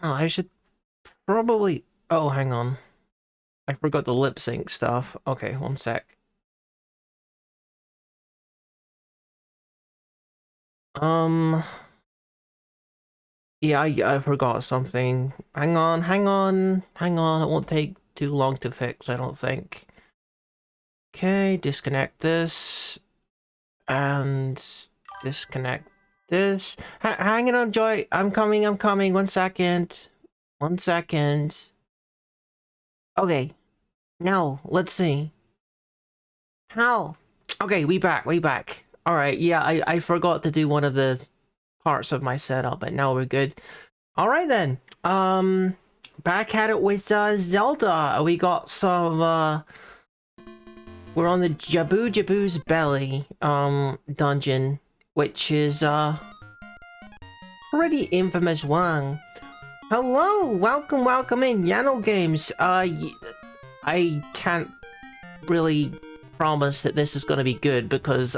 Oh, I should probably... Oh, hang on. I forgot the lip sync stuff. Okay, one sec. Um... Yeah, I forgot something. Hang on, hang on, hang on. It won't take too long to fix, I don't think. Okay, disconnect this. And disconnect this. Hang on, Joy. I'm coming, I'm coming. 1 second. 1 second. Okay. Now, let's see. How? Okay, we back. Alright, yeah, I forgot to do one of the parts of my setup, but now we're good. Alright then. Back at it with Zelda. We got some we're on the Jabu-Jabu's Belly dungeon, which is pretty infamous one. Hello, welcome in Yano Games. I can't really promise that this is gonna be good because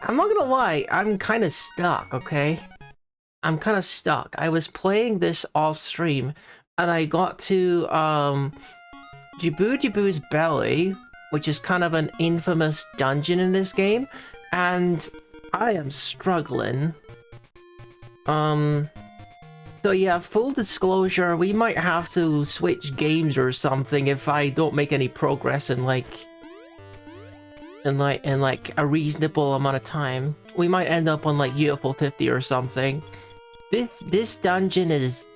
I'm not gonna lie, I'm kind of stuck, okay? I'm kind of stuck. I was playing this off stream and I got to Jabu-Jabu's Belly, which is kind of an infamous dungeon in this game, and I am struggling. So yeah, full disclosure, we might have to switch games or something if I don't make any progress in like a reasonable amount of time. We might end up on like UFO 50 or something. This dungeon is,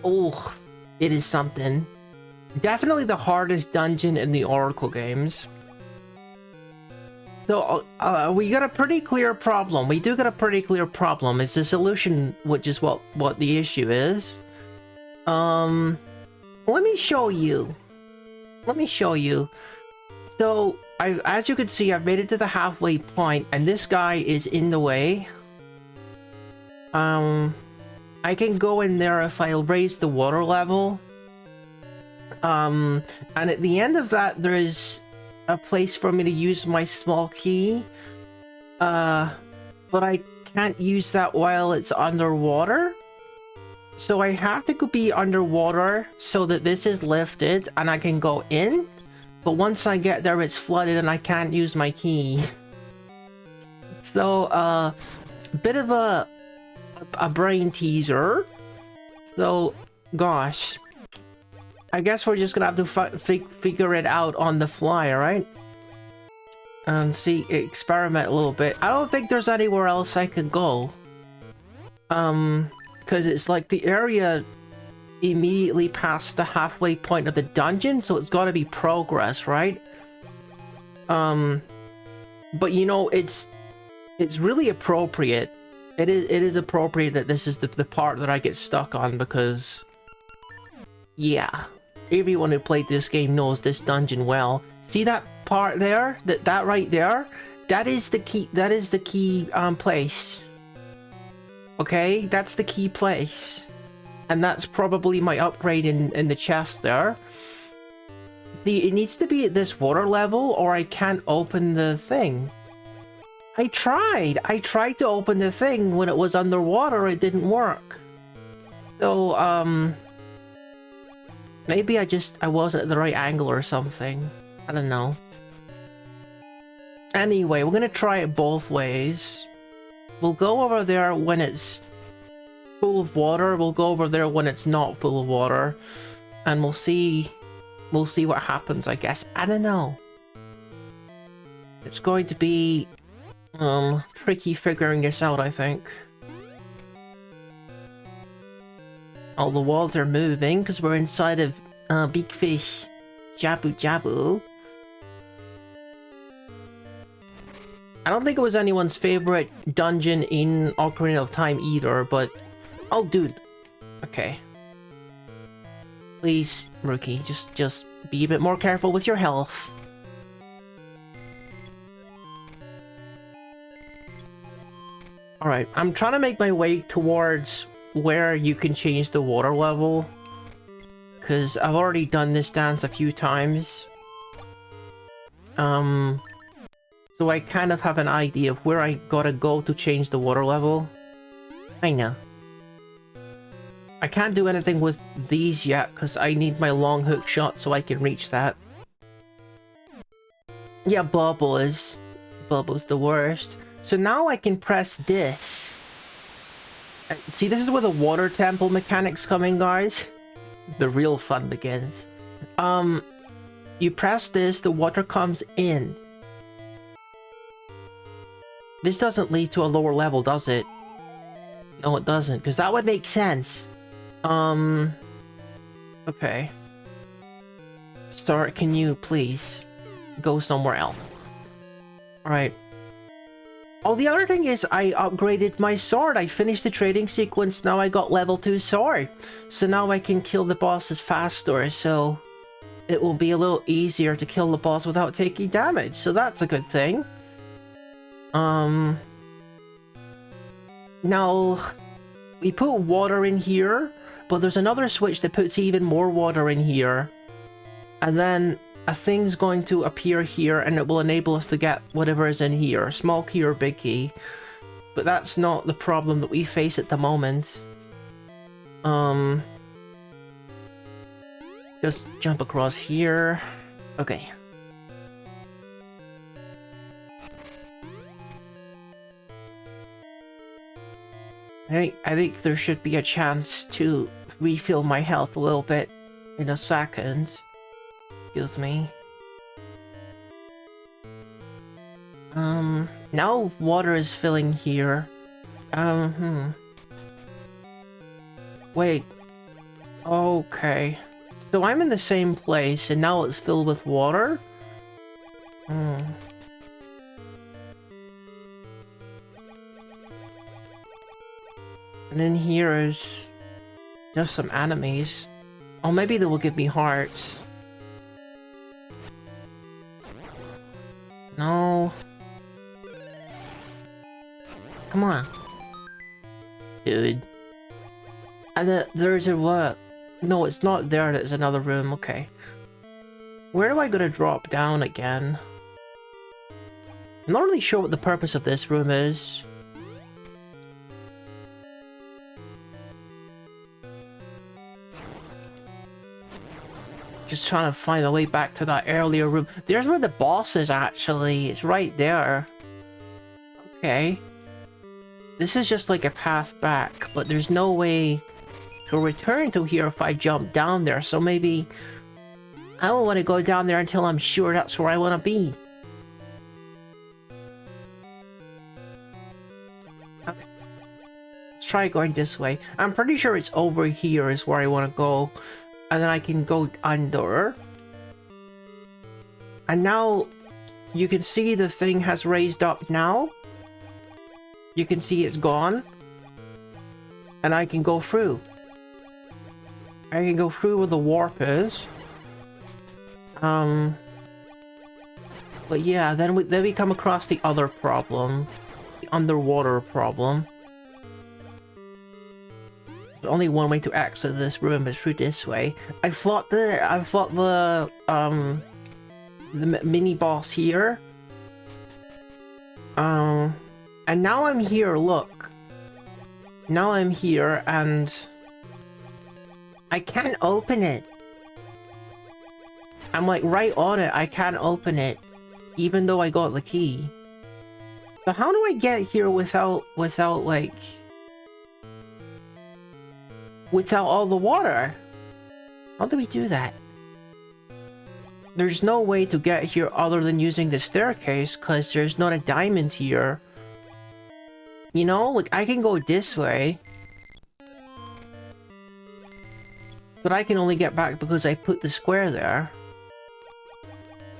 oh, it is something. Definitely the hardest dungeon in the Oracle games. So, we got a pretty clear problem. We do got a pretty clear problem. It's the solution, which is what the issue is. Let me show you. Let me show you. So, as you can see, I've made it to the halfway point, and this guy is in the way. I can go in there if I raise the water level. And at the end of that, there is a place for me to use my small key. But I can't use that while it's underwater. So I have to be underwater so that this is lifted and I can go in. But once I get there, it's flooded and I can't use my key. So, bit of a brain teaser. So, gosh. I guess we're just gonna have to figure it out on the fly, alright? And see, experiment a little bit. I don't think there's anywhere else I could go. Because it's like the area immediately past the halfway point of the dungeon, so it's gotta be progress, right? But you know, it's really appropriate. It is appropriate that this is the part that I get stuck on because, yeah, everyone who played this game knows this dungeon well. See that part there? That right there? That is the key. That is the key place. Okay, that's the key place, and that's probably my upgrade in the chest there. See, it needs to be at this water level, or I can't open the thing. I tried to open the thing when it was underwater, it didn't work. So, maybe I wasn't at the right angle or something. I don't know. Anyway, we're gonna try it both ways. We'll go over there when it's full of water, we'll go over there when it's not full of water, and we'll see what happens, I guess. I don't know. It's going to be tricky figuring this out, I think. All the walls are moving because we're inside of Big Fish Jabu-Jabu. I don't think it was anyone's favorite dungeon in Ocarina of Time either, but oh, dude. Okay. Please, Rookie, just be a bit more careful with your health. Alright, I'm trying to make my way towards where you can change the water level, because I've already done this dance a few times. So I kind of have an idea of where I gotta go to change the water level. I know. I can't do anything with these yet because I need my long hook shot so I can reach that. Yeah, Bubble's the worst. So now I can press this. See, this is where the water temple mechanics come in, guys. The real fun begins. You press this, the water comes in. This doesn't lead to a lower level, does it? No, it doesn't, because that would make sense. Okay. Start, can you please go somewhere else? Alright. Oh, the other thing is I upgraded my sword. I finished the trading sequence, now I got level 2 sword. So now I can kill the bosses faster, so it will be a little easier to kill the boss without taking damage. So that's a good thing. Now, we put water in here, but there's another switch that puts even more water in here. And then a thing's going to appear here and it will enable us to get whatever is in here. Small key or big key. But that's not the problem that we face at the moment. Just jump across here. Okay. I think there should be a chance to refill my health a little bit in a second. Excuse me. Now water is filling here. Wait. Okay. So I'm in the same place and now it's filled with water? And in here is just some enemies. Oh, maybe they will give me hearts. No. Come on. Dude. And there's a what? No, it's not there. There's another room. Okay. Where do I gotta drop down again? I'm not really sure what the purpose of this room is. Just trying to find a way back to that earlier room. There's where the boss is, actually. It's right there. Okay. This is just like a path back, but there's no way to return to here if I jump down there. So maybe I don't want to go down there until I'm sure that's where I want to be. Okay. Let's try going this way. I'm pretty sure it's over here is where I want to go. And then I can go under. And now you can see the thing has raised up now. You can see it's gone. And I can go through. I can go through where the warp is. But yeah, then we come across the other problem. The underwater problem. Only one way to exit this room is through this way. I fought the mini boss here. And now I'm here, look. Now I'm here and I can't open it. I'm like right on it, I can't open it. Even though I got the key. So how do I get here without like without all the water? How do we do that? There's no way to get here other than using the staircase, because there's not a diamond here. You know, like I can go this way. But I can only get back because I put the square there.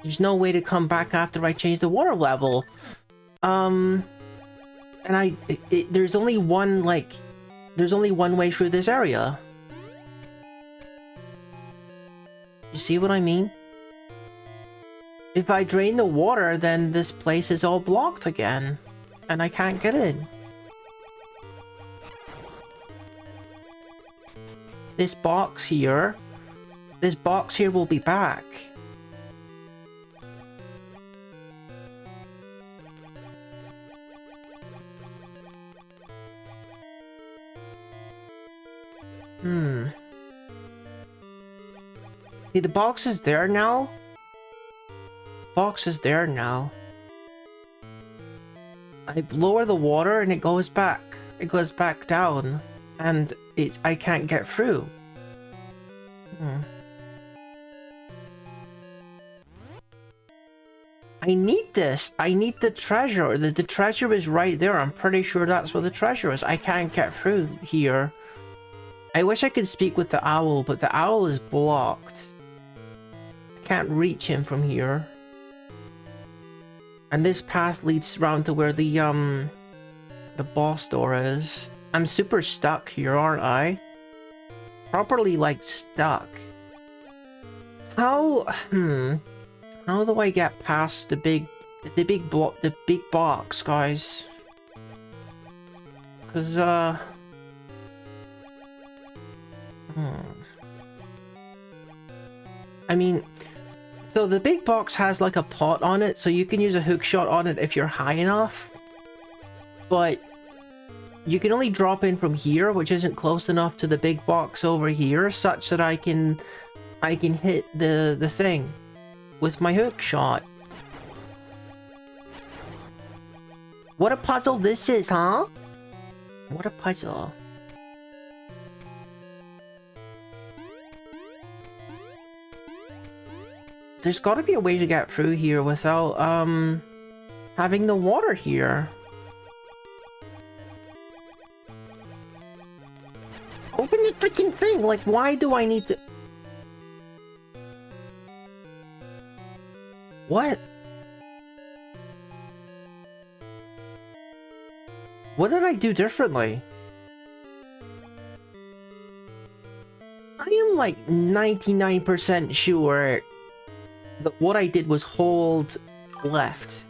There's no way to come back after I change the water level. And there's only one, like, there's only one way through this area. You see what I mean? If I drain the water, then this place is all blocked again. And I can't get in. This box here will be back. See, the box is there now. Box is there now. I lower the water and it goes back. It goes back down. And I can't get through. I need this. I need the treasure. The treasure is right there. I'm pretty sure that's where the treasure is. I can't get through here. I wish I could speak with the owl, but the owl is blocked. I can't reach him from here. And this path leads around to where the boss door is. I'm super stuck here, aren't I? Properly, like, stuck. How do I get past the big box, guys? Cause I mean, so the big box has like a pot on it, so you can use a hook shot on it if you're high enough. But you can only drop in from here, which isn't close enough to the big box over here, such that I can hit the thing with my hook shot. What a puzzle this is, huh? What a puzzle. There's gotta be a way to get through here without, having the water here. Open the freaking thing! Like, why do I need to... What? What did I do differently? I am like 99% sure that what I did was hold left.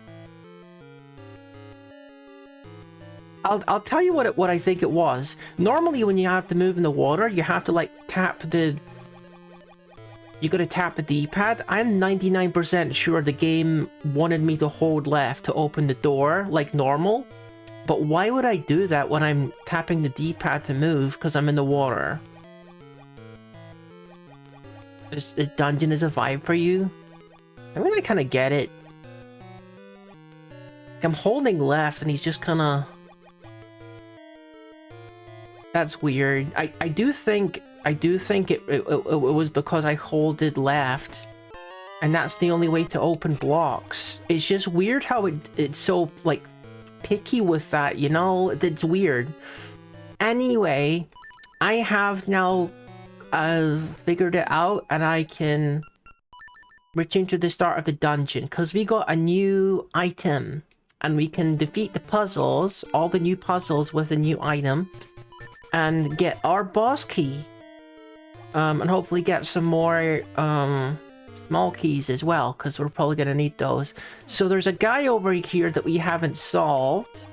I'll tell you what I think it was. Normally when you have to move in the water, you have to like tap the... You gotta tap the D-pad. I'm 99% sure the game wanted me to hold left to open the door, like normal. But why would I do that when I'm tapping the D-pad to move because I'm in the water? This dungeon is a vibe for you? I mean, I kind of get it. I'm holding left and he's just kind of... That's weird. I do think it was because I holded left, and that's the only way to open blocks. It's just weird how it's so like picky with that, you know? It's weird. Anyway, I have now figured it out, and I can return to the start of the dungeon because we got a new item, and we can defeat the puzzles, all the new puzzles with a new item, and get our boss key. And hopefully get some more small keys as well, because we're probably gonna need those. So there's a guy over here that we haven't solved.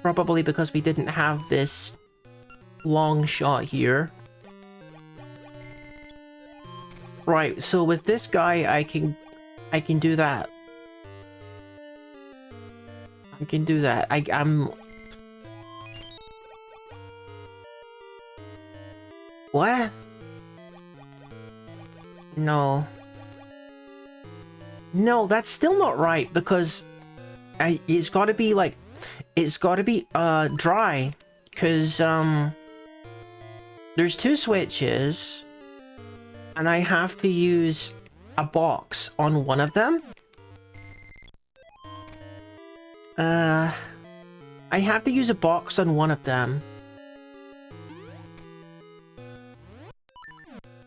Probably because we didn't have this long shot here. Right, so with this guy I can do that. I can do that. I'm... What? No. No, that's still not right, because it's gotta be like... It's gotta be, dry. Because, there's two switches, and I have to use a box on one of them. I have to use a box on one of them.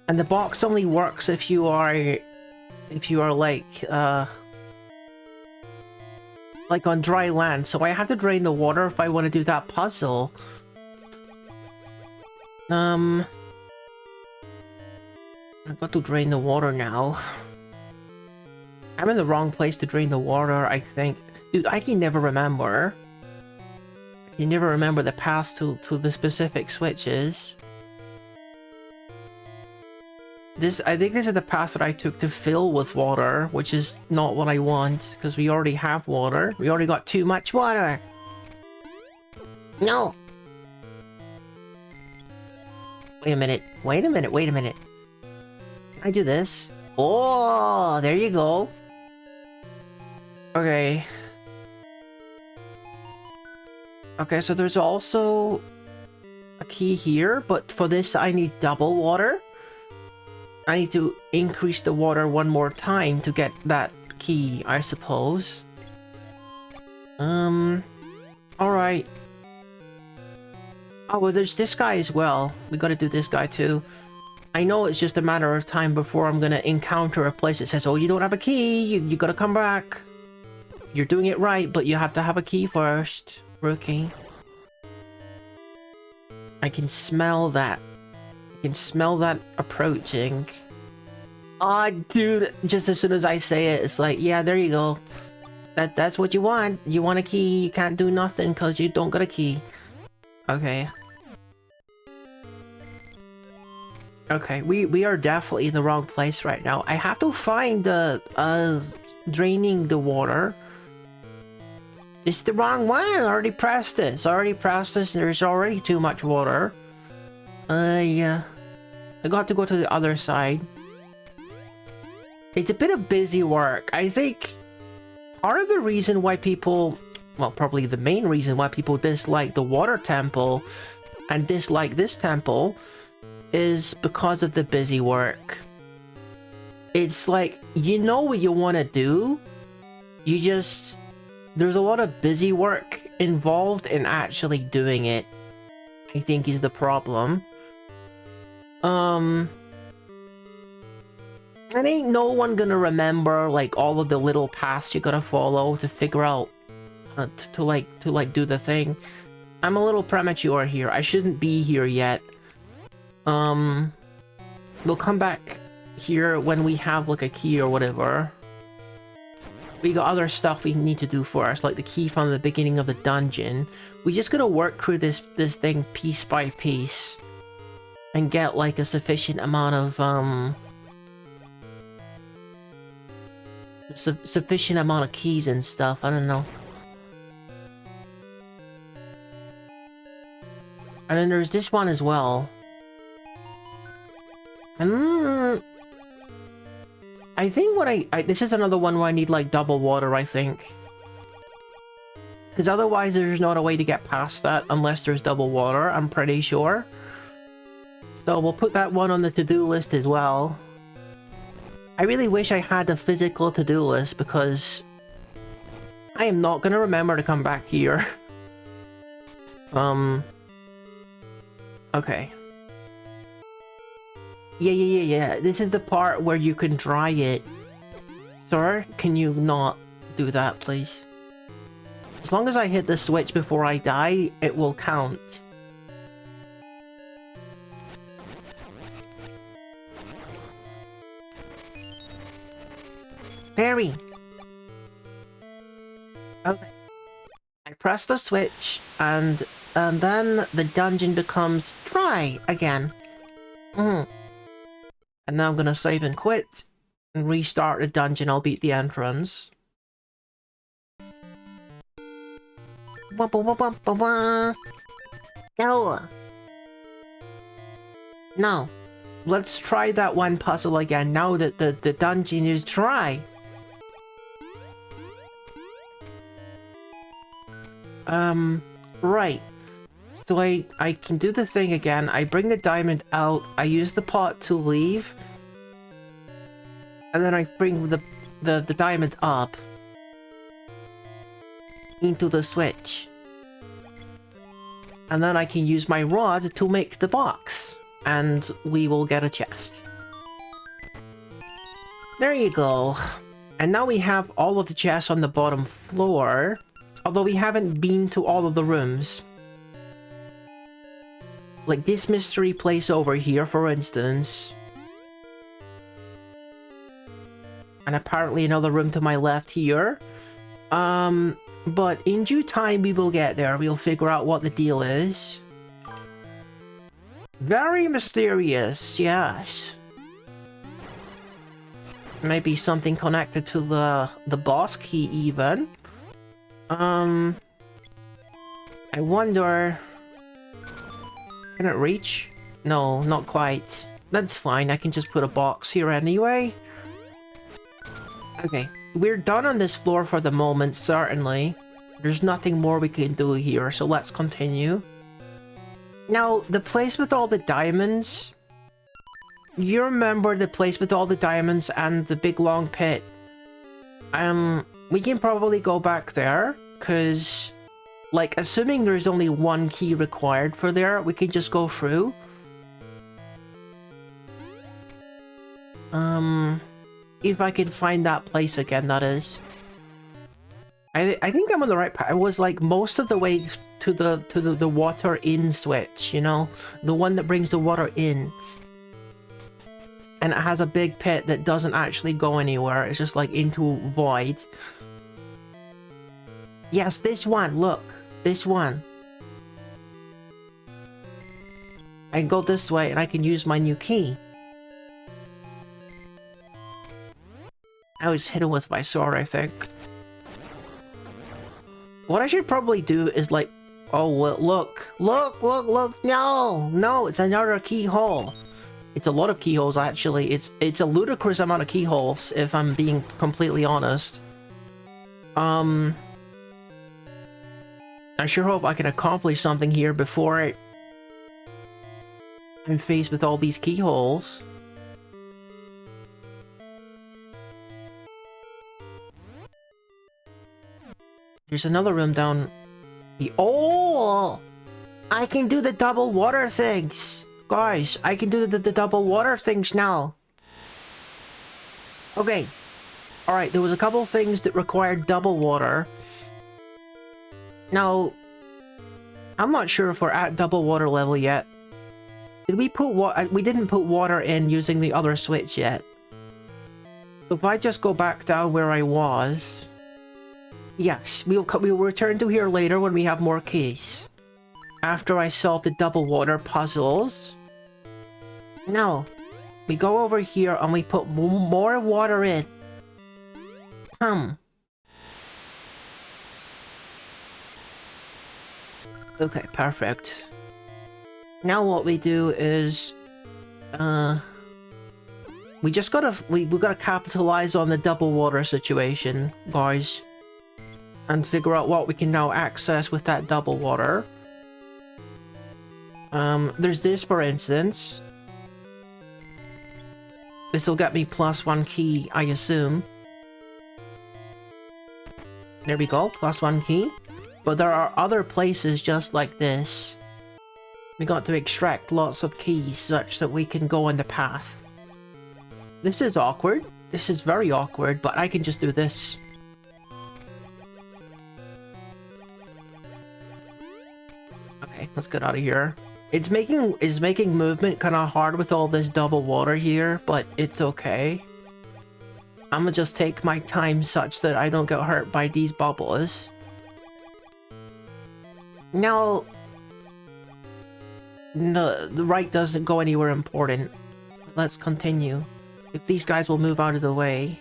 And the box only works if you are like on dry land. So I have to drain the water if I want to do that puzzle. I've got to drain the water now. I'm in the wrong place to drain the water, I think. Dude, I can never remember. I can never remember the path to the specific switches. I think this is the path that I took to fill with water, which is not what I want, because we already have water. We already got too much water. No! Wait a minute. Wait a minute. Wait a minute. Can I do this? Oh, there you go. Okay. Okay, so there's also a key here, but for this I need double water. I need to increase the water one more time to get that key, I suppose. Alright. Oh, well, there's this guy as well. We gotta do this guy too. I know it's just a matter of time before I'm gonna encounter a place that says, oh, you don't have a key, you gotta come back. You're doing it right, but you have to have a key first, rookie. I can smell that. I can smell that approaching. Aw, dude, just as soon as I say it, it's like, yeah, there you go. That's what you want. You want a key, you can't do nothing because you don't got a key. Okay. Okay, we are definitely in the wrong place right now. I have to find the, draining the water. It's the wrong one! I already pressed this. There's already too much water. Yeah. I got to go to the other side. It's a bit of busy work. I think part of the reason why people... Well, probably the main reason why people dislike the water temple and dislike this temple is because of the busy work. It's like, you know what you want to do, you just... There's a lot of busy work involved in actually doing it, I think is the problem. And ain't no one gonna remember, like, all of the little paths you gotta follow to figure out to do the thing. I'm a little premature here. I shouldn't be here yet. We'll come back here when we have, like, a key or whatever. We got other stuff we need to do first, like the key from the beginning of the dungeon. We just gotta work through this thing piece by piece and get, like, a sufficient amount of sufficient amount of keys and stuff. I don't know. And then there's this one as well. I think what this is another one where I need, like, double water, I think. Because otherwise there's not a way to get past that unless there's double water, I'm pretty sure. So we'll put that one on the to-do list as well. I really wish I had a physical to-do list because I am not gonna remember to come back here. Okay. Yeah. This is the part where you can dry it. Sir, can you not do that, please? As long as I hit the switch before I die, it will count. Perry! Okay. I press the switch, and then the dungeon becomes dry again. And now I'm gonna save and quit and restart the dungeon. I'll beat the entrance. No. No. Let's try that one puzzle again now that the dungeon is dry. Right. So I can do the thing again. I bring the diamond out. I use the pot to leave. And then I bring the diamond up into the switch. And then I can use my rod to make the box. And we will get a chest. There you go. And now we have all of the chests on the bottom floor. Although we haven't been to all of the rooms. Like this mystery place over here, for instance. And apparently another room to my left here. But in due time we will get there. We'll figure out what the deal is. Very mysterious, yes. Maybe something connected to the boss key even. I wonder... Can it reach? No, not quite. That's fine, I can just put a box here anyway. Okay, we're done on this floor for the moment, certainly. There's nothing more we can do here, so let's continue. Now, the place with all the diamonds... You remember the place with all the diamonds and the big long pit? We can probably go back there, because... Like, assuming there's only one key required for there, we can just go through. If I can find that place again, that is. I think I'm on the right path. I was like most of the way to the water in switch, you know? The one that brings the water in. And it has a big pit that doesn't actually go anywhere. It's just like into void. Yes, this one, look. This one. I can go this way and I can use my new key. I was hit him with my sword, I think. What I should probably do is like... Oh, well, look. Look. No, it's another keyhole. It's a lot of keyholes, actually. It's a ludicrous amount of keyholes, if I'm being completely honest. I sure hope I can accomplish something here before I'm faced with all these keyholes. There's another room down the... Oh! I can do the double water things! Guys, I can do the double water things now. Okay. Alright, there was a couple things that required double water. Now, I'm not sure if we're at double water level yet. Did we put we didn't put water in using the other switch yet. So if I just go back down where I was... Yes, we'll return to here later when we have more keys. After I solve the double water puzzles. Now, we go over here and we put more water in. Okay, perfect. Now what we do is... we just gotta... We gotta capitalize on the double water situation, guys. And figure out what we can now access with that double water. There's this, for instance. This will get me +1 key, I assume. There we go, +1 key. But there are other places just like this. We got to extract lots of keys such that we can go on the path. This is awkward. This is very awkward, but I can just do this. Okay, let's get out of here. It's making movement kind of hard with all this double water here, but it's okay. I'm gonna just take my time such that I don't get hurt by these bubbles. Now, the right doesn't go anywhere important. Let's continue. If these guys will move out of the way.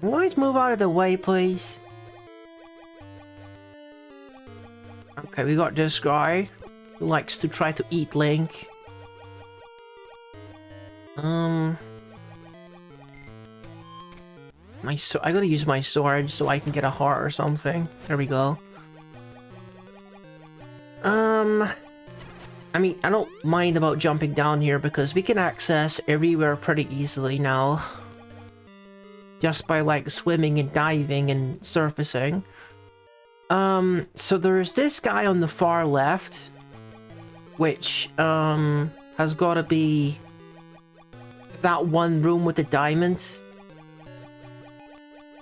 Why move out of the way, please? Okay, we got this guy who likes to try to eat Link. I gotta use my sword so I can get a heart or something. There we go. I mean, I don't mind about jumping down here because we can access everywhere pretty easily now. Just by, like, swimming and diving and surfacing. So there's this guy on the far left, which, has gotta be that one room with the diamond.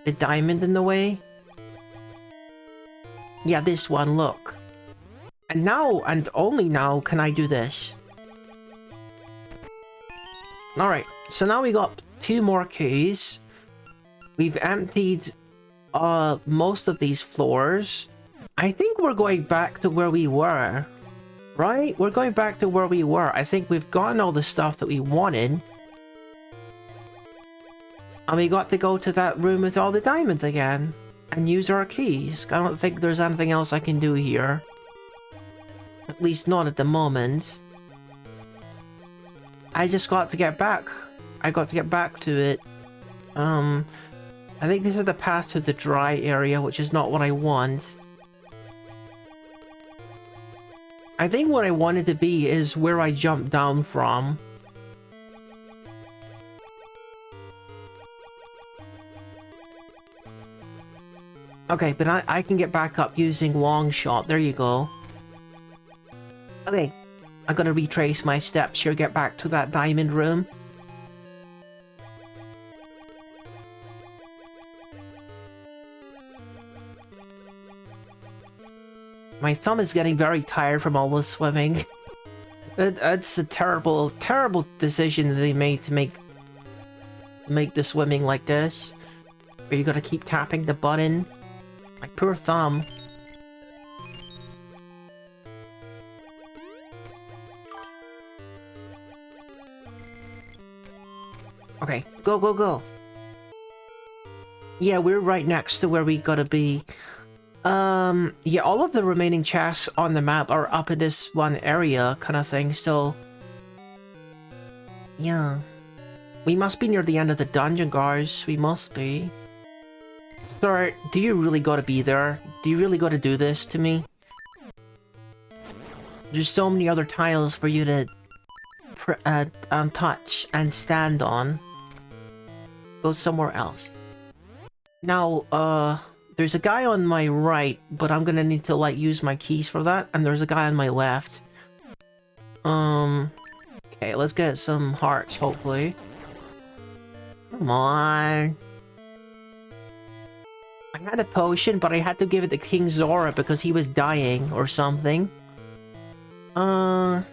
The diamond in the way. Yeah, this one, look. And now, and only now, can I do this. Alright, so now we got 2 more keys. We've emptied most of these floors. I think we're going back to where we were. Right? We're going back to where we were. I think we've gotten all the stuff that we wanted. And we got to go to that room with all the diamonds again. and use our keys. I don't think there's anything else I can do here. At least not at the moment. I just got to get back. I got to get back to it. I think this is the path to the dry area, which is not what I want. I think what I wanted to be is where I jumped down from. Okay, but I can get back up using long shot. There you go. Okay, I'm gonna retrace my steps here, get back to that diamond room. My thumb is getting very tired from all this swimming. That's a terrible, terrible decision that they made to make the swimming like this. Where you gotta keep tapping the button. My poor thumb. Okay, go, go, go. Yeah, we're right next to where we gotta be. Yeah, all of the remaining chests on the map are up in this one area kind of thing, so... Yeah. We must be near the end of the dungeon, guys. We must be. Sir, do you really gotta be there? Do you really gotta do this to me? There's so many other tiles for you to touch and stand on. Go somewhere else. Now, there's a guy on my right, but I'm gonna need to, like, use my keys for that. And there's a guy on my left. Okay, let's get some hearts, hopefully. Come on. I had a potion, but I had to give it to King Zora because he was dying or something. Ooh-ah!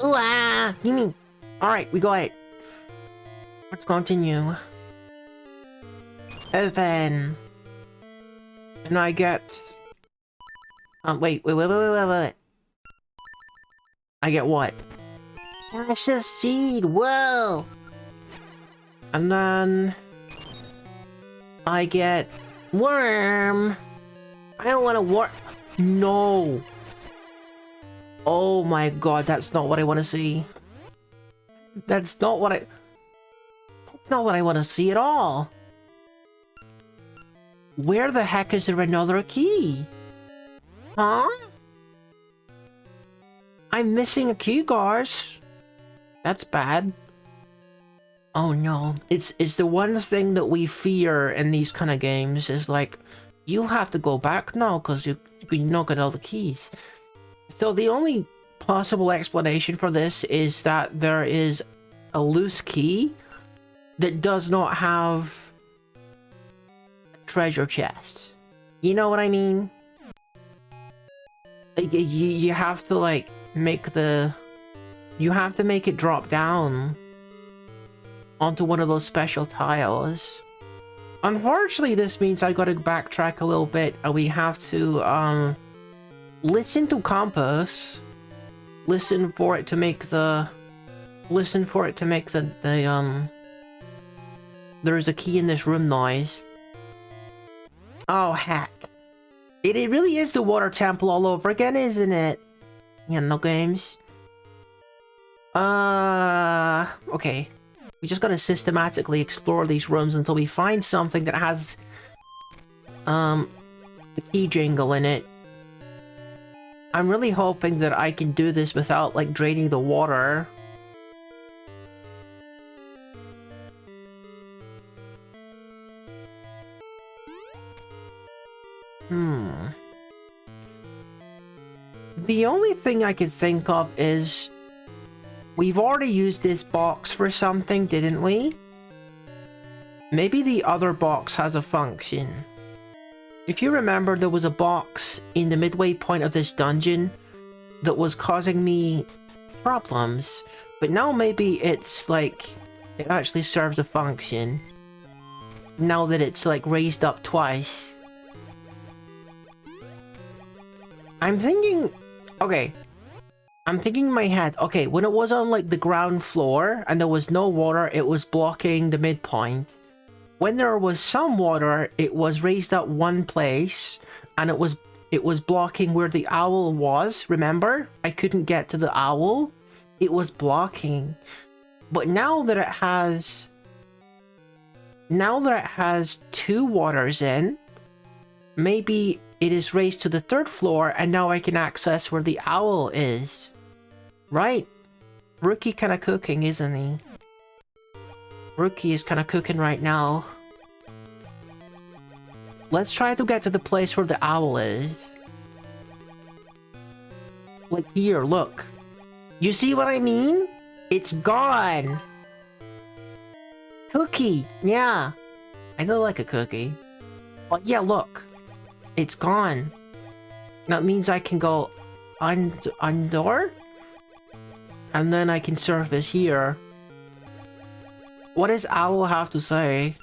Ooh-ah! Gimme! Alright, we got it. Let's continue. Open. And I get... wait. I get what? Precious seed, whoa! And then... I get... worm! I don't want to worm... No! Oh my god, that's not what I want to see. That's not what I... That's not what I want to see at all. Where the heck is there another key? Huh? I'm missing a key, guys. That's bad. Oh no. It's the one thing that we fear in these kind of games is like, you have to go back now because you not got all the keys. So the only possible explanation for this is that there is a loose key that does not have a treasure chest. You know what I mean? You have to like make the... You have to make it drop down onto one of those special tiles. Unfortunately, this means I gotta backtrack a little bit and we have to listen to Compass. Listen for it to make the... There's a key in this room noise. Oh, heck. It really is the water temple all over again, isn't it? Yeah, no games. Okay. We just gotta systematically explore these rooms until we find something that has... the key jingle in it. I'm really hoping that I can do this without, like, draining the water. The only thing I could think of is... We've already used this box for something, didn't we? Maybe the other box has a function. If you remember, there was a box in the midway point of this dungeon that was causing me problems. But now maybe it's like... It actually serves a function. Now that it's like raised up twice. I'm thinking... Okay. I'm thinking in my head, okay, when it was on like the ground floor and there was no water, it was blocking the midpoint. When there was some water, it was raised at one place and it was blocking where the owl was. Remember? I couldn't get to the owl. It was blocking. But now that it has two waters in, maybe it is raised to the third floor and now I can access where the owl is. Right? Rookie kind of cooking, isn't he? Rookie is kind of cooking right now. Let's try to get to the place where the owl is. Like here, look. You see what I mean? It's gone. Cookie, yeah. I don't like a cookie. But yeah, look. It's gone. That means I can go under? And then I can surface here. What does owl have to say?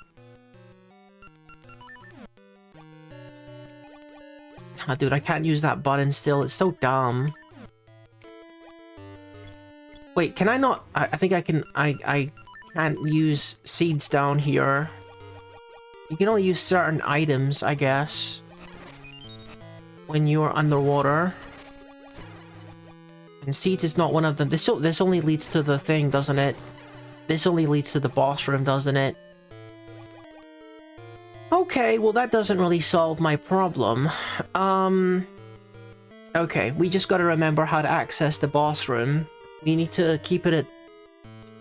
Oh, dude, I can't use that button still. It's so dumb. Wait, can I not? I think I can. I can't use seeds down here. You can only use certain items, I guess, when you're underwater. And seeds is not one of them. This only leads to the thing, doesn't it? This only leads to the boss room, doesn't it? Okay, well that doesn't really solve my problem. Okay, we just gotta remember how to access the boss room. We need to keep it at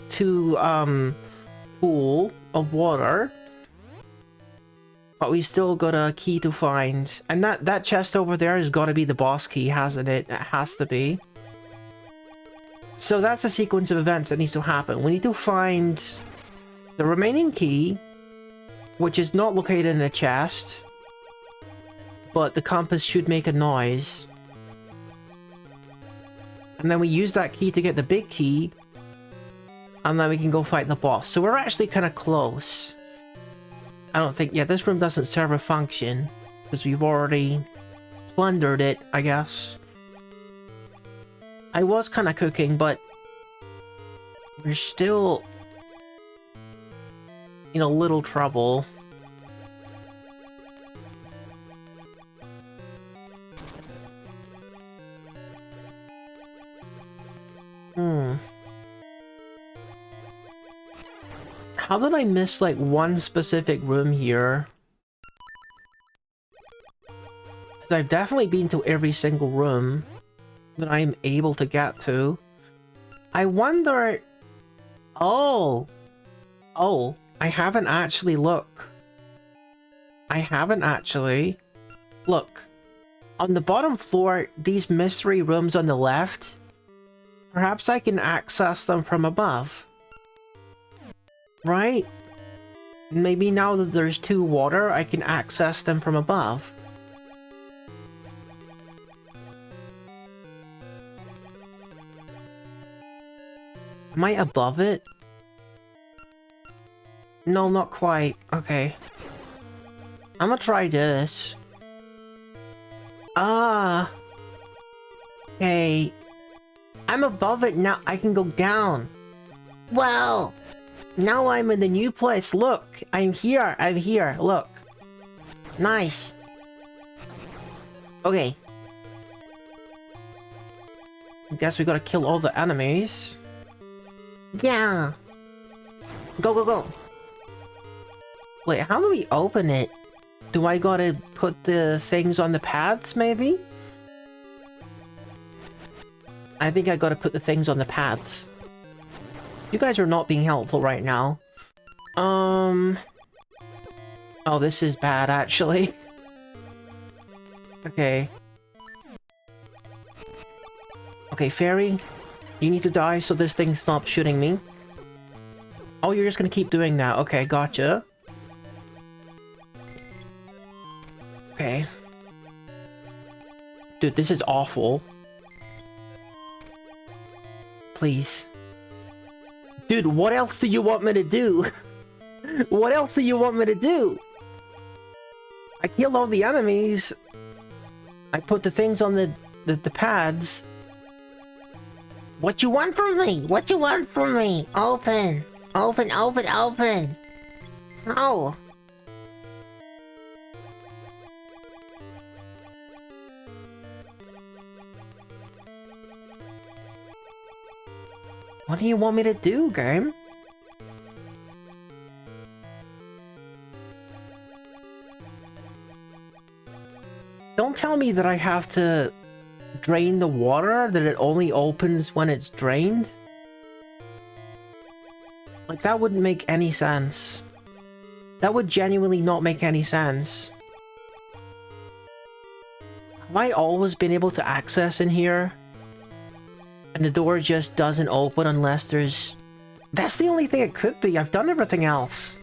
2 pool of water. But we still got a key to find. And that chest over there has gotta be the boss key, hasn't it? It has to be. So that's a sequence of events that needs to happen. We need to find the remaining key, which is not located in a chest, but the compass should make a noise. And then we use that key to get the big key, and then we can go fight the boss. So we're actually kind of close. I don't think... Yeah, this room doesn't serve a function, because we've already plundered it, I guess. I was kind of cooking, but we're still in a little trouble. How did I miss, like, one specific room here? Because I've definitely been to every single room that I'm able to get to. I wonder... Oh! Oh, I haven't actually looked. I haven't actually. Look. On the bottom floor, these mystery rooms on the left, perhaps I can access them from above. Right? Maybe now that there's 2 water, I can access them from above. Am I above it? No, not quite. Okay. I'm gonna try this. Ah. Okay. I'm above it now. I can go down. Wow. Now I'm in the new place. Look. I'm here. I'm here. Look. Nice. Okay. I guess we gotta kill all the enemies. Yeah. Go, go, go. Wait, how do we open it? Do I gotta put the things on the pads, maybe? I think I gotta put the things on the pads. You guys are not being helpful right now. Oh, this is bad, actually. Okay. Okay, fairy. You need to die so this thing stops shooting me. Oh, you're just gonna keep doing that. Okay, gotcha. Okay. Dude, this is awful. Please. Dude, what else do you want me to do? What else do you want me to do? I killed all the enemies. I put the things on the pads. What you want from me? What you want from me? Open! Open, open, open! No! What do you want me to do, game? Don't tell me that I have to drain the water, that it only opens when it's drained. Like, that wouldn't make any sense. That would genuinely not make any sense. Have I always been able to access in here? And the door just doesn't open unless there's... That's the only thing it could be. I've done everything else.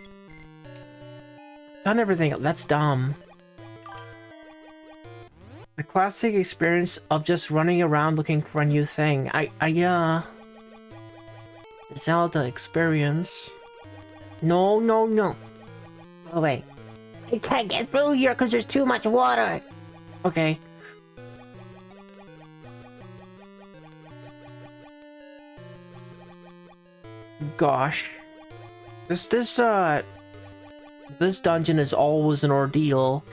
Done everything. That's dumb. The classic experience of just running around looking for a new thing. Zelda experience. No, no, no. Oh, wait. I can't get through here because there's too much water. Okay. Gosh. This dungeon is always an ordeal.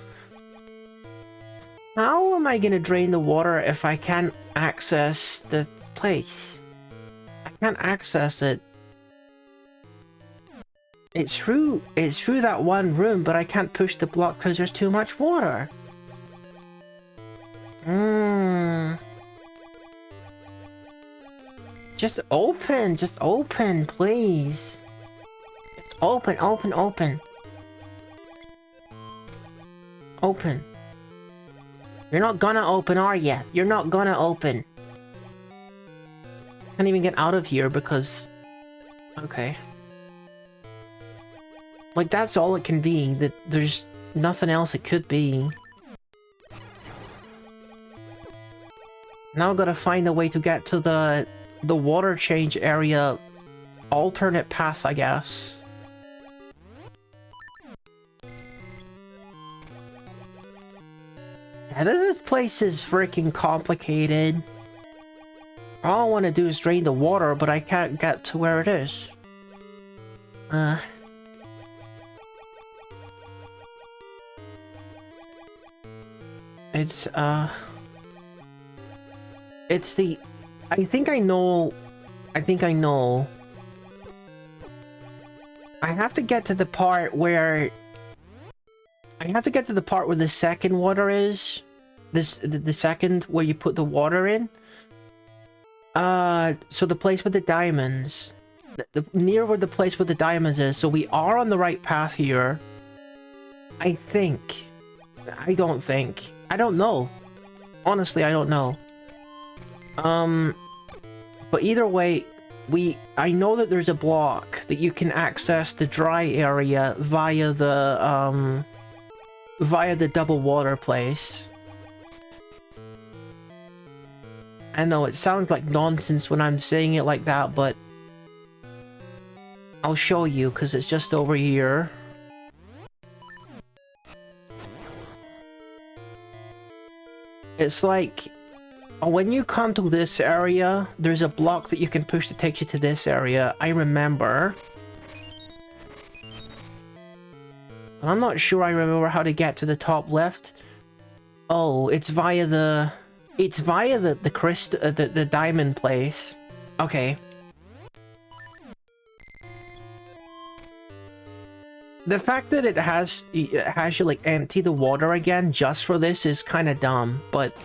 How am I gonna drain the water if I can't access the place? I can't access it. It's through that one room, but I can't push the block because there's too much water. Just open, please. Just open, open, open. Open. You're not gonna open, are ya? You're not gonna open. Can't even get out of here because... Okay. Like, that's all it can be. That there's nothing else it could be. Now I've gotta find a way to get to the water change area. Alternate path, I guess. Yeah, this place is freaking complicated. All I want to do is drain the water, but I can't get to where it is. It's the... I think I know... I have to get to the part where... the second water is. The second where you put the water in. So the place with the diamonds. Near where the place with the diamonds is. So we are on the right path here. I think. I don't think. I don't know. Honestly, I don't know. But either way, I know that there's a block that you can access the dry area via the double water place. I know it sounds like nonsense when I'm saying it like that, but I'll show you because it's just over here. It's like when you come to this area, there's a block that you can push that takes you to this area. I remember. I'm not sure I remember how to get to the top left. Oh, it's via the diamond place. Okay. The fact that it has you like empty the water again just for this is kind of dumb, but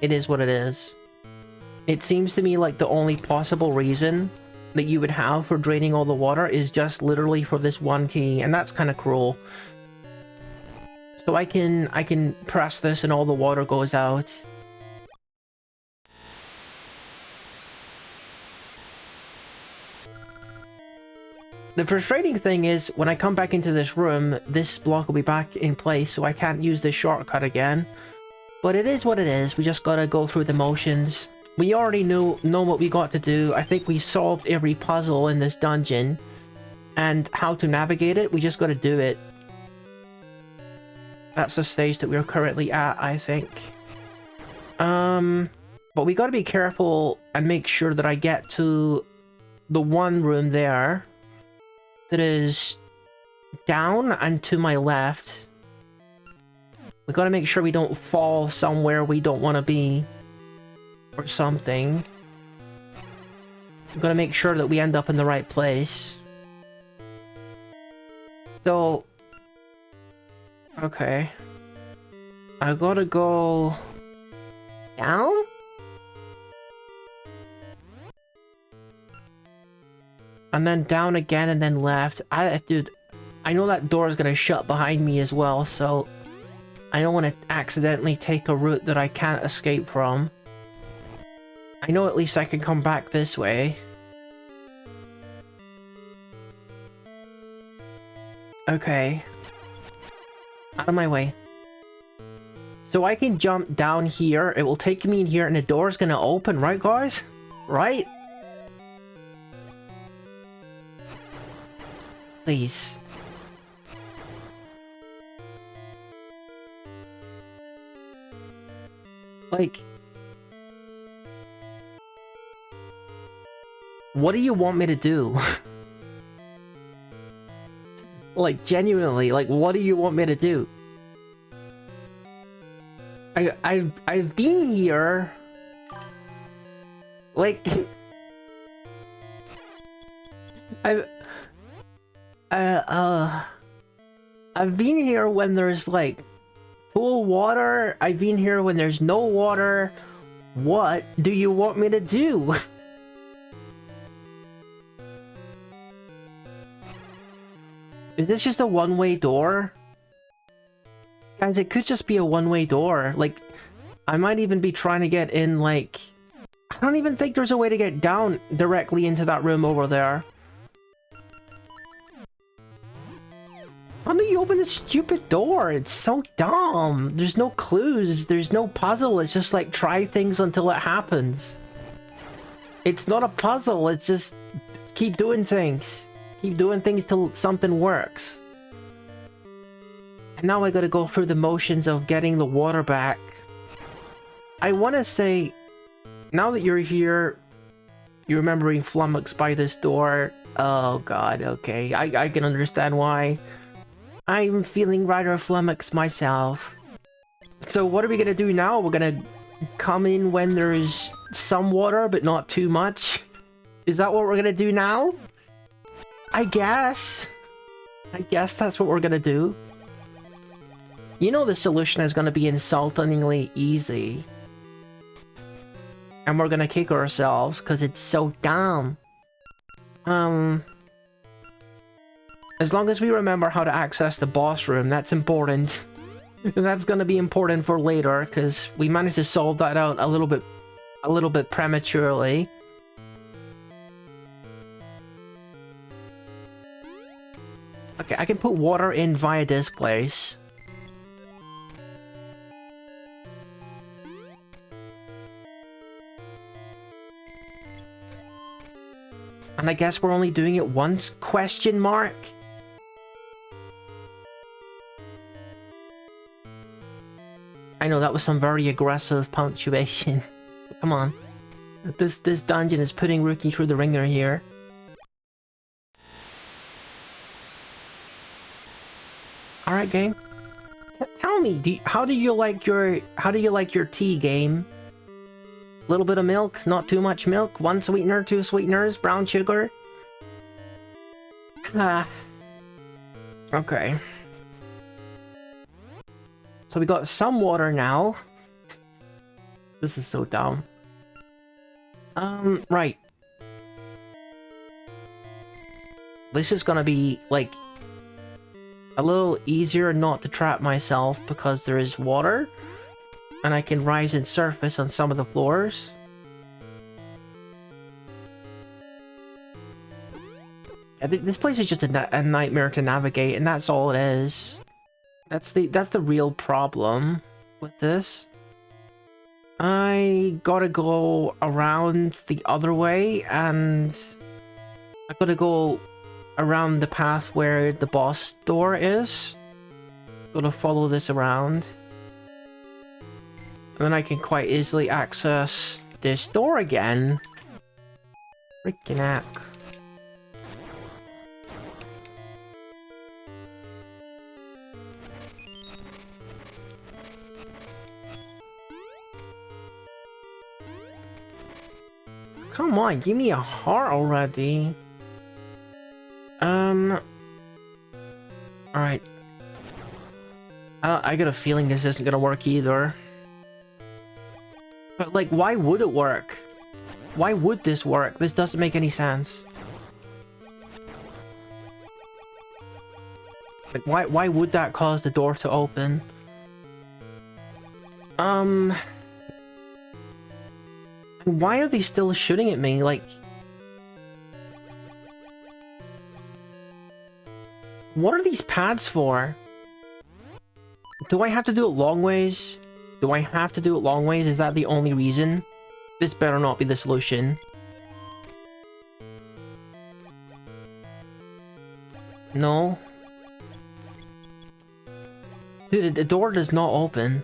it is what it is. It seems to me like the only possible reason that you would have for draining all the water is just literally for this one key, and that's kind of cruel. So I can press this and all the water goes out. The frustrating thing is, when I come back into this room, this block will be back in place, so I can't use this shortcut again. But it is what it is, we just gotta go through the motions. We already know what we got to do. I think we solved every puzzle in this dungeon. And how to navigate it, we just gotta do it. That's the stage that we're currently at, I think. But we gotta be careful and make sure that I get to the one room there that is down and to my left. We gotta make sure we don't fall somewhere we don't want to be. Or something. We gotta make sure that we end up in the right place. So... okay. I gotta go... down? And then down again and then left. Dude, I know that door is gonna shut behind me as well, so... I don't want to accidentally take a route that I can't escape from. I know at least I can come back this way. Okay. Out of my way. So I can jump down here, it will take me in here, and the door's gonna open, right guys? Right? Please. Like... what do you want me to do? Like, genuinely, like, what do you want me to do? I've been here... like... I've been here when there's, like, full water. I've been here when there's no water. What do you want me to do? Is this just a one-way door? Guys, it could just be a one-way door. Like, I might even be trying to get in, like... I don't even think there's a way to get down directly into that room over there. How do you open this stupid door? It's so dumb. There's no clues. There's no puzzle. It's just like, try things until it happens. It's not a puzzle. It's just keep doing things. Keep doing things till something works. And now I gotta go through the motions of getting the water back. I want to say, now that you're here, you're remembering flummoxed by this door. Oh god, okay. I can understand why. I'm feeling rather flummoxed myself. So what are we gonna do now? We're gonna come in when there's some water, but not too much? Is that what we're gonna do now? I guess that's what we're gonna do. You know the solution is gonna be insultingly easy. And we're gonna kick ourselves, because it's so dumb. As long as we remember how to access the boss room, that's important. That's gonna be important for later, because we managed to solve that out a little bit prematurely. Okay, I can put water in via this place. And I guess we're only doing it once? Question mark? I know that was some very aggressive punctuation. Come on. This dungeon is putting Rookie through the ringer here. Alright, game. Tell me, how do you like your tea, game? Little bit of milk, not too much milk, 1 sweetener, 2 sweeteners, brown sugar. Okay. So we got some water now. This is so dumb. Right. This is gonna be, like, a little easier not to trap myself because there is water. And I can rise and surface on some of the floors. I think this place is just a nightmare to navigate, and that's all it is. That's the real problem with this. I gotta go around the other way, and I gotta go around the path where the boss door is. Gotta follow this around. And then I can quite easily access this door again. Freaking heck. Come on, give me a heart already. Alright. I got a feeling this isn't gonna work either. But, like, why would it work? Why would this work? This doesn't make any sense. Like, why would that cause the door to open? Why are they still shooting at me? Like... What are these pads for? Do I have to do it long ways? Do I have to do it long ways? Is that the only reason? This better not be the solution. No. Dude, the door does not open.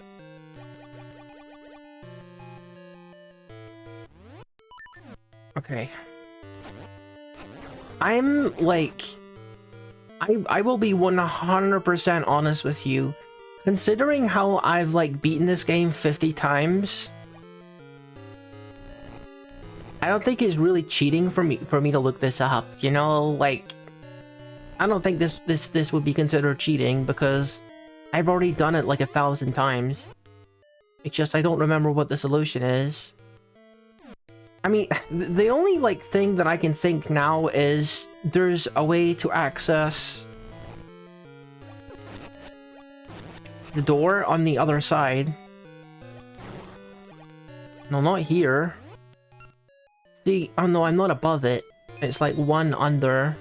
Okay. I'm, like... I will be 100% honest with you. Considering how I've, like, beaten this game 50 times... I don't think it's really cheating for me to look this up, you know? Like... I don't think this would be considered cheating, because... I've already done it, like, 1,000 times. It's just I don't remember what the solution is. I mean, the only, like, thing that I can think now is there's a way to access the door on the other side. No, not here. See, oh no, I'm not above it. It's like one under.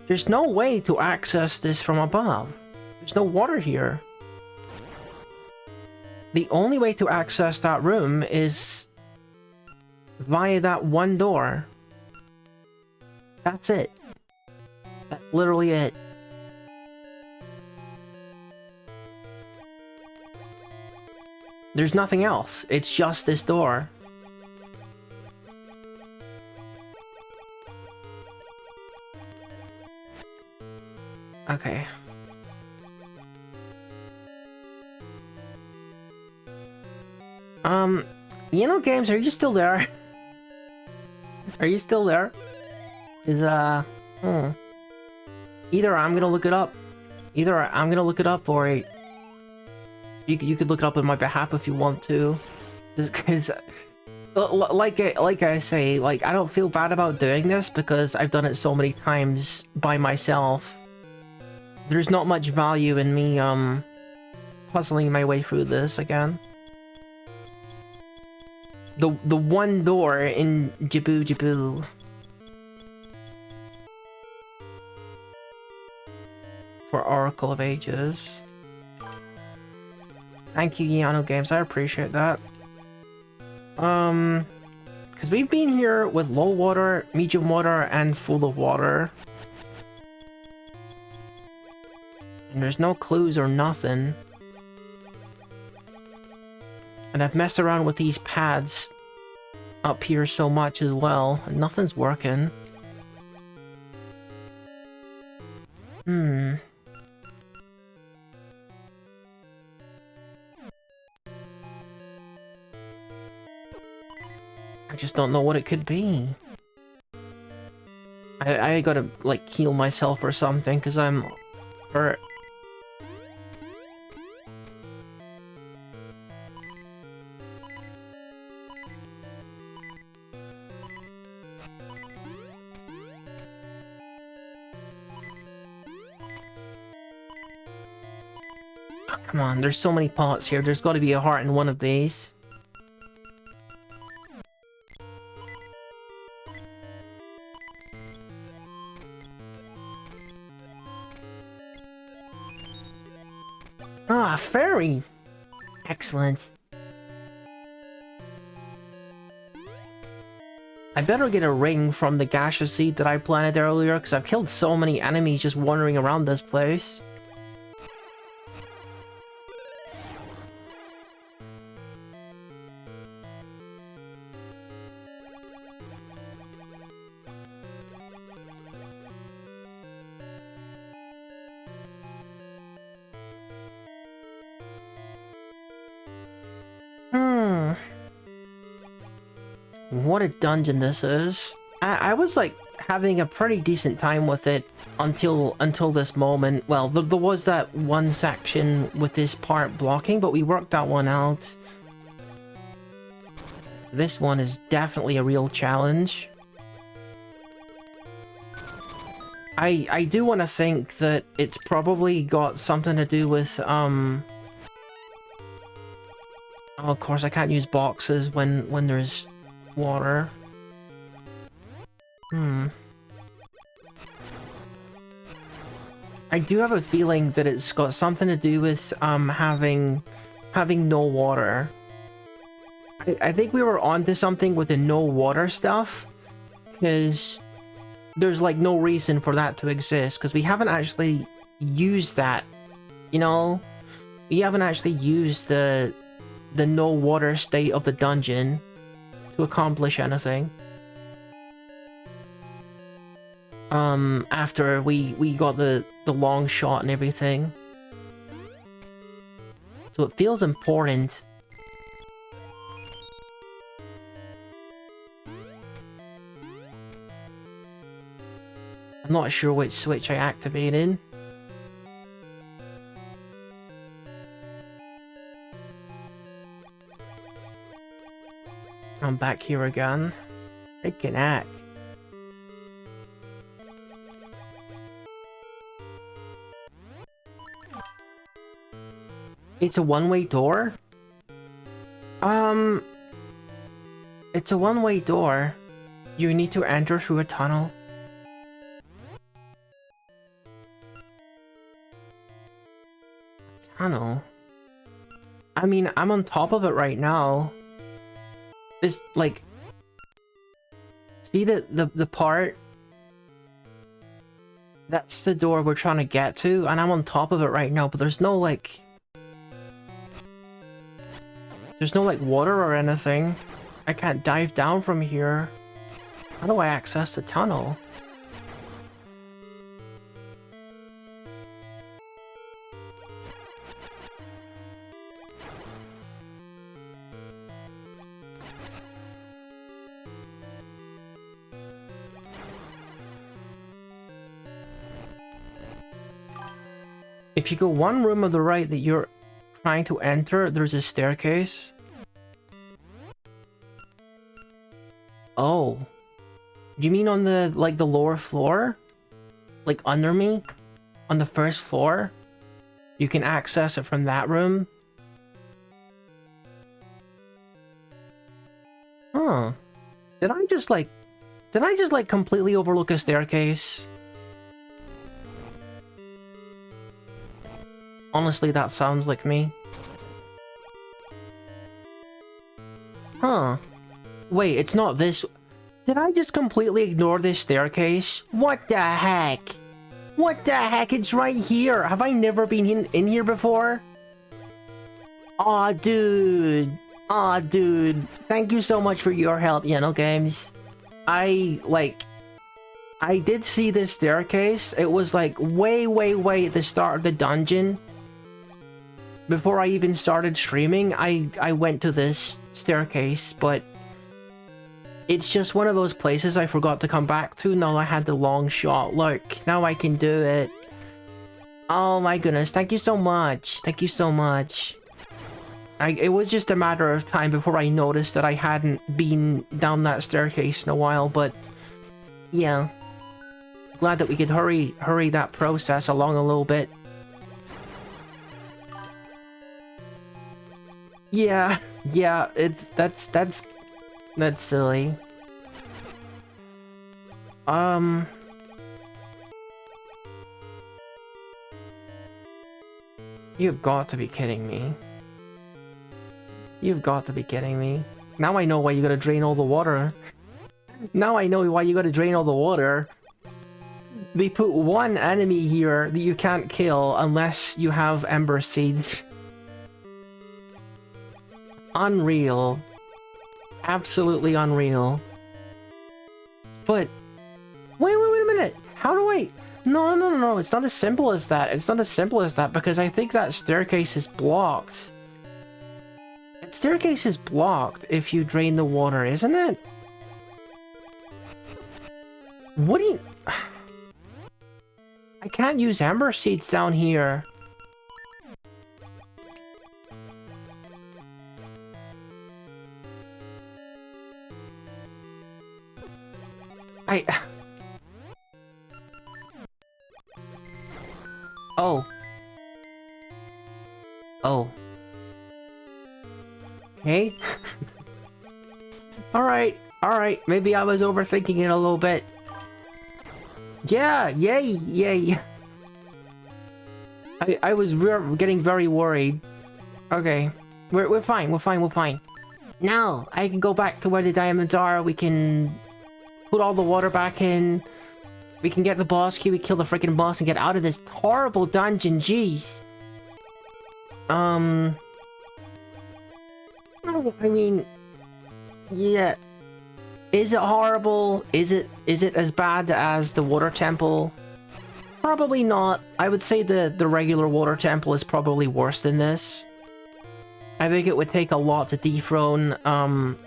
There's no way to access this from above. There's no water here. The only way to access that room is via that one door. That's it. That's literally it. There's nothing else. It's just this door. Okay. Games, are you still there? Are you still there? Is, either I'm gonna look it up. Either I'm gonna look it up, or you could look it up on my behalf if you want to. Just cause, like I say, like, I don't feel bad about doing this because I've done it so many times by myself. There's not much value in me, puzzling my way through this again. The one door in Jabu Jabu. For Oracle of Ages. Thank you, Yano Games, I appreciate that. Because we've been here with low water, medium water, and full of water. And there's no clues or nothing. And I've messed around with these pads up here so much as well, and nothing's working. I just don't know what it could be. I gotta, like, heal myself or something, because I'm hurt. Come on, there's so many pots here. There's got to be a heart in one of these. Ah, fairy! Excellent. I better get a ring from the gaseous seed that I planted earlier, because I've killed so many enemies just wandering around this place. Hmm. What a dungeon this is. I was like having a pretty decent time with it until this moment. Well, there was that one section with this part blocking, but we worked that one out. This one is definitely a real challenge. I do want to think that it's probably got something to do with, oh, of course I can't use boxes when there's water. I do have a feeling that it's got something to do with, having no water. I think we were onto something with the no water stuff, because there's like no reason for that to exist, because we haven't actually used that, you know? We haven't actually used the no water state of the dungeon to accomplish anything. After we got the long shot and everything. So it feels important. I'm not sure which switch I activated. I'm back here again. Freaking heck. It's a one-way door? It's a one-way door. You need to enter through a tunnel. Tunnel? I mean, I'm on top of it right now. This, like... See the part? That's the door we're trying to get to, and I'm on top of it right now, but there's no, like... There's no, like, water or anything. I can't dive down from here. How do I access the tunnel? If you go one room on the right that you're trying to enter, there's a staircase. Oh. Do you mean on the, like, the lower floor? Like, under me? On the first floor? You can access it from that room? Huh. Did I just, like, completely overlook a staircase? Honestly, that sounds like me. Huh. Wait, it's not this... Did I just completely ignore this staircase? What the heck? What the heck? It's right here! Have I never been in here before? Aw, dude. Aw, dude. Thank you so much for your help, Yanogames. I did see this staircase. It was like way at the start of the dungeon. Before I even started streaming, I went to this staircase, but it's just one of those places I forgot to come back to. Now I had the long shot. Look, now I can do it. Oh my goodness, thank you so much. Thank you so much. It was just a matter of time before I noticed that I hadn't been down that staircase in a while, but yeah. Glad that we could hurry that process along a little bit. Yeah, that's silly. You've got to be kidding me. You've got to be kidding me. Now I know why you gotta drain all the water. Now I know why you gotta drain all the water. They put one enemy here that you can't kill unless you have Ember Seeds. Unreal. Absolutely unreal. But... Wait a minute! How do I... No, it's not as simple as that. It's not as simple as that because I think that staircase is blocked. That staircase is blocked if you drain the water, isn't it? What do you... I can't use Ember Seeds down here. Oh. Oh. Okay. Alright. Maybe I was overthinking it a little bit. Yeah, yay. I was getting very worried. Okay. We're fine. Now, I can go back to where the diamonds are. We can put all the water back in. We can get the boss key, we kill the freaking boss and get out of this horrible dungeon, jeez. I mean, yeah. Is it horrible? Is it as bad as the water temple? Probably not. I would say the regular water temple is probably worse than this. I think it would take a lot to dethrone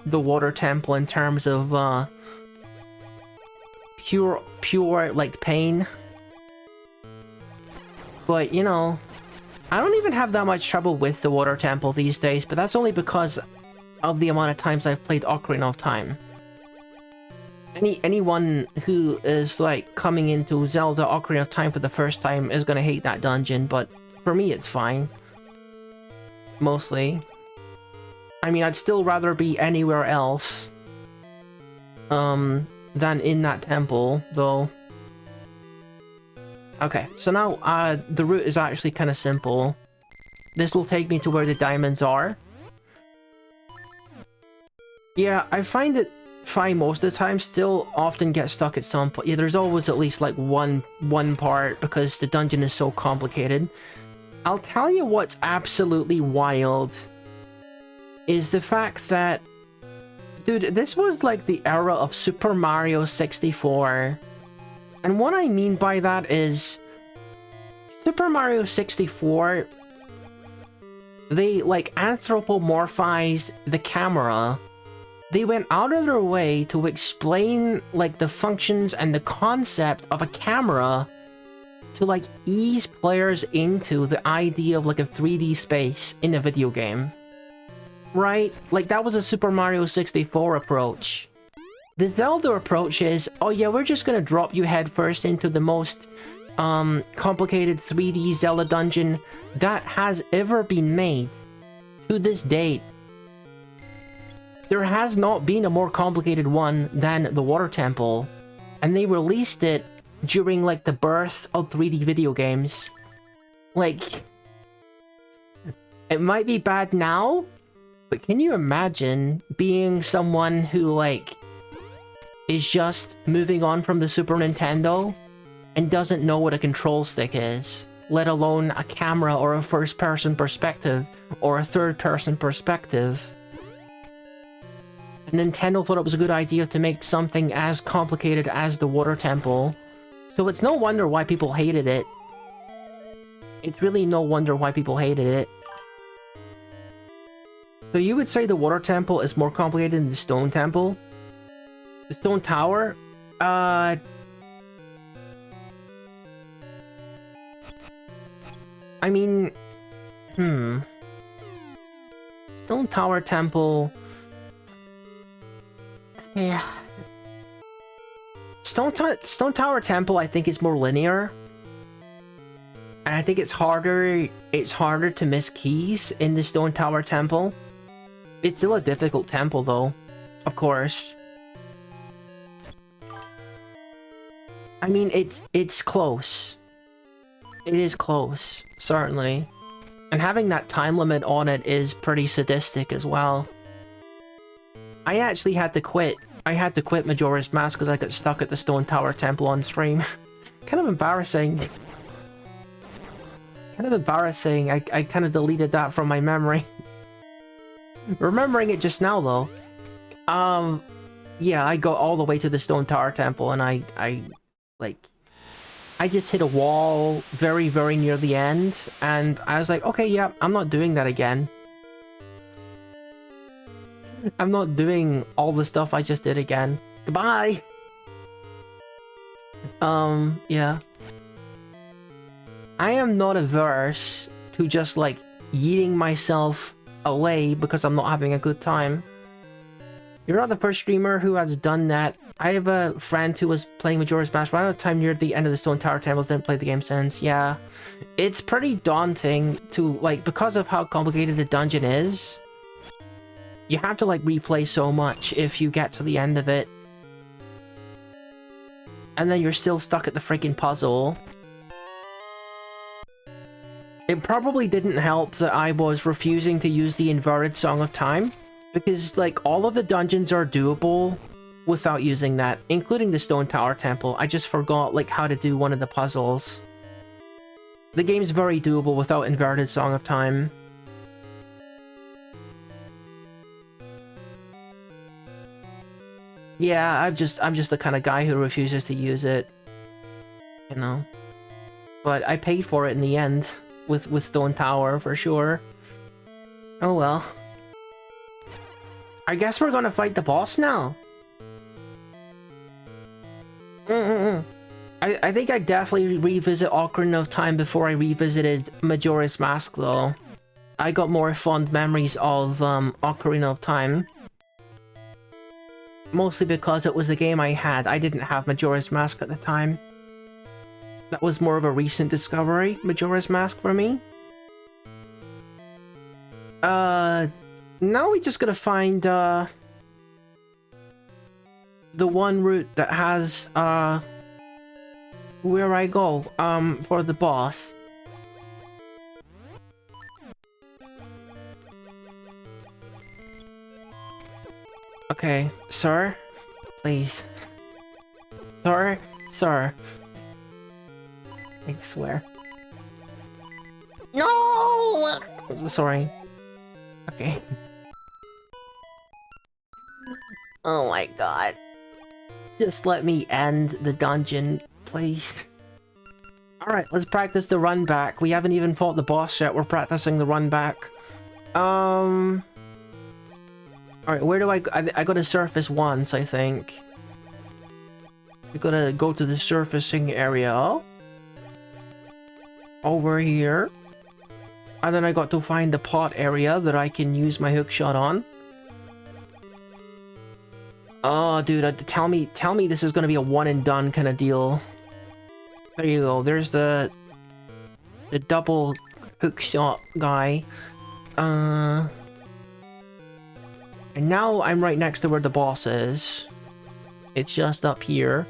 the water temple in terms of pure like pain. But you know, I don't even have that much trouble with the water temple these days, but that's only because of the amount of times I've played Ocarina of Time. Anyone who is like coming into Zelda Ocarina of Time for the first time is gonna hate that dungeon, but for me it's fine. Mostly. I mean, I'd still rather be anywhere else than in that temple, though. Okay, so now the route is actually kind of simple. This will take me to where the diamonds are. Yeah, I find it fine most of the time, still often get stuck at some point. Yeah, there's always at least like one part because the dungeon is so complicated. I'll tell you what's absolutely wild is the fact that, dude, this was like the era of Super Mario 64. And what I mean by that is Super Mario 64, they like anthropomorphized the camera. They went out of their way to explain like the functions and the concept of a camera to like ease players into the idea of like a 3D space in a video game. Right? Like that was a Super Mario 64 approach. The Zelda approach is, oh yeah, we're just gonna drop you headfirst into the most complicated 3D Zelda dungeon that has ever been made to this date. There has not been a more complicated one than the Water Temple, and they released it during like the birth of 3D video games. Like, it might be bad now, but can you imagine being someone who like is just moving on from the Super Nintendo and doesn't know what a control stick is, let alone a camera or a first-person perspective or a third-person perspective? And Nintendo thought it was a good idea to make something as complicated as the Water Temple. So it's no wonder why people hated it. It's really no wonder why people hated it. So you would say the Water Temple is more complicated than the Stone Temple? The Stone Tower? I mean... Stone Tower Temple... Yeah. Stone Tower Temple, I think, is more linear. And I think it's harder to miss keys in the Stone Tower Temple. It's still a difficult temple, though. Of course. I mean, it's close. It is close, certainly. And having that time limit on it is pretty sadistic as well. I actually had to quit. I had to quit Majora's Mask because I got stuck at the Stone Tower Temple on stream. Kind of embarrassing. Kind of embarrassing. I kind of deleted that from my memory. Remembering it just now, though. Yeah, I go all the way to the Stone Tower Temple, and I just hit a wall very, very near the end, and I was like, okay, yeah, I'm not doing that again. I'm not doing all the stuff I just did again. Goodbye! Yeah. I am not averse to just, like, yeeting myself away because I'm not having a good time. You're not the first streamer who has done that. I have a friend who was playing Majora's Mask right at the time near the end of the Stone Tower Temples, didn't play the game since. Yeah. It's pretty daunting to, like, because of how complicated the dungeon is, you have to, like, replay so much if you get to the end of it. And then you're still stuck at the freaking puzzle. It probably didn't help that I was refusing to use the inverted Song of Time, because, like, all of the dungeons are doable without using that, including the Stone Tower Temple. I just forgot, like, how to do one of the puzzles. The game's very doable without inverted Song of Time. Yeah, I'm just the kind of guy who refuses to use it, you know. But I paid for it in the end with Stone Tower for sure. Oh well. I guess we're gonna fight the boss now. I think I definitely revisit Ocarina of Time before I revisited Majora's Mask though. I got more fond memories of Ocarina of Time. Mostly because it was the game I had. I didn't have Majora's Mask at the time. That was more of a recent discovery, Majora's Mask for me. Now we just gotta find, the one route that has, where I go, for the boss. Okay, sir? Please. Sir? Sir. I swear. No! Sorry. Okay. Oh my god. Just let me end the dungeon, please. Alright, let's practice the run back. We haven't even fought the boss yet, we're practicing the run back. Alright, where do I go to surface once, I think. We gotta go to the surfacing area. Over here. And then I got to find the pot area that I can use my hookshot on. Oh, dude, tell me this is gonna be a one and done kind of deal. There you go, there's the double hookshot guy. And now I'm right next to where the boss is. It's just up here.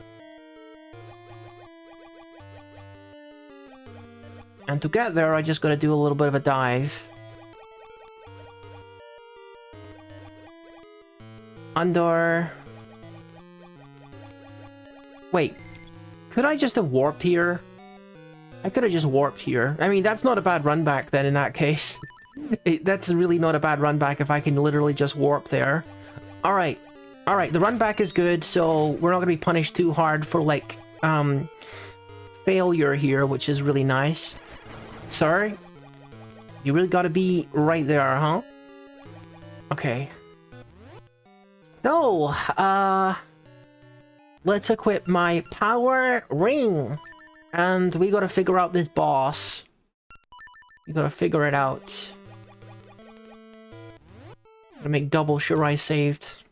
And to get there, I just gotta do a little bit of a dive. Under... Wait. Could I just have warped here? I could have just warped here. I mean, that's not a bad run back then in that case. That's really not a bad run back if I can literally just warp there. Alright. Alright, the run back is good, so we're not gonna be punished too hard for, like, failure here, which is really nice. Sorry? You really gotta be right there, huh? Okay. So, let's equip my power ring. And we gotta figure out this boss. We gotta figure it out. Gotta make double sure I saved.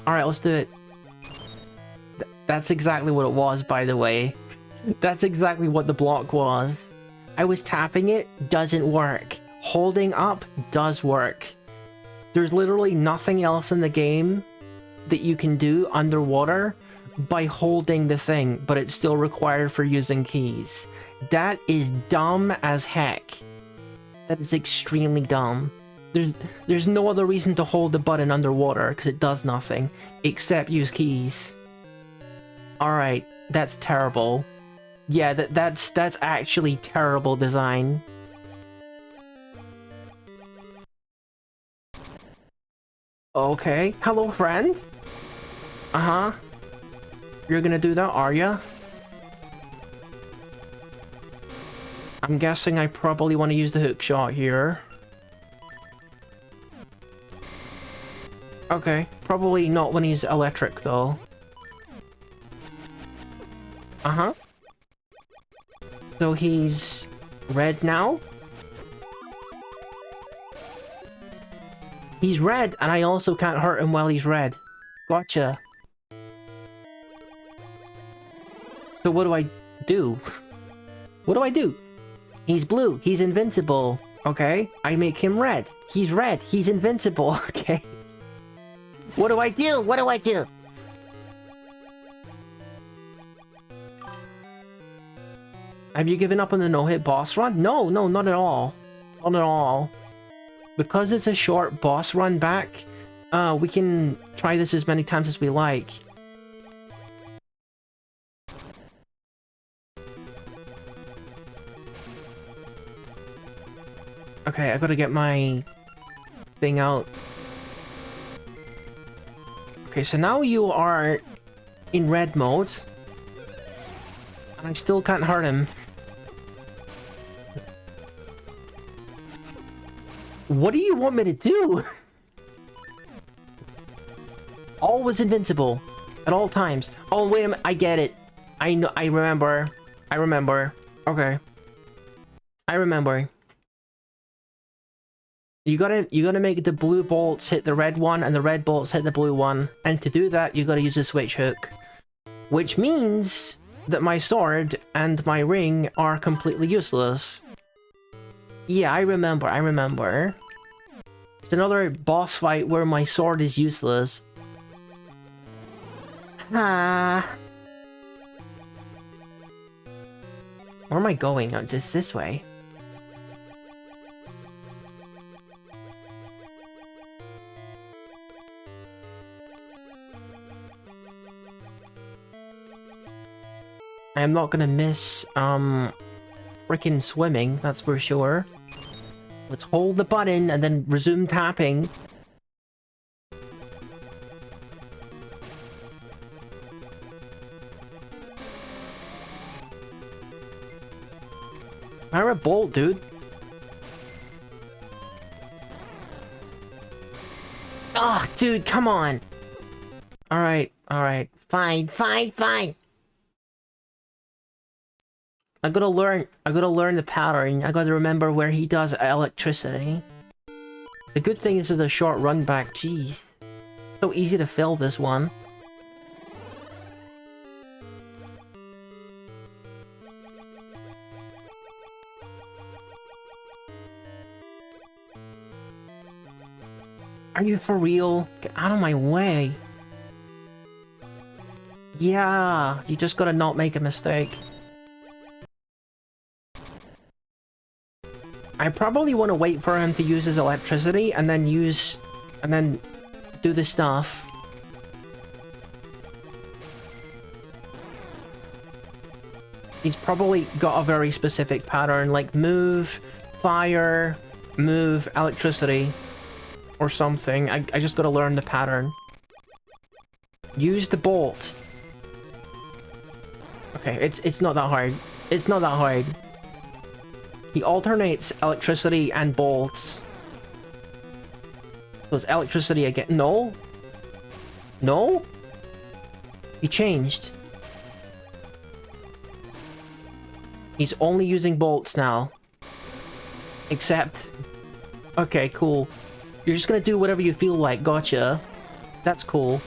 Alright, let's do it. That's exactly what it was, by the way. That's exactly what the block was. I was tapping it, doesn't work. Holding up does work. There's literally nothing else in the game that you can do underwater by holding the thing, but it's still required for using keys. That is dumb as heck. That is extremely dumb. There's no other reason to hold the button underwater, because it does nothing, except use keys. Alright, that's terrible. Yeah, that's actually terrible design. Okay, hello friend? Uh-huh. You're gonna do that, are ya? I'm guessing I probably want to use the hook shot here. Okay, probably not when he's electric though. Uh-huh. So he's red now? He's red, and I also can't hurt him while he's red. Gotcha. So what do I do? What do I do? He's blue. He's invincible. Okay. I make him red. He's red. He's invincible. Okay. What do I do? What do I do? Have you given up on the no-hit boss run? No, no, not at all. Not at all. Because it's a short boss run back, we can try this as many times as we like. Okay, I gotta get my thing out. Okay, so now you are in red mode. And I still can't hurt him. What do you want me to do? Always invincible. At all times. Oh, wait a minute. I get it. I know. I remember. I remember. Okay. I remember. You gotta make the blue bolts hit the red one, and the red bolts hit the blue one. And to do that, you gotta use a switch hook. Which means that my sword and my ring are completely useless. Yeah, I remember, I remember. It's another boss fight where my sword is useless. Ah. Where am I going? Oh, it's this way. I am not gonna miss, frickin' swimming, that's for sure. Let's hold the button and then resume tapping. Fire a bolt, dude. Ah, dude, come on. Alright, alright. Fine, fine, fine. I gotta learn the pattern. I gotta remember where he does electricity. The good thing is it's a short run back. Jeez. So easy to fill this one. Are you for real? Get out of my way. Yeah, you just gotta not make a mistake. I probably want to wait for him to use his electricity and then do the stuff. He's probably got a very specific pattern, like move, fire, move, electricity, or something. I just gotta learn the pattern. Use the bolt. Okay, it's not that hard. It's not that hard. He alternates electricity and bolts. So it's electricity again. No? No? He changed. He's only using bolts now. Except... Okay, cool. You're just gonna do whatever you feel like. Gotcha. That's cool.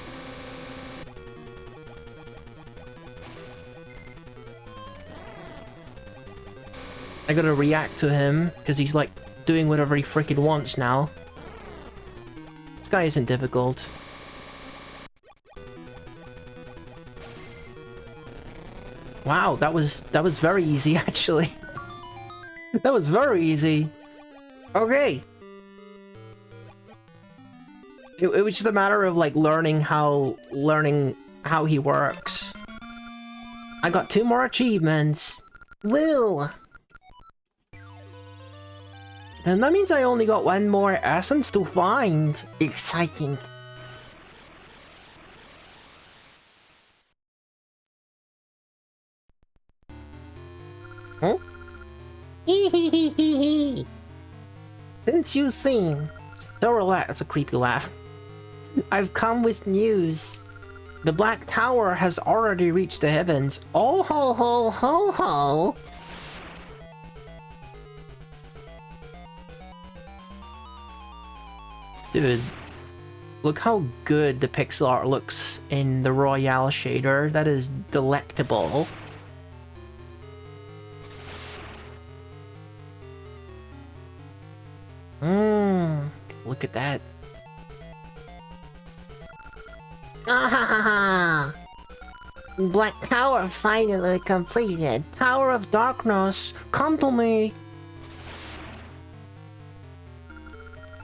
I gotta react to him, because he's like doing whatever he freaking wants now. This guy isn't difficult. Wow, that was very easy actually. That was very easy. Okay. It was just a matter of like learning how he works. I got 2 more achievements. Woo! And that means I only got 1 more essence to find. Exciting. Huh? Since you seem so relaxed, that's a creepy laugh. I've come with news. The Black Tower has already reached the heavens. Oh ho ho ho ho! Dude, look how good the pixel art looks in the Royale shader. That is delectable. Look at that. Ah! Black Tower finally completed. Power of Darkness, come to me.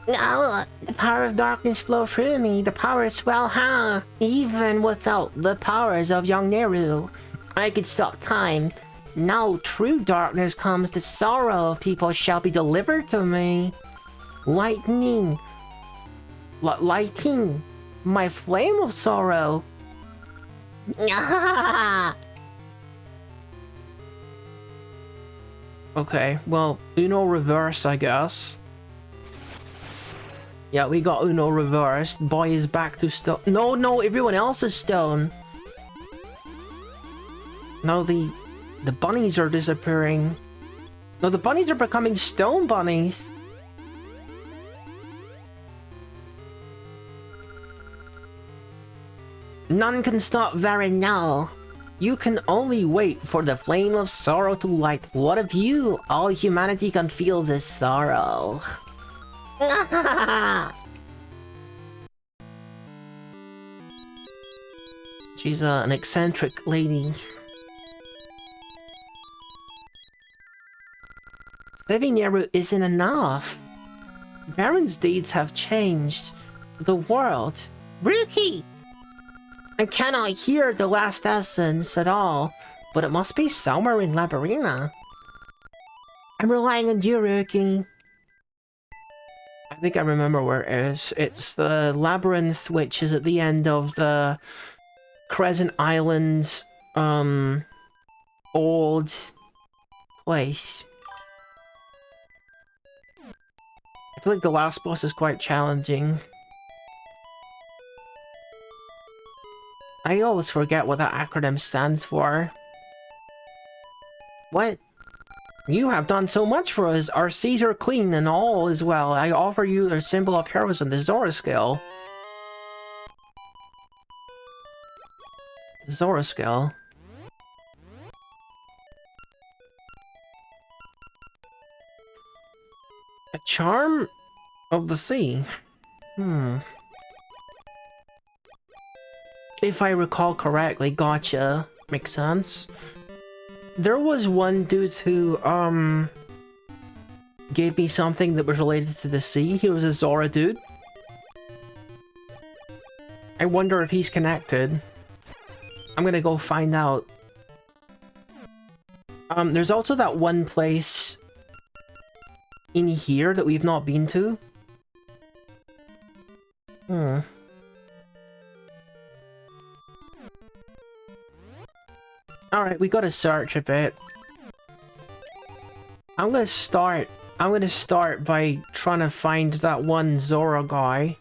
Oh, the power of darkness flow through me. The power is well, huh? Even without the powers of young Neru, I could stop time. Now true darkness comes, the sorrow of people shall be delivered to me. Lightning. Lighting. My flame of sorrow. Okay, well, Uno reverse, I guess. Yeah, we got Uno reversed. Boy is back to stone. No, everyone else is stone. No, the bunnies are disappearing. No, the bunnies are becoming stone bunnies. None can stop Varin now. You can only wait for the flame of sorrow to light. What of you? All humanity can feel this sorrow. She's an eccentric lady. Saving Neru isn't enough. Baron's deeds have changed the world. Rookie! I cannot hear the last essence at all, but it must be somewhere in Labyrinth. I'm relying on you, Rookie. I think I remember where it is. It's the Labyrinth, which is at the end of the Crescent Islands, old place. I feel like the last boss is quite challenging. I always forget what that acronym stands for. What? You have done so much for us. Our seas are clean and all is well. I offer you a symbol of heroism, the Zora Scale. The Zora Scale. A charm of the sea. If I recall correctly, gotcha. Makes sense. There was one dude who, gave me something that was related to the sea. He was a Zora dude. I wonder if he's connected. I'm gonna go find out. There's also that one place in here that we've not been to. Alright, we gotta search a bit. I'm gonna start by trying to find that one Zora guy.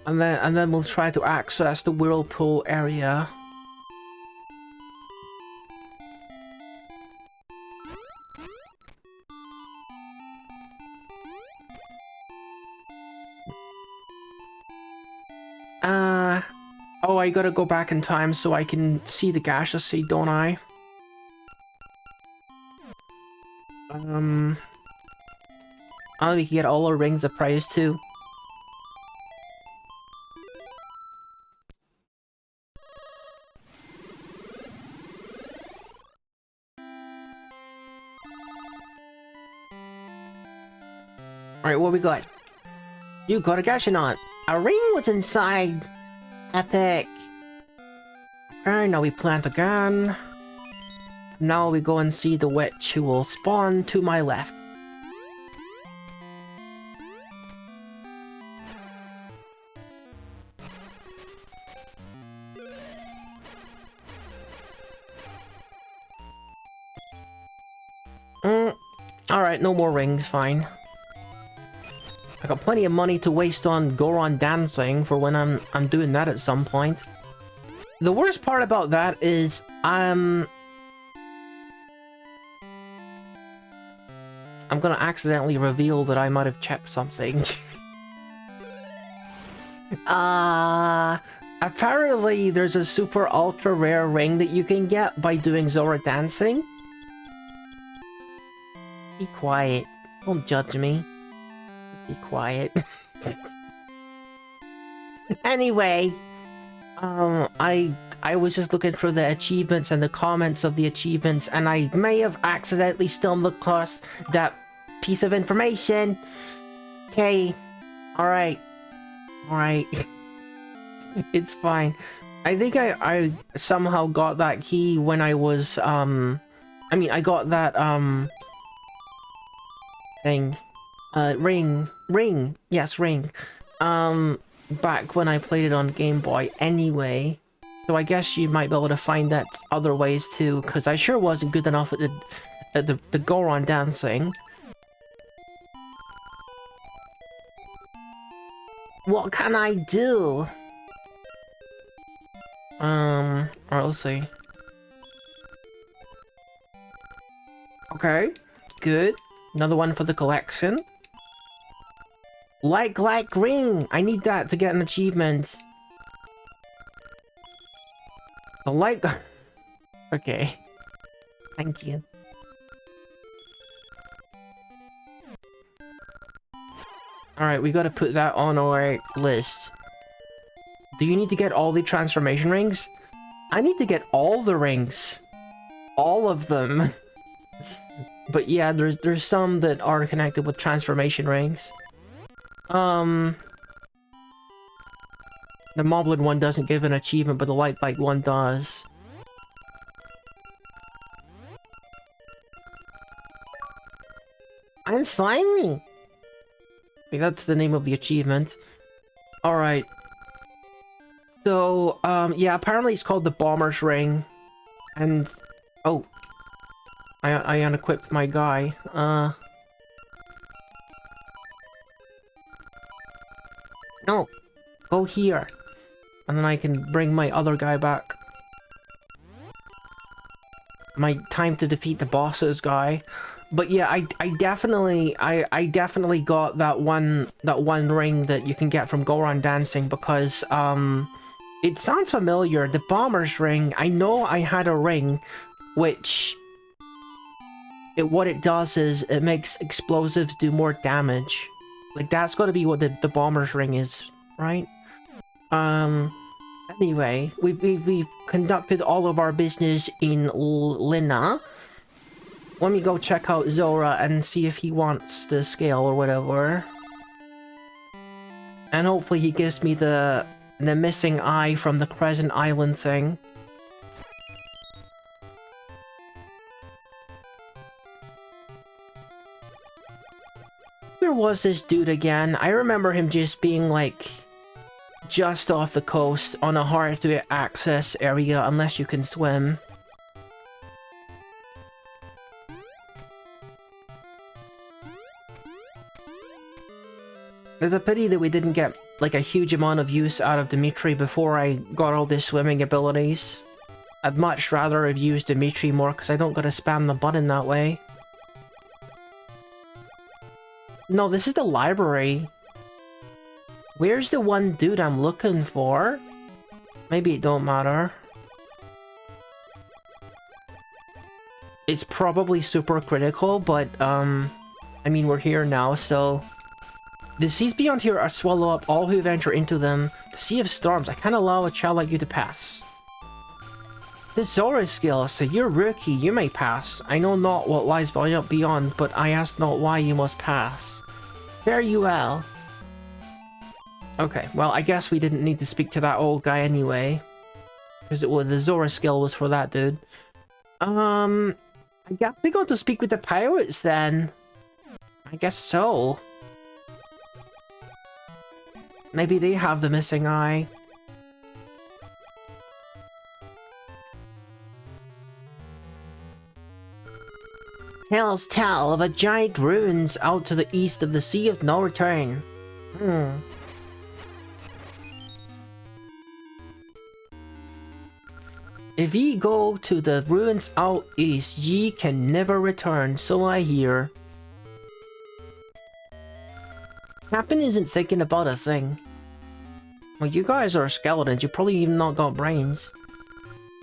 And then we'll try to access the whirlpool area. Oh, I gotta go back in time so I can see the gaseous sea, don't I? Oh, we can get all our rings of praise too. Alright, what we got? You got a Gashanot. A ring was inside. Epic. Alright, now we plant again. Now we go and see the witch who will spawn to my left. Alright, no more rings, fine. I got plenty of money to waste on Goron dancing for when I'm doing that at some point. The worst part about that is I'm gonna accidentally reveal that I might have checked something. Apparently there's a super ultra rare ring that you can get by doing Zora dancing. Be quiet. Don't judge me. Just be quiet. Anyway, I was just looking for the achievements and the comments of the achievements, and I may have accidentally stumbled across that piece of information. Okay. Alright. Alright. It's fine. I think I somehow got that key when I was, I mean, I got that, thing. Ring. Yes, ring. Back when I played it on Game Boy anyway. So I guess you might be able to find that other ways too, because I sure wasn't good enough at the Goron dancing. What can I do? Alright, let's see. Okay, good. Another one for the collection. Like ring! I need that to get an achievement. The like... Okay. Thank you. Alright, we gotta put that on our list. Do you need to get all the transformation rings? I need to get all the rings. All of them. But yeah, there's some that are connected with transformation rings. The Moblin one doesn't give an achievement, but the Light Bite one does. I'm slimy! That's the name of the achievement. Alright. So, yeah, apparently it's called the Bomber's Ring. And... oh. I unequipped my guy. No! Go here. And then I can bring my other guy back. My time to defeat the bosses guy. But yeah, I definitely got that one ring that you can get from Goron dancing because it sounds familiar. The Bomber's Ring. I know I had a ring which what it does is it makes explosives do more damage. Like that's got to be what the Bomber's Ring is, right? Anyway, we've conducted all of our business in Lina. Let me go check out Zora and see if he wants the scale or whatever. And hopefully he gives me the missing eye from the Crescent Island thing. Where was this dude again? I remember him just being like just off the coast on a hard to access area unless you can swim. It's a pity that we didn't get like a huge amount of use out of Dimitri before I got all these swimming abilities. I'd much rather have used Dimitri more because I don't gotta spam the button that way. No, this is the library. Where's the one dude I'm looking for? Maybe it don't matter. It's probably super critical, but I mean we're here now, so... The seas beyond here are swallow up all who venture into them. The Sea of Storms, I can't allow a child like you to pass. The Zora skill, so you're rookie, you may pass. I know not what lies beyond, but I ask not why you must pass. Fare you well. Okay, well I guess we didn't need to speak to that old guy anyway. Because the Zora skill was for that dude. I guess we got to speak with the pirates then. I guess so. Maybe they have the missing eye. Tales tell of a giant ruins out to the east of the Sea of No Return. Hmm. If ye go to the ruins out east, ye can never return, so I hear. Captain isn't thinking about a thing. Well, you guys are skeletons, you probably even not got brains.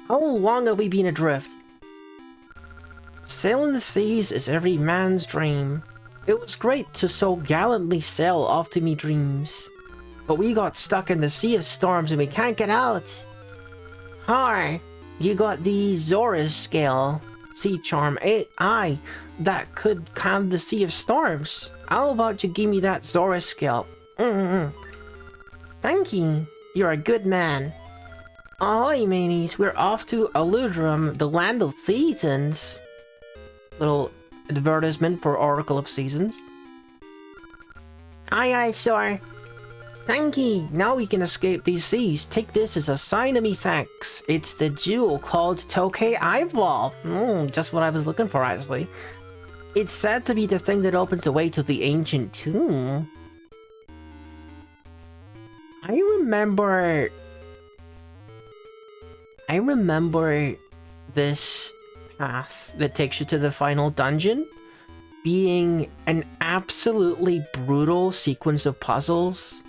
How long have we been adrift? Sailing the seas is every man's dream. It was great to so gallantly sail off to me dreams. But we got stuck in the sea of storms and we can't get out. Har! You got the Zora's scale. Sea charm. Aye, that could calm the sea of storms. How about you give me that Zora's scale? Thank you. You're a good man. Ahoy, mateys. We're off to Aludrum, the land of seasons. Little advertisement for Oracle of Seasons. Aye, aye, sir. Thank ye. Now we can escape these seas. Take this as a sign of me thanks. It's the jewel called Tokay Eyeball. Just what I was looking for, actually. It's said to be the thing that opens the way to the ancient tomb. I remember this path that takes you to the final dungeon being an absolutely brutal sequence of puzzles.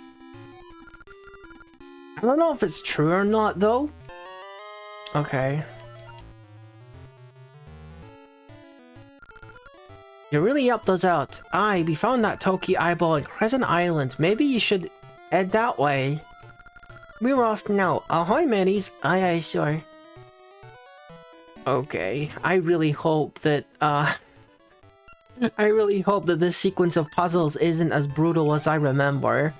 I don't know if it's true or not, though. Okay. You really helped us out. Aye, we found that Tokay Eyeball in Crescent Island. Maybe you should head that way. We're off now. Ahoy, mateys. Aye, aye, sure. Okay, I really hope that, I really hope that this sequence of puzzles isn't as brutal as I remember.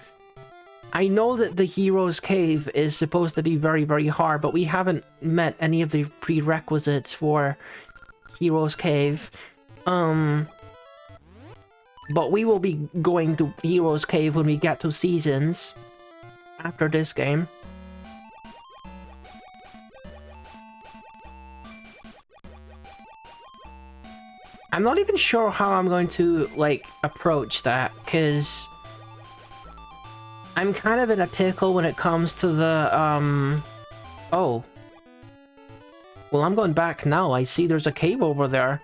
I know that the Hero's Cave is supposed to be very, very hard, but we haven't met any of the prerequisites for Hero's Cave. But we will be going to Hero's Cave when we get to Seasons after this game. I'm not even sure how I'm going to, like, approach that, because I'm kind of in a pickle when it comes to the, oh. Well, I'm going back now. I see there's a cave over there.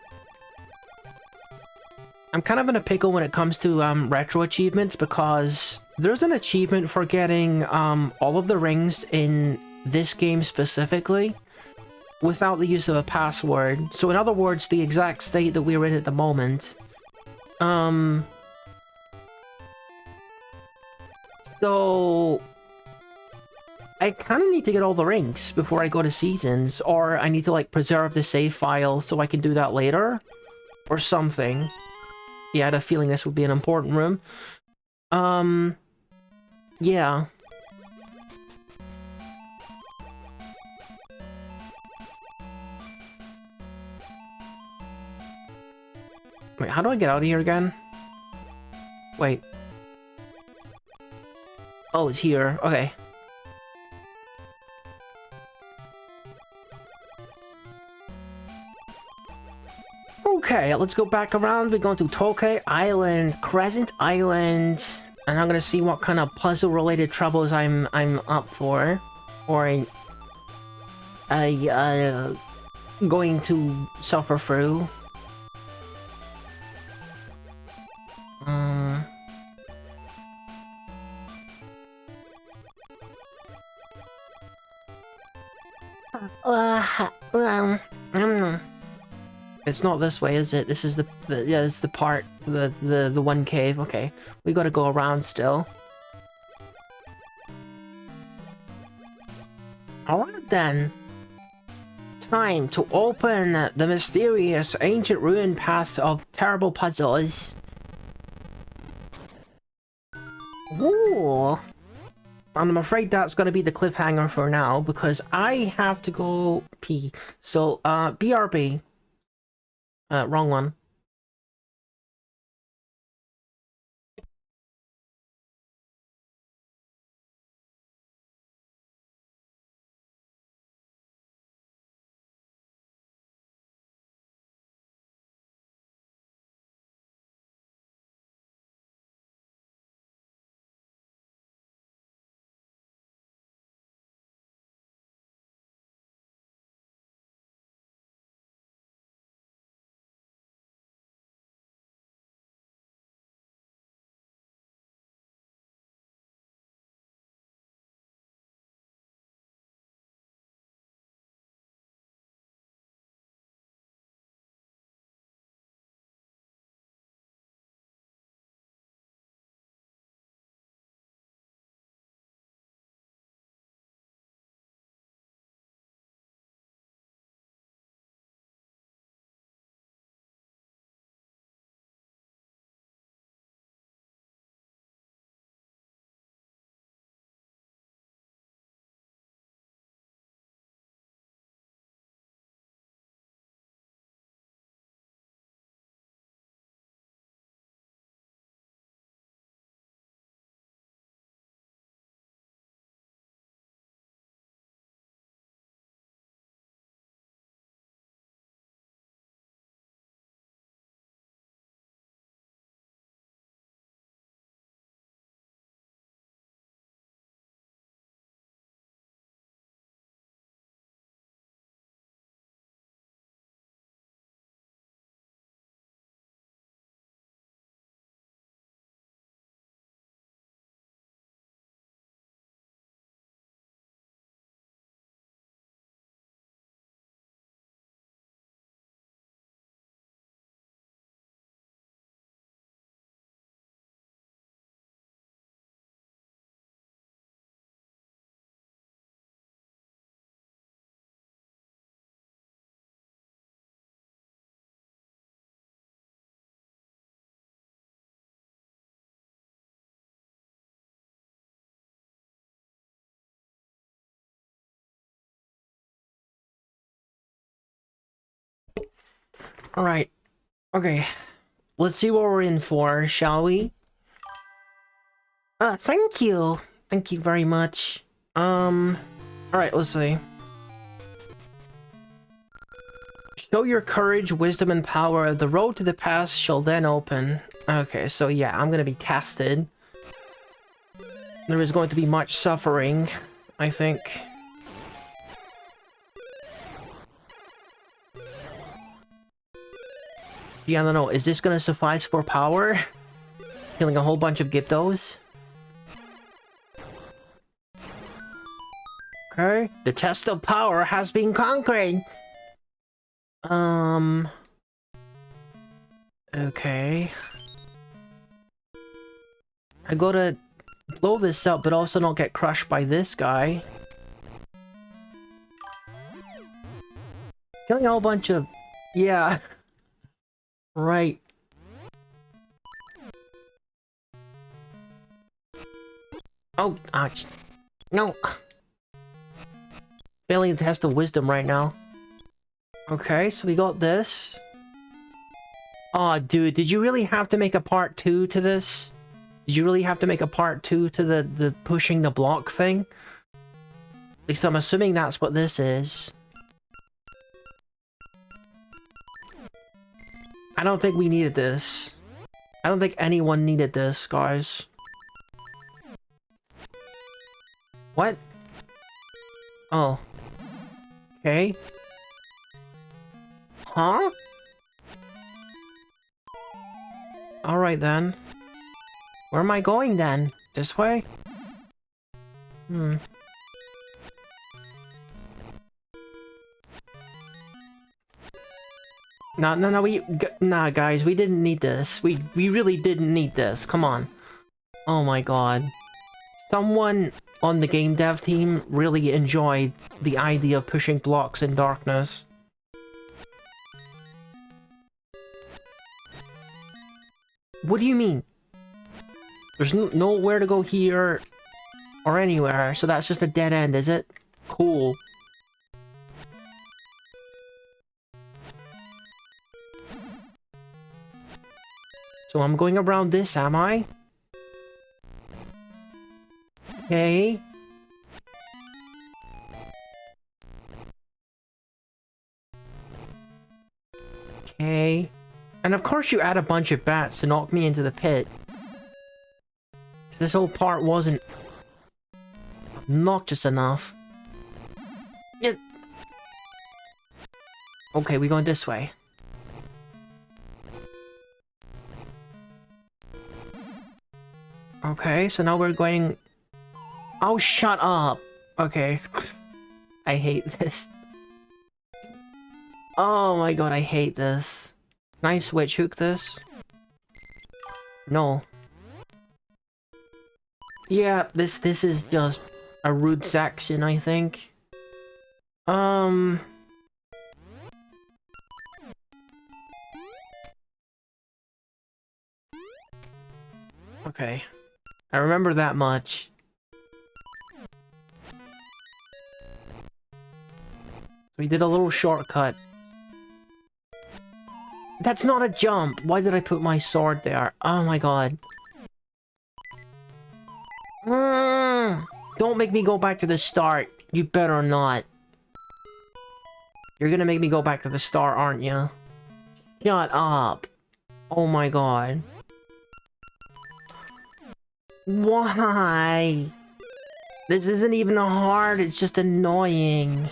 I'm kind of in a pickle when it comes to, retro achievements, because there's an achievement for getting, all of the rings in this game specifically without the use of a password. So in other words, the exact state that we're in at the moment. So I kind of need to get all the rings before I go to Seasons, or I need to, like, preserve the save file so I can do that later, or something. Yeah, I had a feeling this would be an important room. Yeah. Wait, how do I get out of here again? Wait. Oh, it's here. Okay. Okay, let's go back around. We're going to Tokay Island, Crescent Island, and I'm gonna see what kind of puzzle-related troubles I'm up for, or going to suffer through. It's not this way, is it? This is yeah, this is the part, the one cave. Okay, we gotta go around still. Alright then. Time to open the mysterious ancient ruin path of terrible puzzles. Ooh. And I'm afraid that's gonna be the cliffhanger for now, because I have to go pee. So, BRB. Wrong one. Alright. Okay. Let's see what we're in for, shall we? Thank you. Thank you very much. Alright, let's see. Show your courage, wisdom, and power. The road to the past shall then open. Okay, so yeah, I'm gonna be tested. There is going to be much suffering, I think. Yeah, I don't know. Is this gonna suffice for power? Killing a whole bunch of Gyptos? Okay. The test of power has been conquered! Okay. I gotta blow this up, but also not get crushed by this guy. Killing a whole bunch of... Yeah. Right. Oh, ouch. No. Failing the test of wisdom right now. Okay, so we got this. Aw, dude, did you really have to make a part 2 to this? Did you really have to make a part 2 to the pushing the block thing? At least I'm assuming that's what this is. I don't think we needed this. I don't think anyone needed this, guys. What? Oh. Okay. Huh? Alright then. Where am I going then? This way? Hmm. No, nah, guys, we didn't need this. We really didn't need this. Come on. Oh my god. Someone on the game dev team really enjoyed the idea of pushing blocks in darkness. What do you mean? There's nowhere to go here or anywhere, so that's just a dead end, is it? Cool. So I'm going around this, am I? Okay. Okay. And of course you add a bunch of bats to knock me into the pit. So this whole part wasn't obnoxious enough. Yeah. Okay, we're going this way. Okay, so now we're going... Oh, shut up! Okay. I hate this. Oh my god, I hate this. Can I switch hook this? No. Yeah, this is just a rude section, I think. Okay. I remember that much. We did a little shortcut. That's not a jump! Why did I put my sword there? Oh my god. Don't make me go back to the start. You better not. You're gonna make me go back to the start, aren't you? Shut up. Oh my god. Why? This isn't even hard, it's just annoying.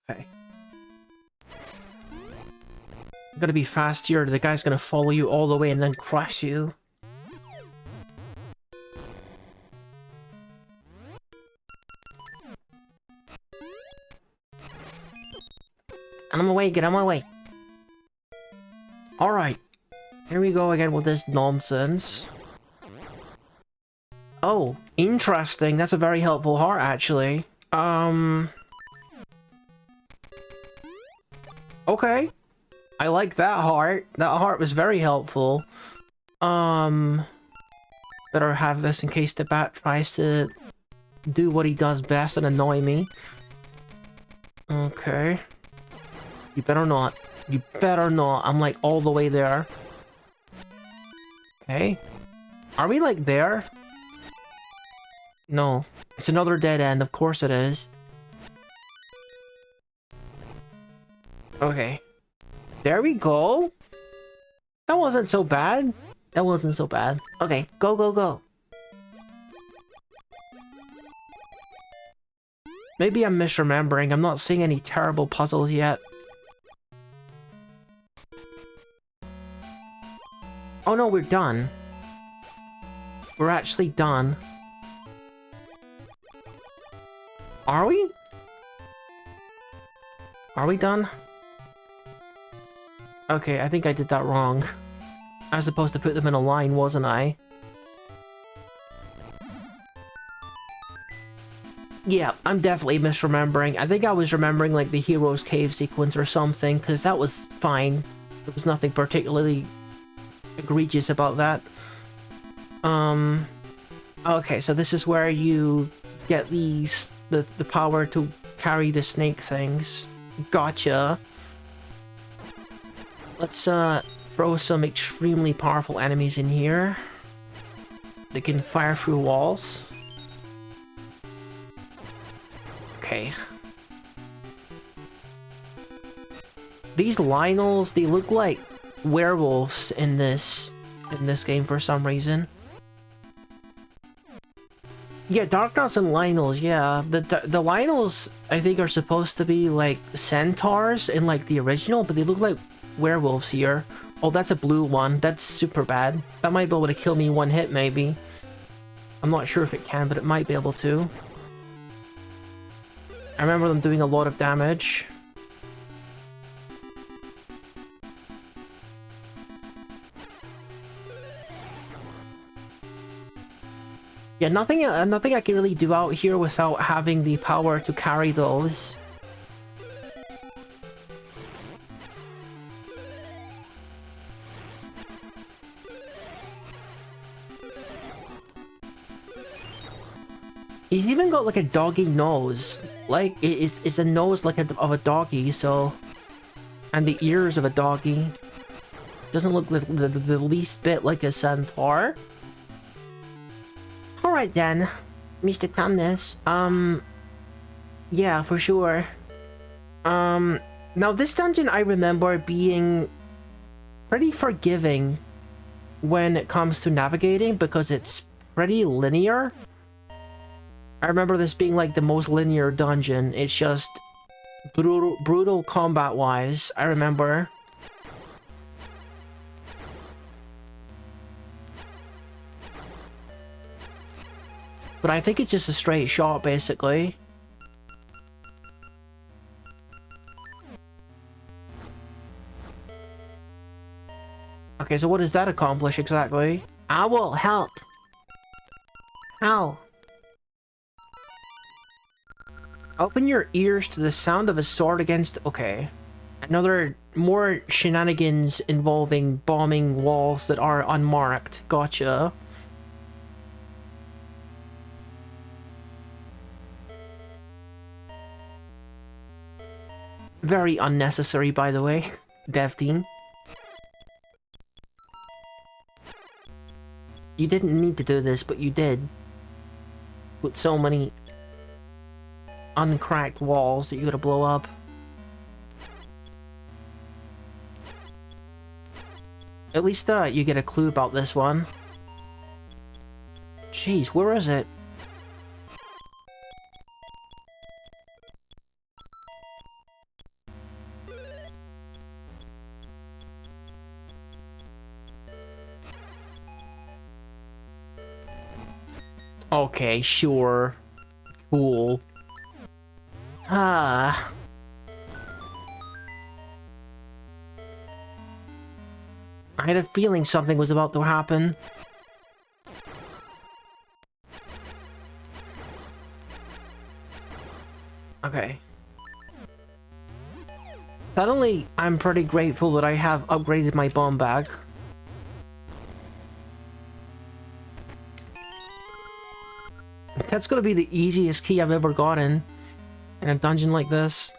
Okay. You gotta be fast here, the guy's gonna follow you all the way and then crush you. Get out of my way, get out of my way. Alright. Here we go again with this nonsense. Oh, interesting. That's a very helpful heart, actually. Okay. I like that heart. That heart was very helpful. Better have this in case the bat tries to do what he does best and annoy me. Okay. You better not. You better not. I'm like all the way there. Okay. Are we like there? No. It's another dead end. Of course it is. Okay. There we go. That wasn't so bad. That wasn't so bad. Okay. Go, go, go. Maybe I'm misremembering. I'm not seeing any terrible puzzles yet. Oh no, we're done. We're actually done. Are we? Are we done? Okay, I think I did that wrong. I was supposed to put them in a line, wasn't I? Yeah, I'm definitely misremembering. I think I was remembering like the Hero's Cave sequence or something, because that was fine. There was nothing particularly egregious about that. Okay, so this is where you get the power to carry the snake things. Gotcha. Let's throw some extremely powerful enemies in here. They can fire through walls. Okay. These Lynels, they look like werewolves in this game for some reason. Yeah, Darknuts and Lynels, yeah. The Lynels, I think, are supposed to be like centaurs in like the original, but they look like werewolves here. Oh, that's a blue one. That's super bad. That might be able to kill me one hit, maybe. I'm not sure if it can, but it might be able to. I remember them doing a lot of damage. Yeah, nothing I can really do out here without having the power to carry those. He's even got like a doggy nose. Like, it's a nose like of a doggy, so... And the ears of a doggy. Doesn't look the least bit like a centaur. Alright then, Mr. Tumnus. Yeah, for sure. Now this dungeon I remember being pretty forgiving when it comes to navigating because it's pretty linear. I remember this being like the most linear dungeon. It's just brutal combat-wise, I remember. But I think it's just a straight shot, basically. Okay, so what does that accomplish exactly? I will help. How? Open your ears to the sound of a sword against... Okay. Another... More shenanigans involving bombing walls that are unmarked. Gotcha. Very unnecessary, by the way. Dev team. You didn't need to do this, but you did. With so many uncracked walls that you gotta blow up. At least you get a clue about this one. Jeez, where is it? Okay, sure. Cool. Ah. I had a feeling something was about to happen. Okay. Suddenly, I'm pretty grateful that I have upgraded my bomb bag. That's gonna be the easiest key I've ever gotten in a dungeon like this.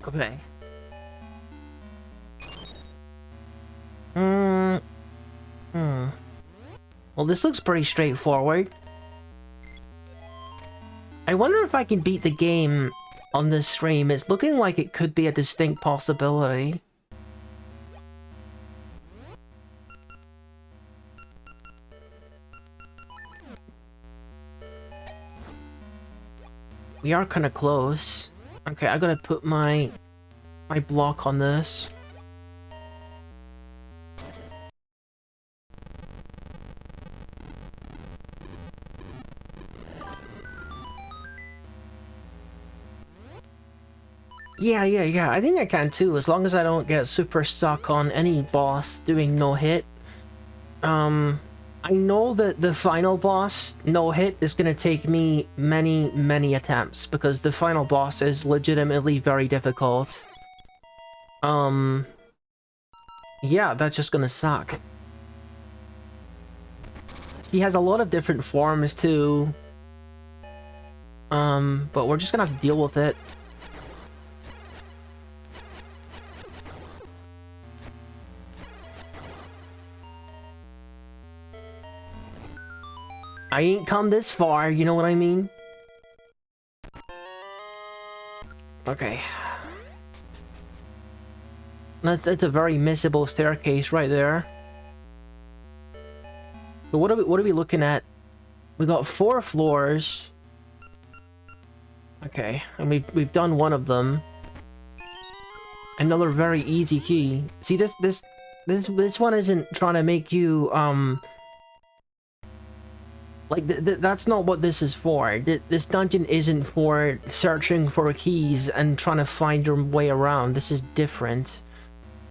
Okay. Well, this looks pretty straightforward. I wonder if I can beat the game on this stream. It's looking like it could be a distinct possibility. We are kind of close. Okay, I gotta put my block on this. Yeah, I think I can too, as long as I don't get super stuck on any boss doing no hit. I know that the final boss, no hit, is gonna take me many attempts, because the final boss is legitimately very difficult. Yeah, that's just gonna suck. He has a lot of different forms too. But we're just gonna have to deal with it. I ain't come this far, you know what I mean? Okay. That's a very missable staircase right there. So what are we looking at? We got 4 floors. Okay, and we've done one of them. Another very easy key. See, this one isn't trying to make you like, that's not what this is for. This dungeon isn't for searching for keys and trying to find your way around. This is different.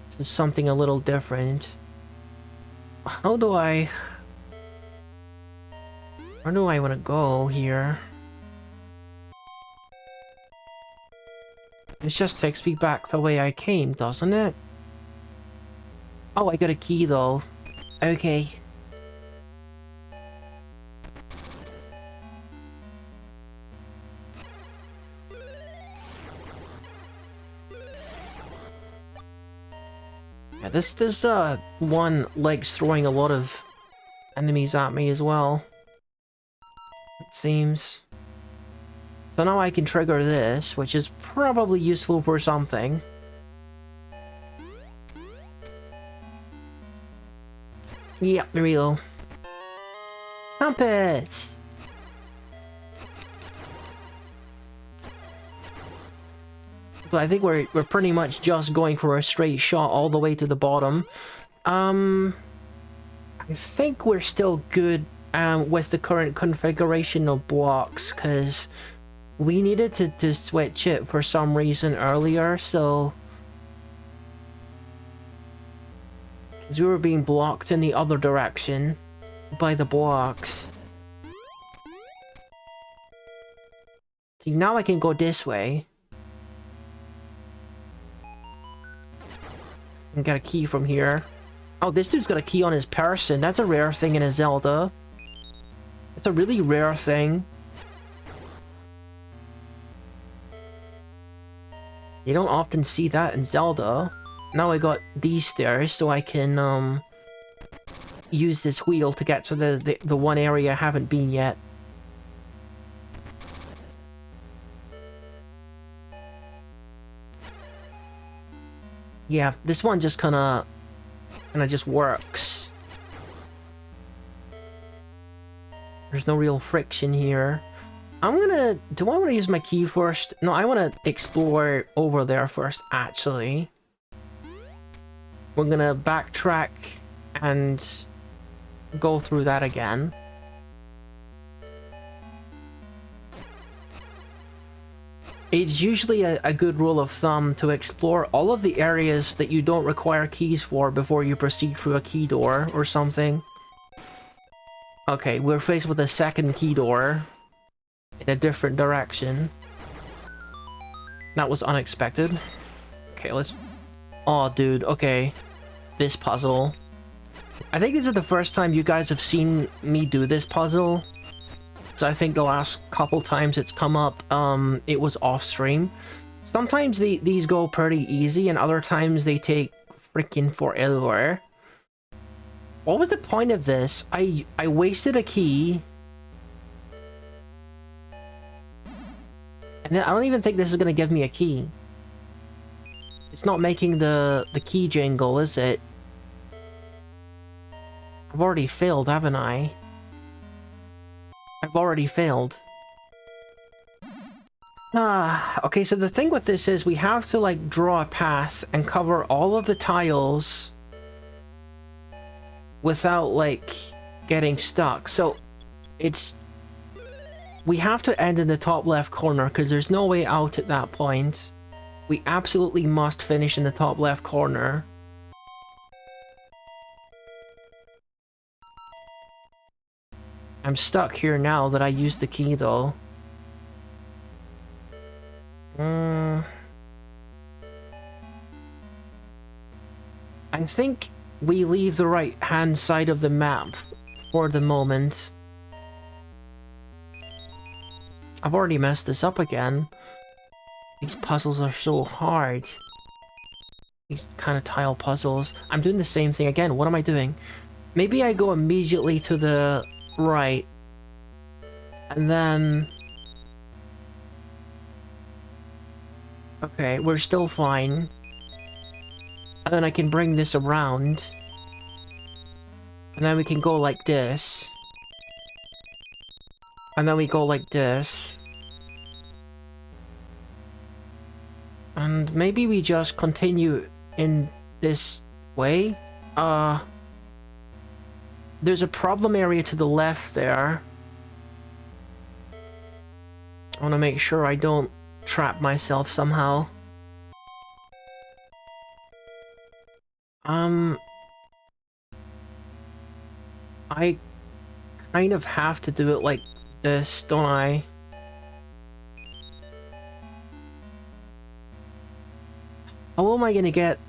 This is something a little different. How do I... Where do I want to go here? This just takes me back the way I came, doesn't it? Oh, I got a key though. Okay. Yeah, this one leg's throwing a lot of enemies at me as well, it seems. So now I can trigger this, which is probably useful for something. Yep, there we go. Compass! So I think we're pretty much just going for a straight shot all the way to the bottom. I think we're still good with the current configuration of blocks, because we needed to switch it for some reason earlier, so... Because we were being blocked in the other direction by the blocks. See, now I can go this way. And get a key from here. Oh, this dude's got a key on his person. That's a rare thing in a Zelda. It's a really rare thing. You don't often see that in Zelda. Now I got these stairs so I can use this wheel to get to the one area I haven't been yet. Yeah, this one just kinda just works. There's no real friction here. I'm gonna... Do I want to use my key first? No, I want to explore over there first, actually. We're gonna backtrack and go through that again. it's usually a good rule of thumb to explore all of the areas that you don't require keys for before you proceed through a key door or something. Okay, we're faced with a second key door in a different direction. That was unexpected. Okay, let's... Oh, dude, okay. This puzzle. I think this is the first time you guys have seen me do this puzzle. So I think the last couple times it's come up, it was off stream. Sometimes these go pretty easy, and other times they take freaking forever. What was the point of this? I wasted a key. And then I don't even think this is gonna give me a key. It's not making the key jingle, is it? I've already failed, haven't I? I've already failed. Okay, so the thing with this is we have to, like, draw a path and cover all of the tiles without, like, getting stuck. So, it's... We have to end in the top left corner, because there's no way out at that point. We absolutely must finish in the top left corner. I'm stuck here now that I used the key, though. I think we leave the right-hand side of the map for the moment. I've already messed this up again. These puzzles are so hard. These kind of tile puzzles. I'm doing the same thing again. What am I doing? Maybe I go immediately to the right. And then... Okay, we're still fine. And then I can bring this around. And then we can go like this. And then we go like this. And maybe we just continue in this way? There's a problem area to the left there. I want to make sure I don't trap myself somehow. I kind of have to do it like this, don't I? How am I gonna get...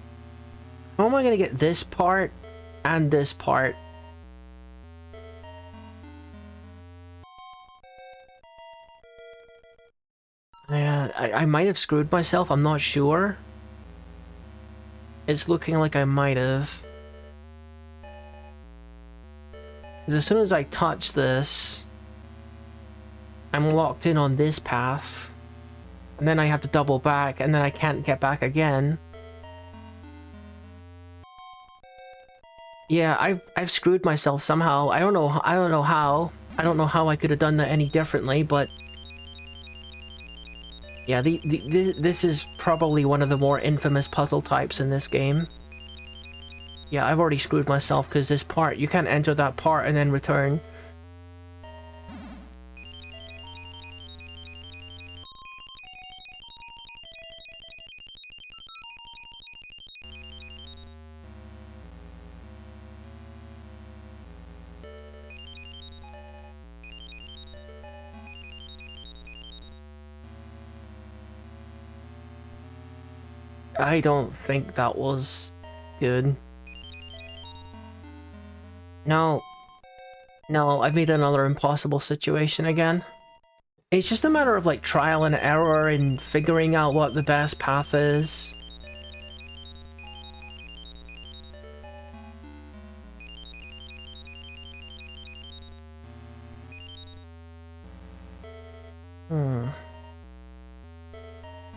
How am I gonna get this part and this part? Yeah, I might have screwed myself, I'm not sure. It's looking like I might have. Because as soon as I touch this, I'm locked in on this path. And then I have to double back, and then I can't get back again. Yeah, I've screwed myself somehow. I don't know how. I don't know how I could have done that any differently, but... Yeah, this is probably one of the more infamous puzzle types in this game. Yeah, I've already screwed myself because this part, you can't enter that part and then return. I don't think that was good. No. No, I've made another impossible situation again. It's just a matter of, like, trial and error and figuring out what the best path is.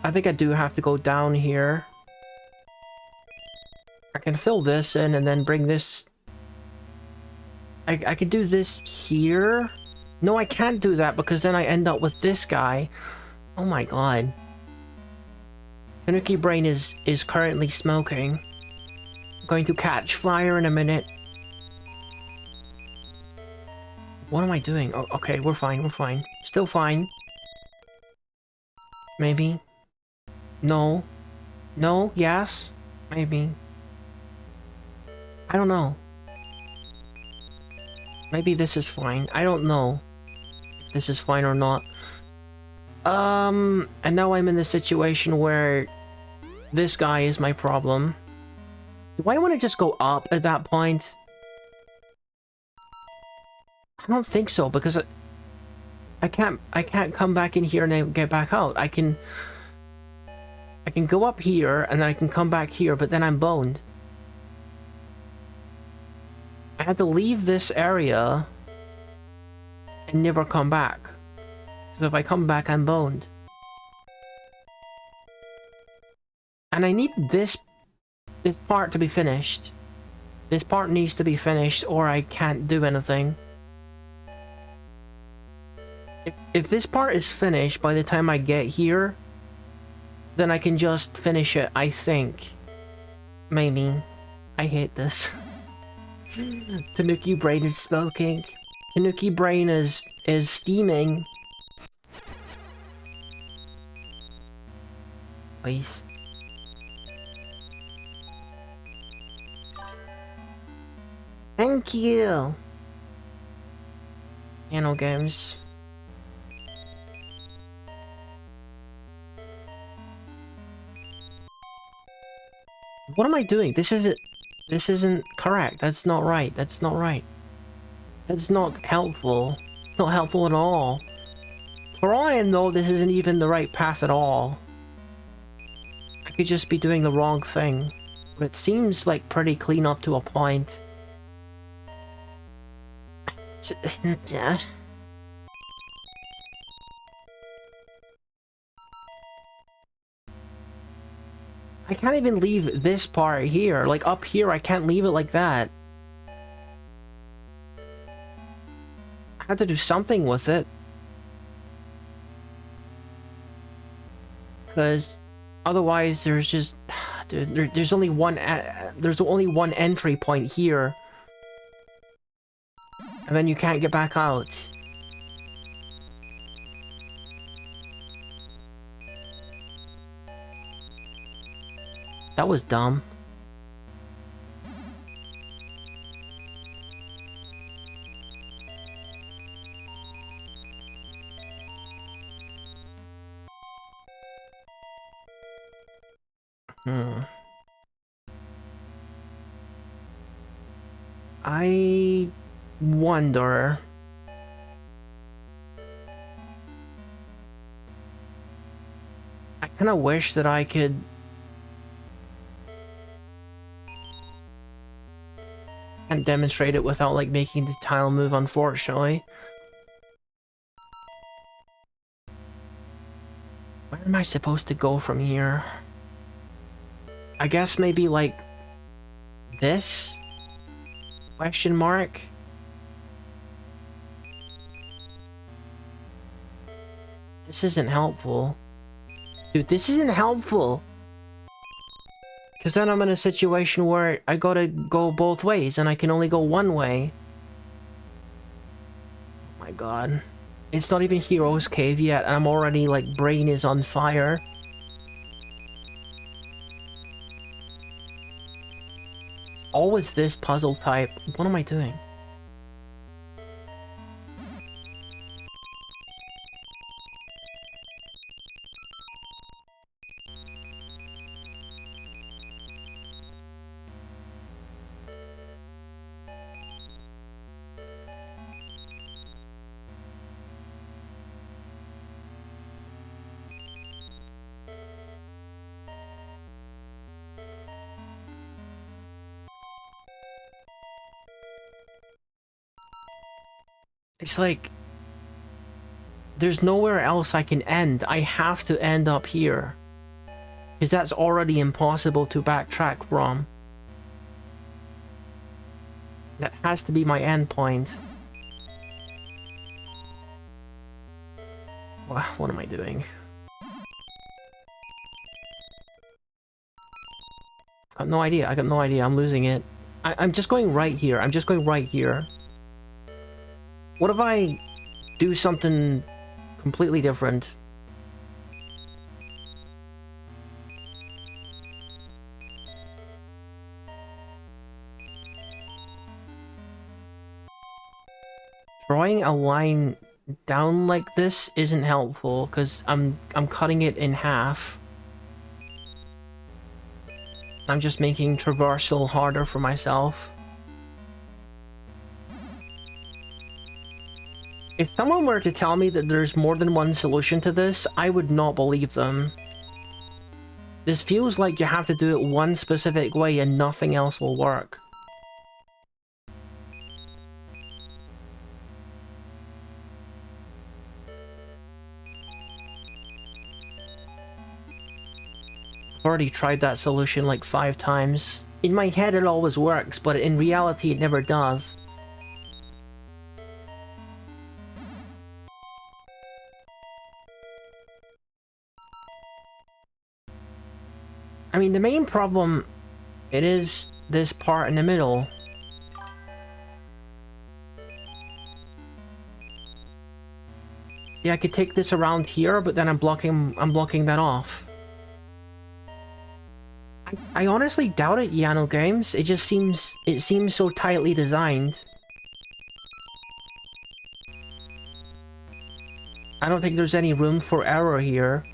I think I do have to go down here. I can fill this in and then bring this... I can do this here? No, I can't do that because then I end up with this guy. Oh my god. Tanuki Brain is currently smoking. I'm going to catch fire in a minute. What am I doing? Oh, okay, we're fine, we're fine. Still fine. Maybe. No. No, yes. Maybe. I don't know. Maybe this is fine. I don't know if this is fine or not. And now I'm in the situation where this guy is my problem. Do I want to just go up at that point? I don't think so, because I can't come back in here and then get back out. I can go up here and then I can come back here, but then I'm boned. I had to leave this area and never come back. So if I come back, I'm boned. And I need this part to be finished. This part needs to be finished or I can't do anything. If this part is finished by the time I get here, then I can just finish it, I think. Maybe. I hate this. Tanuki Brain is smoking. Tanuki Brain is steaming. Please. Thank you. Nano games. What am I doing? This isn't correct. That's not right. That's not right. That's not helpful. It's not helpful at all. For all I know, this isn't even the right path at all. I could just be doing the wrong thing. But it seems like pretty clean up to a point. Yeah. I can't even leave this part here. Like, up here, I can't leave it like that. I had to do something with it. Because otherwise, there's just... Dude, there's only one entry point here. And then you can't get back out. That was dumb. I wonder... I kind of wish that I could... and demonstrate it without, like, making the tile move, unfortunately. Where am I supposed to go from here? I guess maybe, like, this? Question mark? This isn't helpful. Dude, this isn't helpful! Because then I'm in a situation where I gotta go both ways, and I can only go one way. Oh my god. It's not even Hero's Cave yet, and I'm already, like, brain is on fire. It's always this puzzle type. What am I doing? It's like... there's nowhere else I can end. I have to end up here. Because that's already impossible to backtrack from. That has to be my end point. What am I doing? I got no idea. I got no idea. I'm losing it. I'm just going right here. I'm just going right here. What if I do something completely different? Drawing a line down like this isn't helpful because I'm cutting it in half. I'm just making traversal harder for myself. If someone were to tell me that there's more than one solution to this, I would not believe them. This feels like you have to do it one specific way and nothing else will work. I've already tried that solution like 5 times. In my head it always works, but in reality it never does. I mean, the main problem, it is this part in the middle. Yeah, I could take this around here, but then I'm blocking that off. I honestly doubt it, YANO Games. It seems so tightly designed. I don't think there's any room for error here.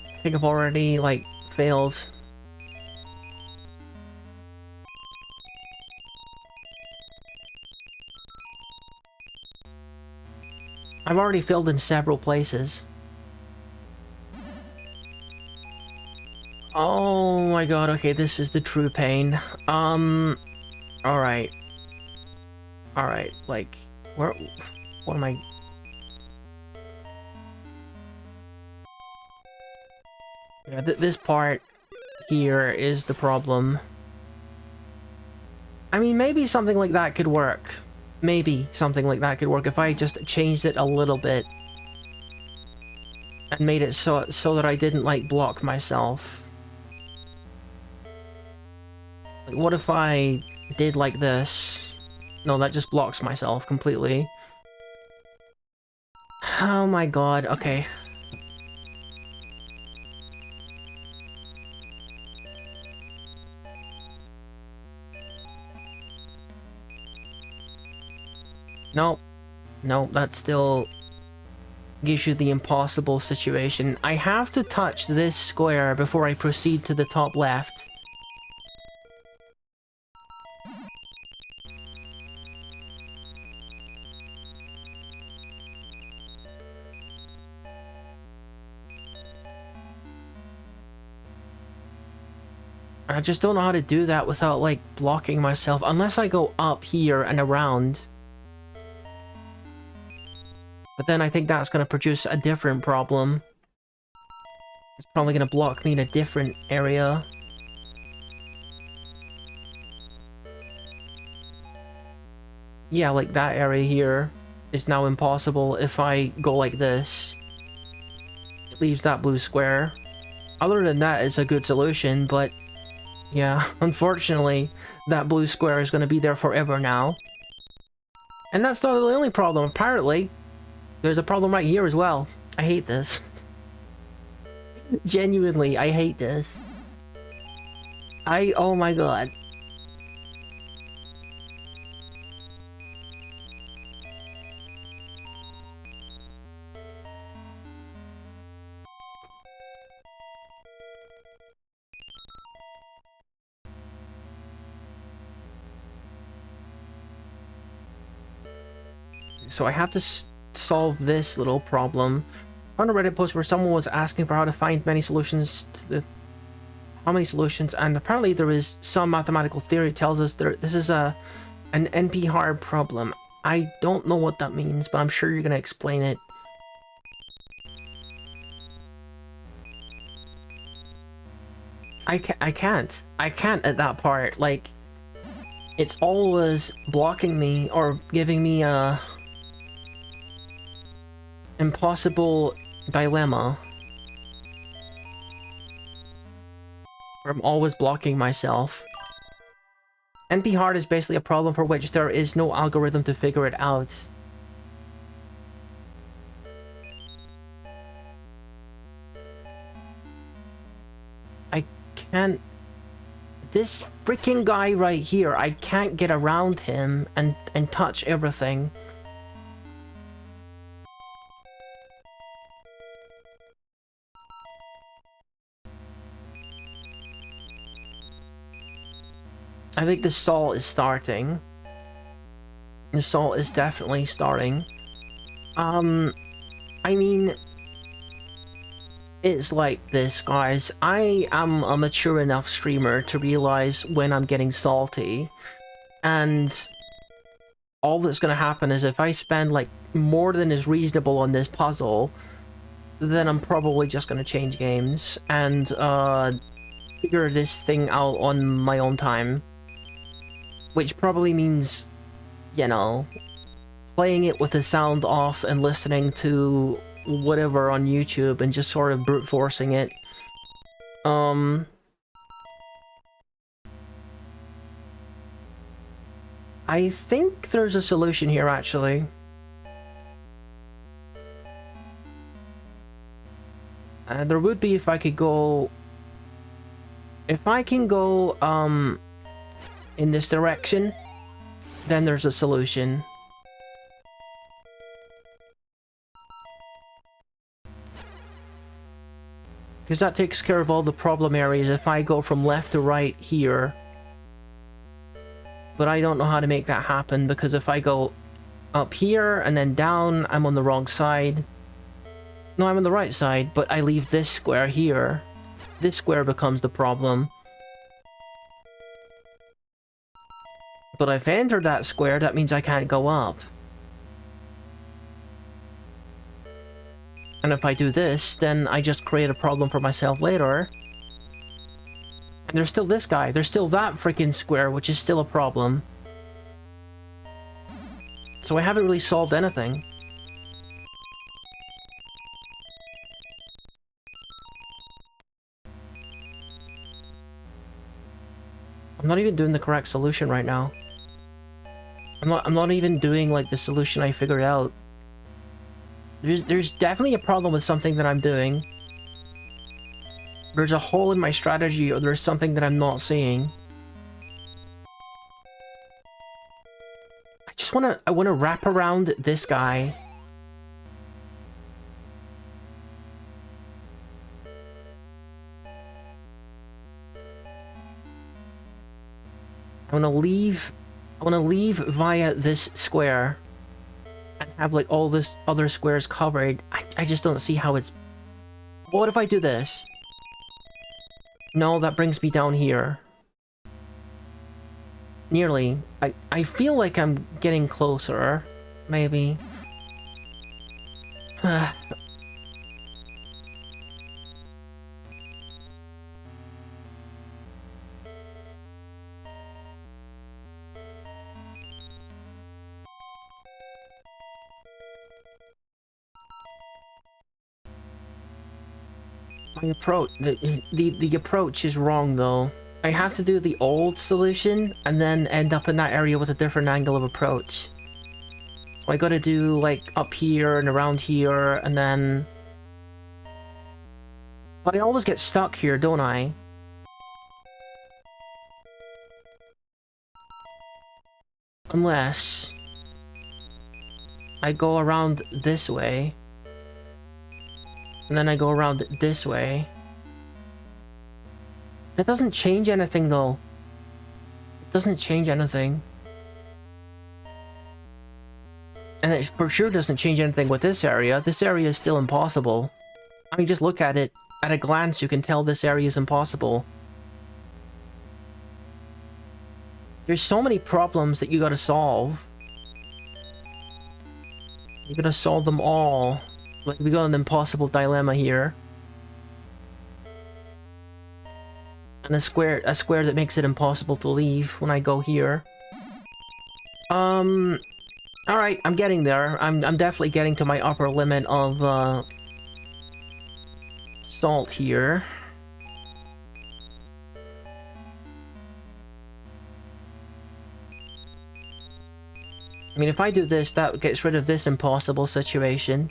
I think I've already, like, failed. I've already failed in several places. Oh my god, okay, this is the true pain. Alright. Alright, like, what am I... Yeah, this part here is the problem. I mean, maybe something like that could work. Maybe something like that could work if I just changed it a little bit. And made it so that I didn't, like, block myself. Like, what if I did like this? No, that just blocks myself completely. Oh my god, okay. Nope. Nope, that still gives you the impossible situation. I have to touch this square before I proceed to the top left. I just don't know how to do that without, like, blocking myself. Unless I go up here and around. But then I think that's going to produce a different problem. It's probably going to block me in a different area. Yeah, like that area here is now impossible if I go like this. It leaves that blue square. Other than that, it's a good solution, but yeah, unfortunately, that blue square is going to be there forever now. And that's not the only problem, apparently. There's a problem right here as well. I hate this. Genuinely, I hate this. Oh my god. So I have to solve this little problem. I found a Reddit post where someone was asking for how to find many solutions to how many solutions, and apparently there is some mathematical theory tells us this is an NP-hard problem. I don't know what that means, but I'm sure you're gonna explain it. I can't at that part. Like, it's always blocking me or giving me a impossible dilemma. Where I'm always blocking myself. NP-hard is basically a problem for which there is no algorithm to figure it out. can't... This freaking guy right here, I can't get around him and touch everything. I think the stall is starting. The stall is definitely starting. I mean... It's like this, guys. I am a mature enough streamer to realize when I'm getting salty. And all that's gonna happen is if I spend, like, more than is reasonable on this puzzle, then I'm probably just gonna change games and, figure this thing out on my own time. Which probably means, you know, playing it with the sound off and listening to whatever on YouTube and just sort of brute forcing it. I think there's a solution here, actually. There would be if I could go... If I can go, in this direction, then there's a solution. Because that takes care of all the problem areas if I go from left to right here. But I don't know how to make that happen, because if I go up here and then down, I'm on the wrong side. No, I'm on the right side, but I leave this square here. This square becomes the problem. But if I entered that square, that means I can't go up. And if I do this, then I just create a problem for myself later. And there's still this guy. There's still that freaking square, which is still a problem. So I haven't really solved anything. I'm not even doing the correct solution right now. I'm not even doing, like, the solution I figured out. There's definitely a problem with something that I'm doing. There's a hole in my strategy, or there's something that I'm not seeing. I wanna wrap around this guy. I wanna leave via this square. And have, like, all this other squares covered. I just don't see how it's... What if I do this? No, that brings me down here. Nearly. I feel like I'm getting closer. Maybe. My approach... The approach is wrong, though. I have to do the old solution, and then end up in that area with a different angle of approach. So I gotta do, like, up here and around here, and then... But I always get stuck here, don't I? Unless... I go around this way. And then I go around this way. That doesn't change anything, though. It doesn't change anything. And it for sure doesn't change anything with this area. This area is still impossible. I mean, just look at it. At a glance, you can tell this area is impossible. There's so many problems that you gotta solve. You gotta solve them all. Like, we got an impossible dilemma here. And a square that makes it impossible to leave when I go here. Alright, I'm getting there. I'm definitely getting to my upper limit of, salt here. I mean, if I do this, that gets rid of this impossible situation.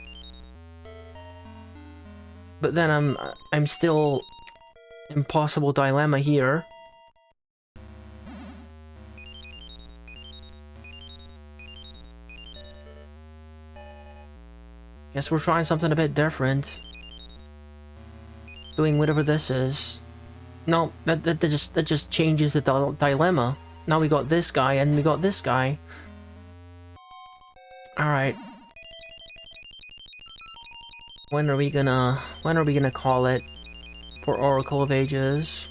But then I'm still impossible dilemma here. Guess we're trying something a bit different. Doing whatever this is. No, that just changes the dilemma. Now we got this guy and we got this guy. Alright. When are we gonna call it for Oracle of Ages?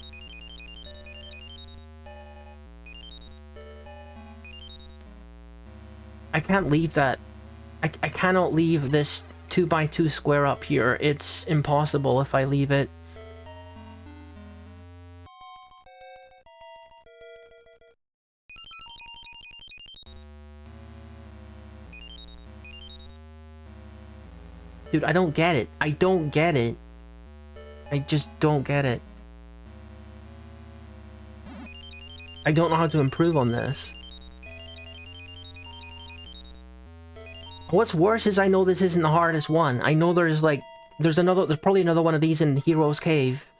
I can't leave that. I cannot leave this 2x2 square up here. It's impossible if I leave it. Dude, I don't get it. I don't get it. I just don't get it. I don't know how to improve on this. What's worse is I know this isn't the hardest one. I know there's probably another one of these in Hero's Cave,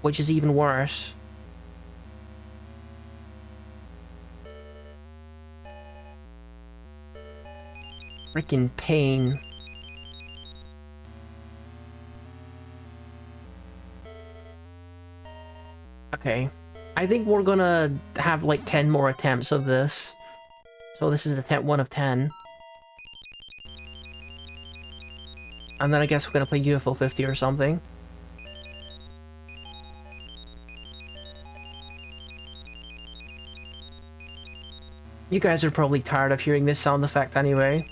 which is even worse. Freaking pain. Okay. I think we're gonna have like 10 more attempts of this. So this is attempt 1 of 10. And then I guess we're gonna play UFO 50 or something. You guys are probably tired of hearing this sound effect anyway.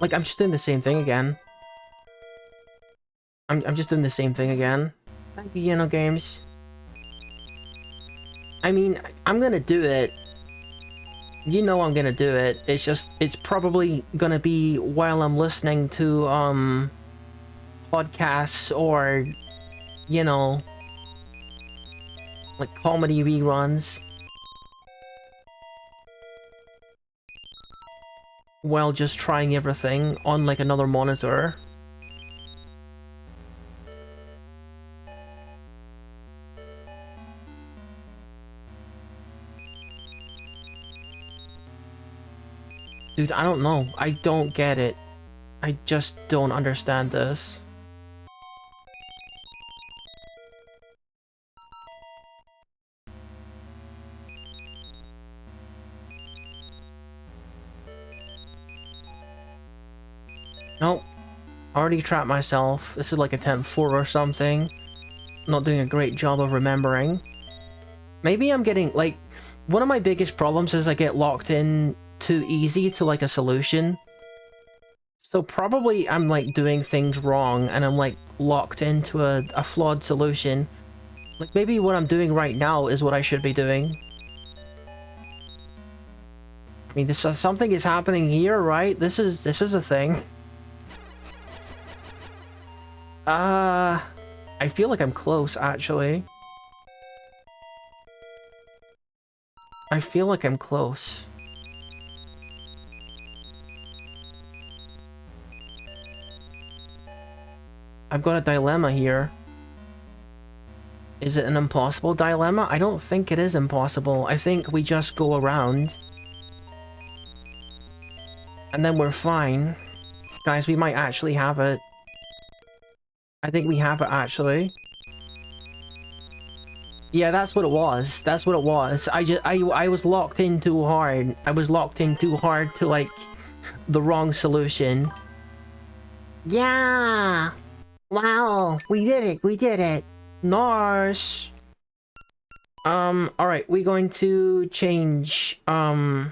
Like, I'm just doing the same thing again. I'm just doing the same thing again. Thank you, Yano Games. I mean, I'm gonna do it. You know I'm gonna do it. It's just, it's probably gonna be while I'm listening to, podcasts or, you know, like comedy reruns. While just trying everything on like another monitor. Dude, I don't know. I don't get it. I just don't understand this. Nope. Already trapped myself. This is like attempt 4 or something. Not doing a great job of remembering. Maybe I'm getting, like, one of my biggest problems is I get locked in too easy to like a solution. So probably I'm like doing things wrong and I'm like locked into a flawed solution. Like maybe what I'm doing right now is what I should be doing. I mean, something is happening here, right? This is a thing. I feel like I'm close, actually. I feel like I'm close. I've got a dilemma here. Is it an impossible dilemma? I don't think it is impossible. I think we just go around. And then we're fine. Guys, we might actually have it. I think we have it, actually. Yeah, that's what it was. That's what it was. I was locked in too hard. I was locked in too hard to, like, the wrong solution. Yeah! Wow! We did it! We did it! Nice! Alright, we're going to change, no,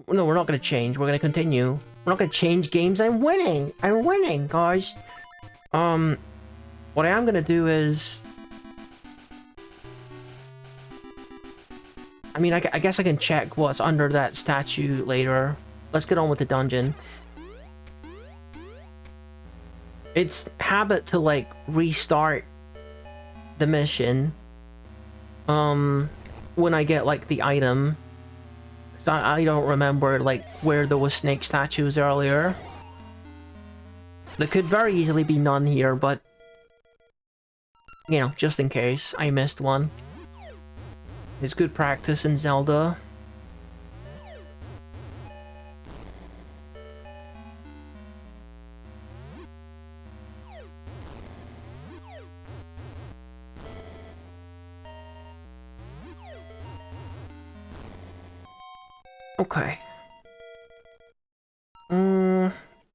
we're not gonna change. We're gonna continue. We're not gonna change games. I'm winning! I'm winning, guys! What I am gonna do is... I mean, I guess I can check what's under that statue later. Let's get on with the dungeon. It's habit to, like, restart the mission. When I get, like, the item. So I don't remember, like, where there was snake statues earlier. There could very easily be none here, but... you know, just in case I missed one. It's good practice in Zelda. Okay.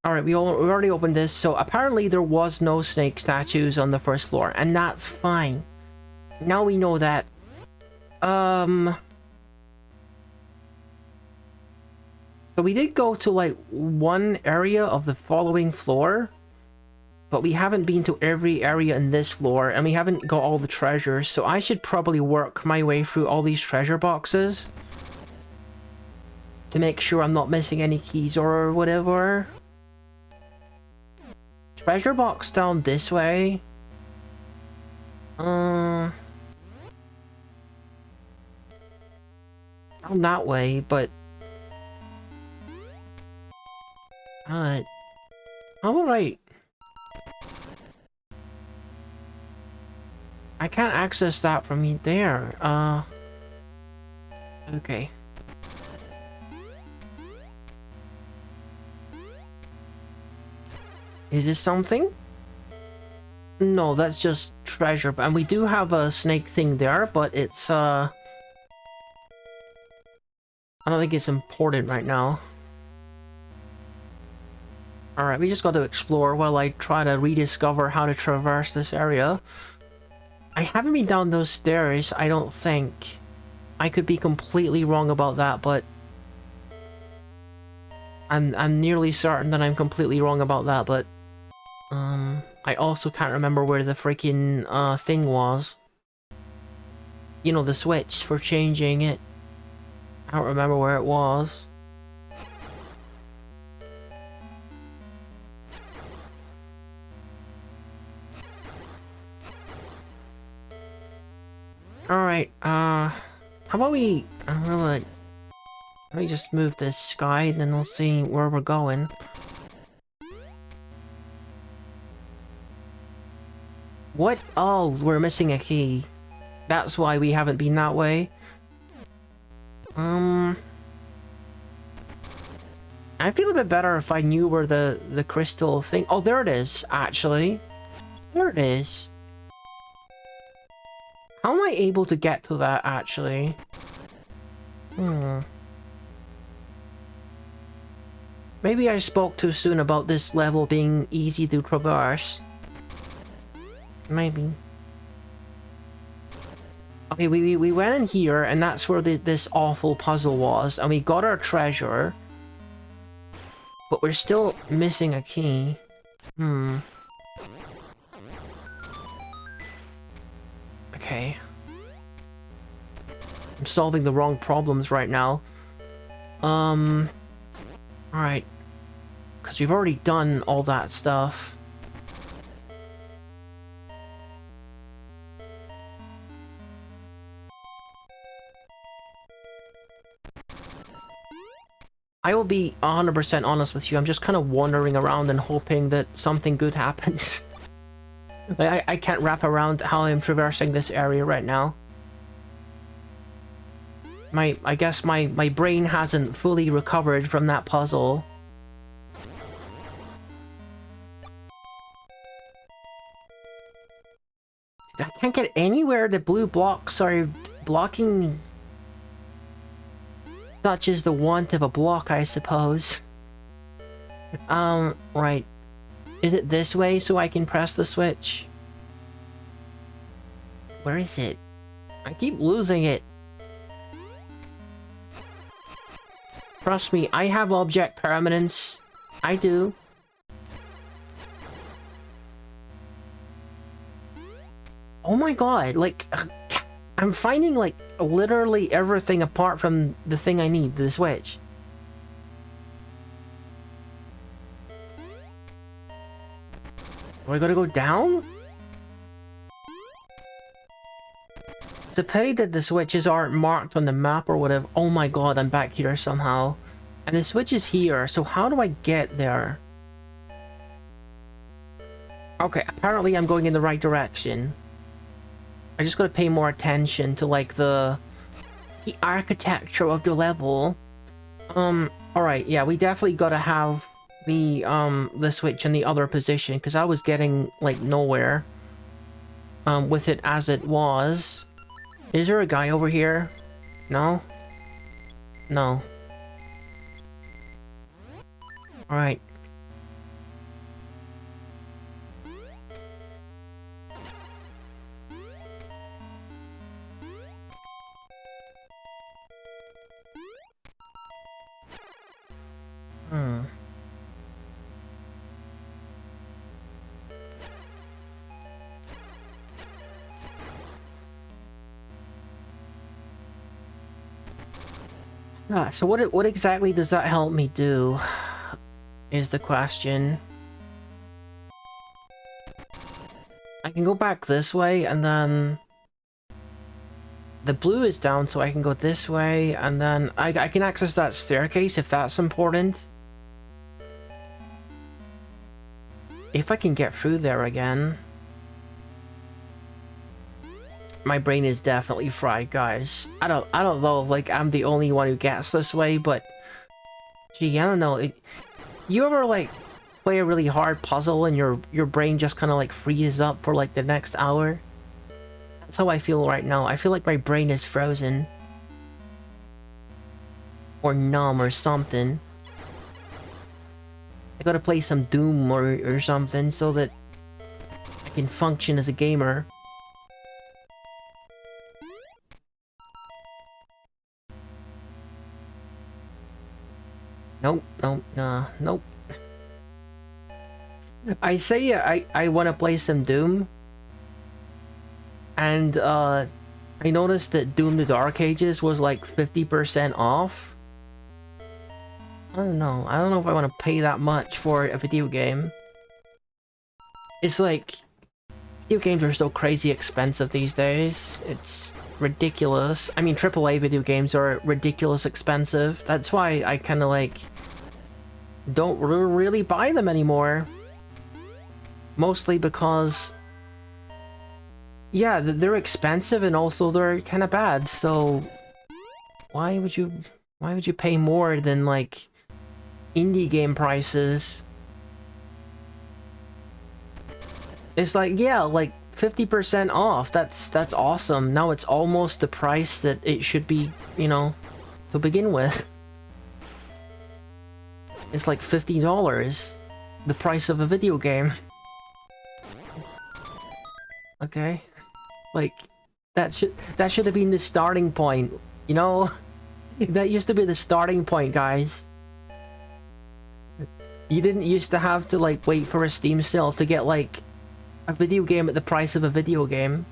Alright, we already opened this, so apparently there was no snake statues on the first floor, and that's fine. Now we know that. So we did go to, like, one area of the following floor, but we haven't been to every area in this floor, and we haven't got all the treasures, so I should probably work my way through all these treasure boxes to make sure I'm not missing any keys or whatever. Treasure box down this way. Down that way, but... alright. I can't access that from there. Okay. Is this something? No, that's just treasure. And we do have a snake thing there, but it's, I don't think it's important right now. Alright, we just got to explore while I try to rediscover how to traverse this area. I haven't been down those stairs, I don't think. I could be completely wrong about that, but... I'm nearly certain that I'm completely wrong about that, but... I also can't remember where the freaking, thing was. You know, the switch for changing it. I don't remember where it was. Alright, how about we... let me just move this guy, and then we'll see where we're going. What? Oh, we're missing a key. That's why we haven't been that way. I feel a bit better if I knew where the crystal thing... Oh, there it is, actually. There it is. How am I able to get to that, actually? Maybe I spoke too soon about this level being easy to traverse. Maybe. Okay, we went in here, and that's where this awful puzzle was, and we got our treasure. But we're still missing a key. Okay. I'm solving the wrong problems right now. Alright. Because we've already done all that stuff. I will be 100% honest with you, I'm just kind of wandering around and hoping that something good happens. I can't wrap around how I'm traversing this area right now. I guess my brain hasn't fully recovered from that puzzle. I can't get anywhere. The blue blocks are blocking me. Such is the want of a block, I suppose. Right. Is it this way so I can press the switch? Where is it? I keep losing it. Trust me, I have object permanence. I do. Oh my god, like... I'm finding, like, literally everything apart from the thing I need, the switch. Do I gotta go down? It's a pity that the switches aren't marked on the map or whatever. Oh my god, I'm back here somehow. And the switch is here, so how do I get there? Okay, apparently I'm going in the right direction. I just gotta pay more attention to, like, the architecture of the level. Alright, yeah, we definitely gotta have the switch in the other position, because I was getting, like, nowhere, with it as it was. Is there a guy over here? No? No. Alright. So what exactly does that help me do? Is the question. I can go back this way, and then the blue is down, so I can go this way, and then I can access that staircase if that's important. If I can get through there again. My brain is definitely fried, guys. I don't know, like, I'm the only one who gets this way, but gee, I don't know. You ever, like, play a really hard puzzle and your brain just kind of, like, freezes up for, like, the next hour? That's how I feel right now. I feel like my brain is frozen. Or numb or something. I gotta play some Doom or something so that I can function as a gamer. Nope, nope, nope. I say I want to play some Doom, and I noticed that Doom the Dark Ages was like 50% off. I don't know if I want to pay that much for a video game. It's like, video games are so crazy expensive these days. It's ridiculous. I mean, AAA video games are ridiculous expensive. That's why I kind of like don't really buy them anymore. Mostly because, yeah, they're expensive and also they're kind of bad. So why would you pay more than like indie game prices? It's like, yeah, like 50% off. That's awesome. Now it's almost the price that it should be, you know, to begin with. It's like $50, the price of a video game. Okay, like that should have been the starting point, you know? That used to be the starting point, guys. You didn't used to have to like wait for a Steam sale to get like a video game at the price of a video game.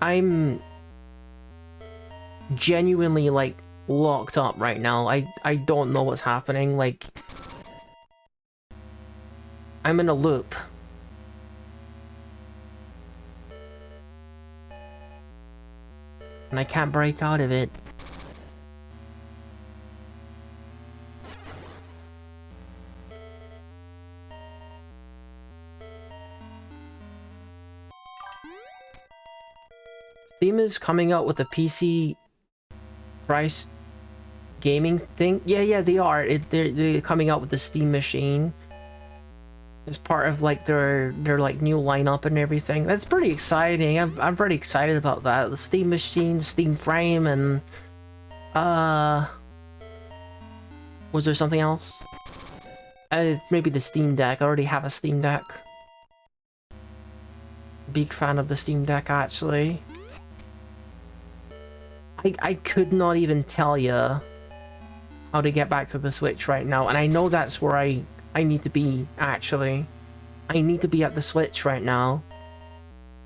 I'm genuinely like locked up right now. I don't know what's happening. Like, I'm in a loop. And I can't break out of it. Steam is coming out with a PC price gaming thing. Yeah, they are. They're coming out with the Steam machine as part of like their like new lineup and everything. That's pretty exciting. I'm pretty excited about that. The Steam machine, Steam Frame, and was there something else? Maybe the Steam Deck. I already have a Steam Deck. Big fan of the Steam Deck, actually. I could not even tell you how to get back to the Switch right now, and I know that's where I need to be, actually. I need to be at the Switch right now,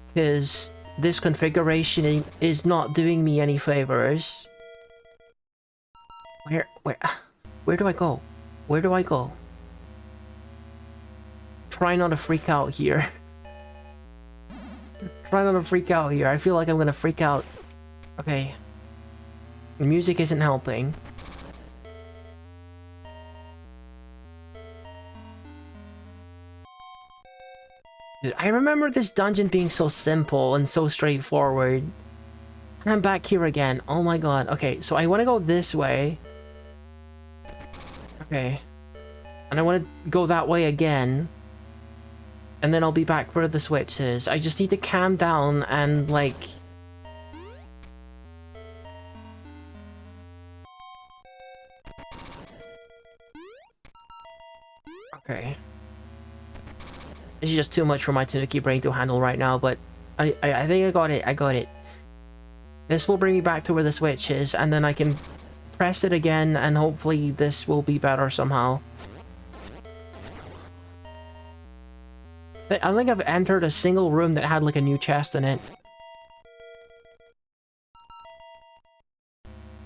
because this configuration is not doing me any favors. Where do I go? Where do I go? Try not to freak out here. Try not to freak out here. I feel like I'm gonna freak out. Okay. The music isn't helping. Dude, I remember this dungeon being so simple and so straightforward. And I'm back here again. Oh my god. Okay, so I want to go this way. Okay. And I want to go that way again. And then I'll be back where the switch is. I just need to calm down and, like... Okay. This is just too much for my Tanuki brain to handle right now, but I think I got it. I got it. This will bring me back to where the switch is, and then I can press it again, and hopefully this will be better somehow. I think I've entered a single room that had like a new chest in it.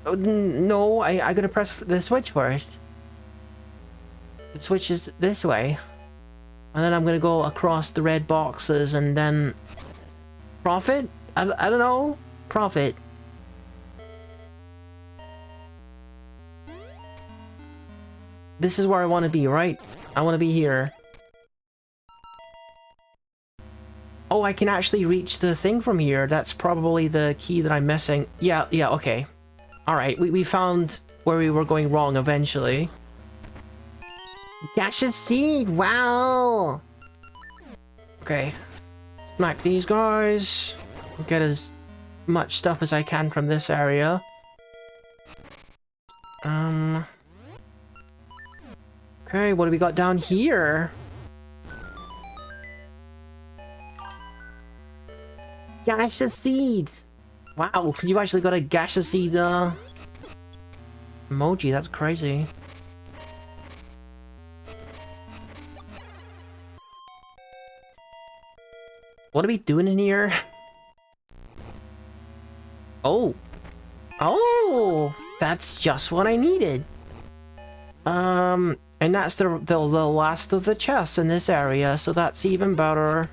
Oh, no, I gotta press the switch first. The switch is this way. And then I'm gonna go across the red boxes and then... Profit? I don't know. Profit. This is where I want to be, right? I want to be here. Oh, I can actually reach the thing from here. That's probably the key that I'm missing. Yeah, okay. Alright, we found where we were going wrong eventually. Gaseous seed, wow! Okay. Smack these guys. Get as much stuff as I can from this area. Okay, what do we got down here? Gaseous seed! Wow, you actually got a gaseous seed, emoji, that's crazy. What are we doing in here? Oh! Oh! That's just what I needed! And that's the last of the chests in this area, so that's even better.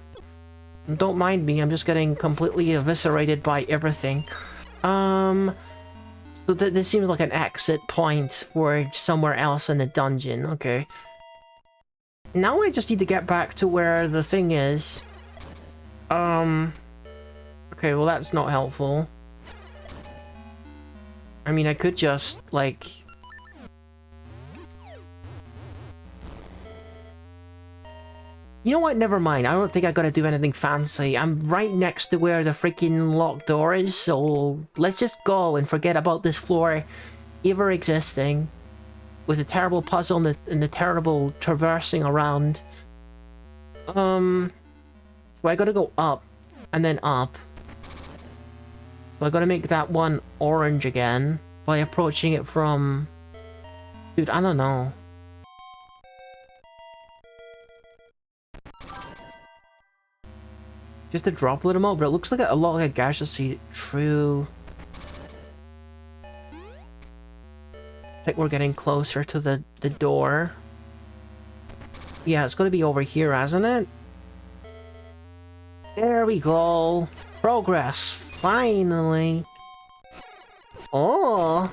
Don't mind me, I'm just getting completely eviscerated by everything. So this seems like an exit point for somewhere else in the dungeon, okay. Now I just need to get back to where the thing is. Okay, well that's not helpful. I mean, I could just, like... You know what? Never mind. I don't think I gotta do anything fancy. I'm right next to where the freaking locked door is, so let's just go and forget about this floor ever existing. With the terrible puzzle and the terrible traversing around. So I gotta go up, and then up. So I gotta make that one orange again by approaching it from... Dude, I don't know. Just a droplet more, but it looks like a lot like a gaseous seed. True. I think we're getting closer to the door. Yeah, it's gonna be over here, hasn't it? There we go. Progress. Finally. Oh.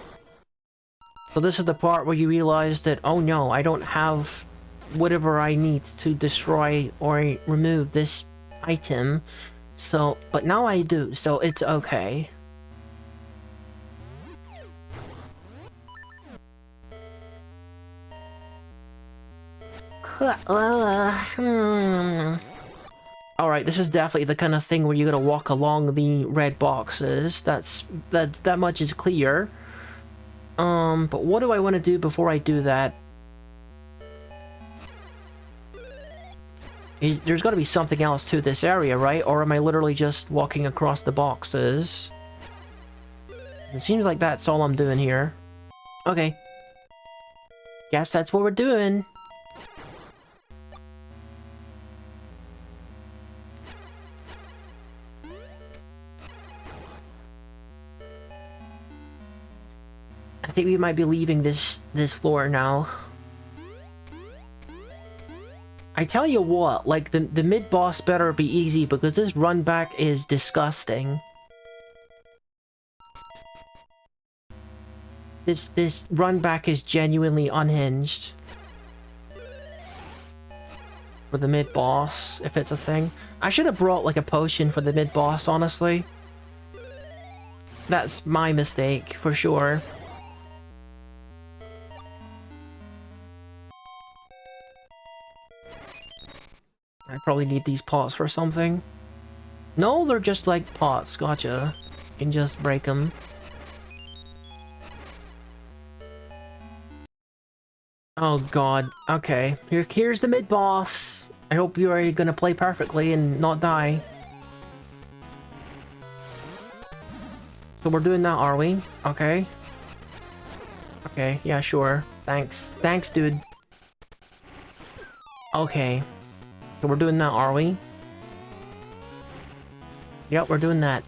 So this is the part where you realize that, oh no, I don't have whatever I need to destroy or remove this item. So, but now I do, so it's okay. Alright, this is definitely the kind of thing where you're gonna walk along the red boxes. That much is clear. But what do I want to do before I do that? There's got to be something else to this area, right? Or am I literally just walking across the boxes? It seems like that's all I'm doing here. Okay. Guess that's what we're doing. I think we might be leaving this floor now. I tell you what, like, the mid-boss better be easy, because this run back is disgusting. This run back is genuinely unhinged. for the mid-boss, if it's a thing. I should have brought like a potion for the mid-boss, honestly. That's my mistake, for sure. I probably need these pots for something. No, they're just like pots. Gotcha. You can just break them. Oh god. Okay. Here's the mid-boss. I hope you are gonna play perfectly and not die. So we're doing that, are we? Okay. Okay, yeah, sure. Thanks. Thanks, dude. Okay. So we're doing that, are we? Yep, we're doing that.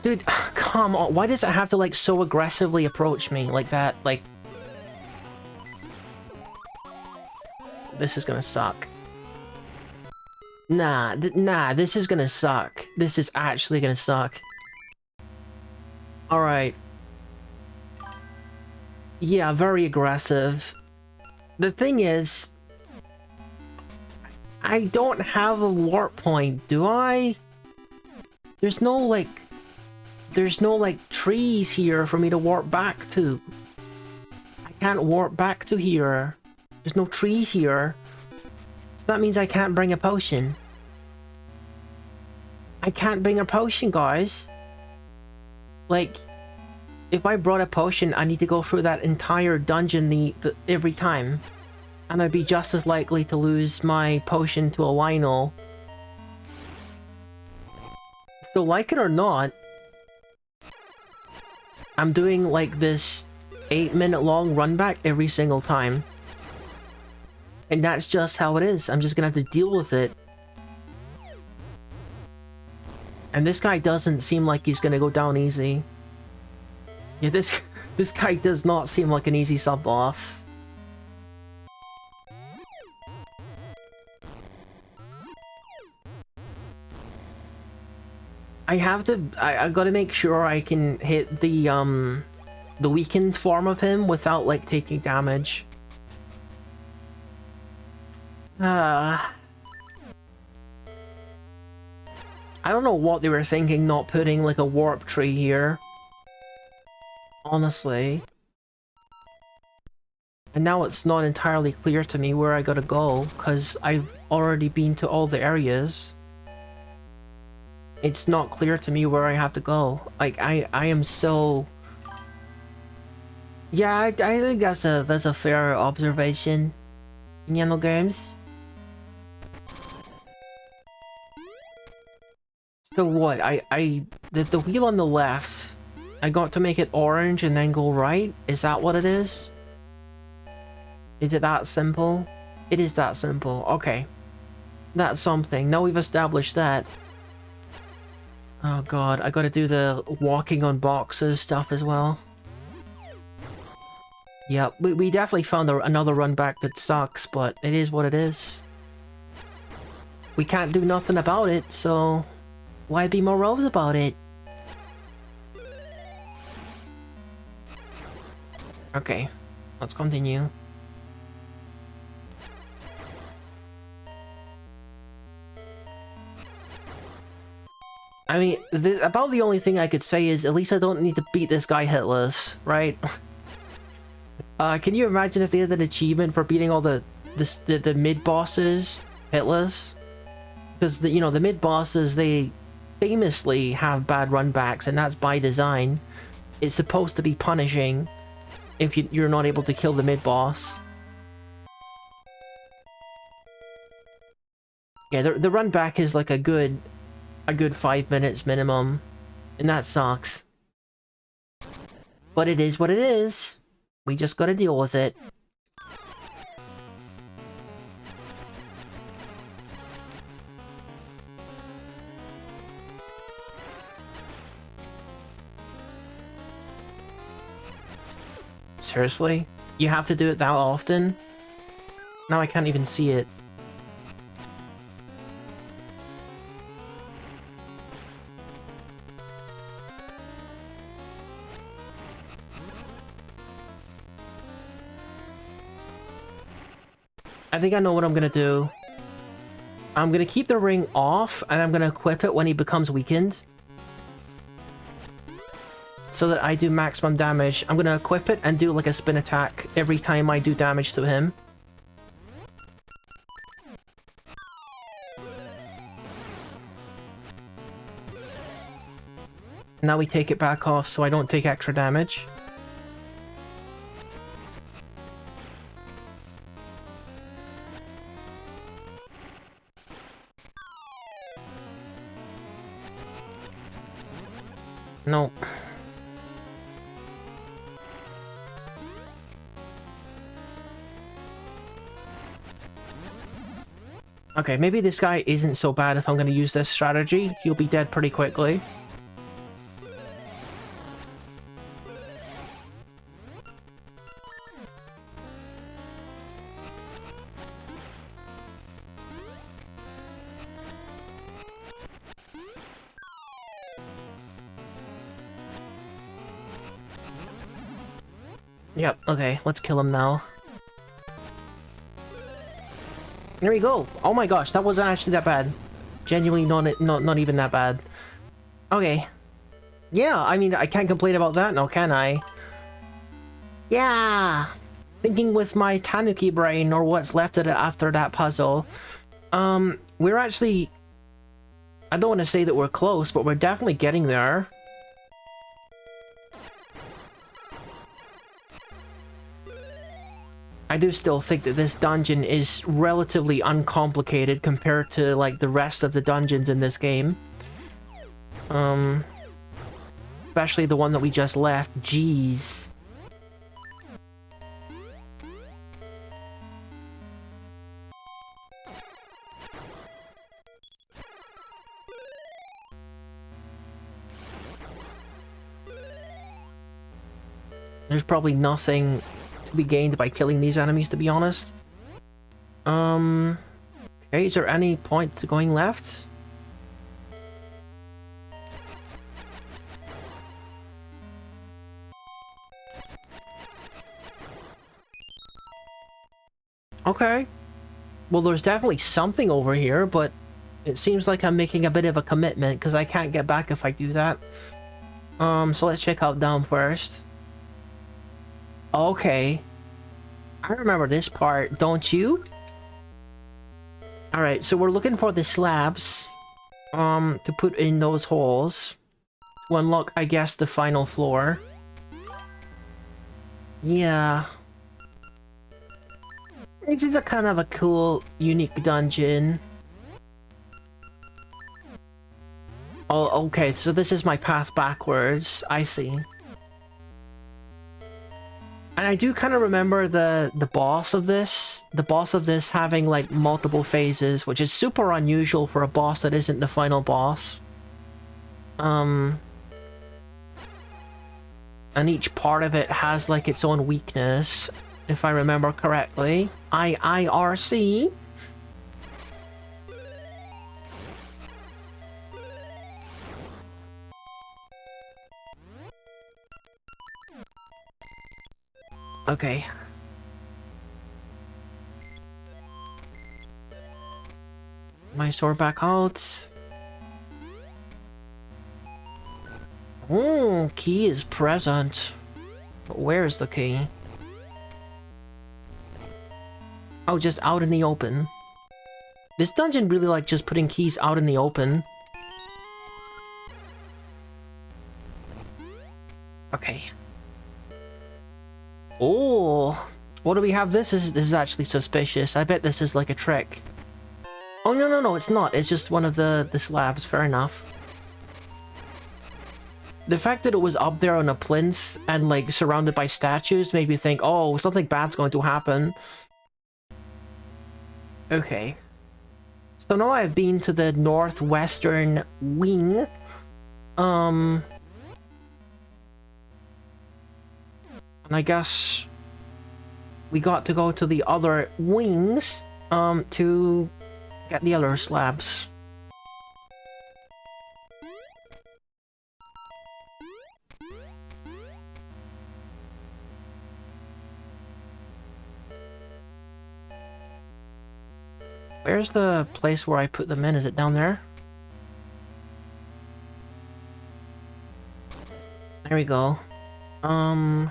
Dude, come on. Why does it have to, like, so aggressively approach me like that? Like... This is gonna suck. Nah, this is gonna suck. This is actually gonna suck. Alright. Yeah, very aggressive. The thing is... I don't have a warp point, do I? There's no, like, trees here for me to warp back to. I can't warp back to here. There's no trees here. So that means I can't bring a potion. I can't bring a potion, guys. Like, if I brought a potion, I need to go through that entire dungeon every time. And I'd be just as likely to lose my potion to a Lynel. So, like it or not, I'm doing, like, this 8-minute long run back every single time. And that's just how it is. I'm just gonna have to deal with it. And this guy doesn't seem like he's gonna go down easy. Yeah, this guy does not seem like an easy sub-boss. I gotta make sure I can hit the weakened form of him without, like, taking damage. I don't know what they were thinking not putting, like, a warp tree here. Honestly. And now it's not entirely clear to me where I gotta go, because I've already been to all the areas. It's not clear to me where I have to go. Like, I am so... Yeah, I think that's a fair observation in Yellow Games. So what? The wheel on the left, I got to make it orange and then go right? Is that what it is? Is it that simple? It is that simple. Okay. That's something. Now we've established that. Oh god, I gotta do the walking on boxes stuff as well. Yep, we definitely found another run back that sucks, but it is what it is. We can't do nothing about it, so why be morose about it? Okay, let's continue. I mean, about the only thing I could say is at least I don't need to beat this guy hitless, right? Can you imagine if they had an achievement for beating all the mid-bosses hitless? Because, you know, the mid-bosses, they famously have bad runbacks, and that's by design. It's supposed to be punishing if you're not able to kill the mid-boss. Yeah, the run back is like a good 5 minutes minimum, and that sucks. But it is what it is. We just gotta deal with it. Seriously? You have to do it that often? Now I can't even see it. I think I know what I'm gonna do. I'm gonna keep the ring off, and I'm gonna equip it when he becomes weakened. So that I do maximum damage. I'm gonna equip it and do like a spin attack every time I do damage to him. Now we take it back off so I don't take extra damage. Nope. Okay, maybe this guy isn't so bad if I'm gonna use this strategy. He'll be dead pretty quickly. Yep, okay, let's kill him now. There we go! Oh my gosh, that wasn't actually that bad. Genuinely not even that bad. Okay. Yeah, I mean, I can't complain about that now, can I? Yeah! Thinking with my Tanuki brain, or what's left of it after that puzzle. We're actually... I don't want to say that we're close, but we're definitely getting there. I do still think that this dungeon is relatively uncomplicated compared to, like, the rest of the dungeons in this game. Especially the one that we just left. Jeez. There's probably nothing to be gained by killing these enemies, to be honest. Okay, is there any point to going left? Okay. Well, there's definitely something over here, but it seems like I'm making a bit of a commitment, because I can't get back if I do that. So let's check out down first. Okay. I remember this part, don't you? Alright, so we're looking for the slabs, to put in those holes. To unlock, I guess, the final floor. Yeah. This is a kind of a cool, unique dungeon. Oh, okay, so this is my path backwards. I see. And I do kind of remember the boss of this. The boss of this having, like, multiple phases, which is super unusual for a boss that isn't the final boss. And each part of it has, like, its own weakness, if I remember correctly. IRC. Okay. My sword back out. Ooh, key is present. But where's the key? Oh, just out in the open. This dungeon really like just putting keys out in the open. Okay. Oh, what do we have? This is actually suspicious. I bet this is like a trick. Oh, no, it's not. It's just one of the slabs. Fair enough. The fact that it was up there on a plinth and, like, surrounded by statues made me think, oh, something bad's going to happen. Okay. So now I've been to the northwestern wing. And I guess we got to go to the other wings, to get the other slabs. Where's the place where I put them in? Is it down there? There we go. I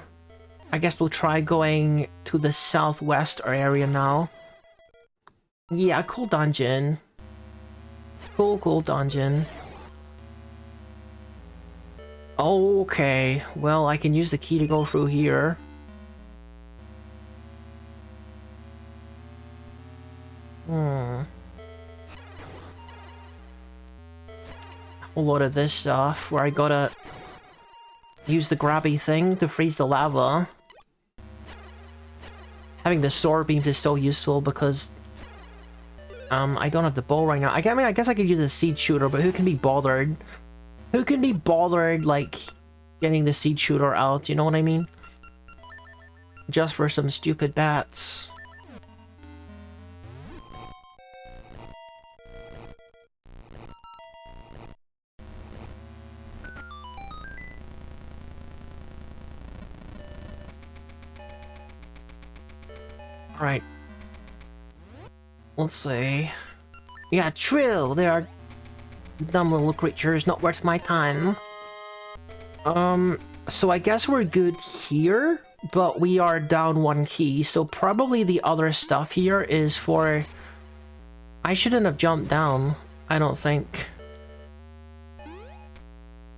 guess we'll try going to the southwest area now. Yeah, cool dungeon. Cool dungeon. Okay, well, I can use the key to go through here. A whole lot of this stuff where I gotta use the grabby thing to freeze the lava. Having the sword beams is so useful because I don't have the bow right now. I mean, I guess I could use a seed shooter, but who can be bothered? Who can be bothered, like, getting the seed shooter out, you know what I mean? Just for some stupid bats. Alright. Let's see. Yeah, true! They are dumb little creatures, not worth my time. So I guess we're good here, but we are down one key, so probably the other stuff here is for... I shouldn't have jumped down, I don't think.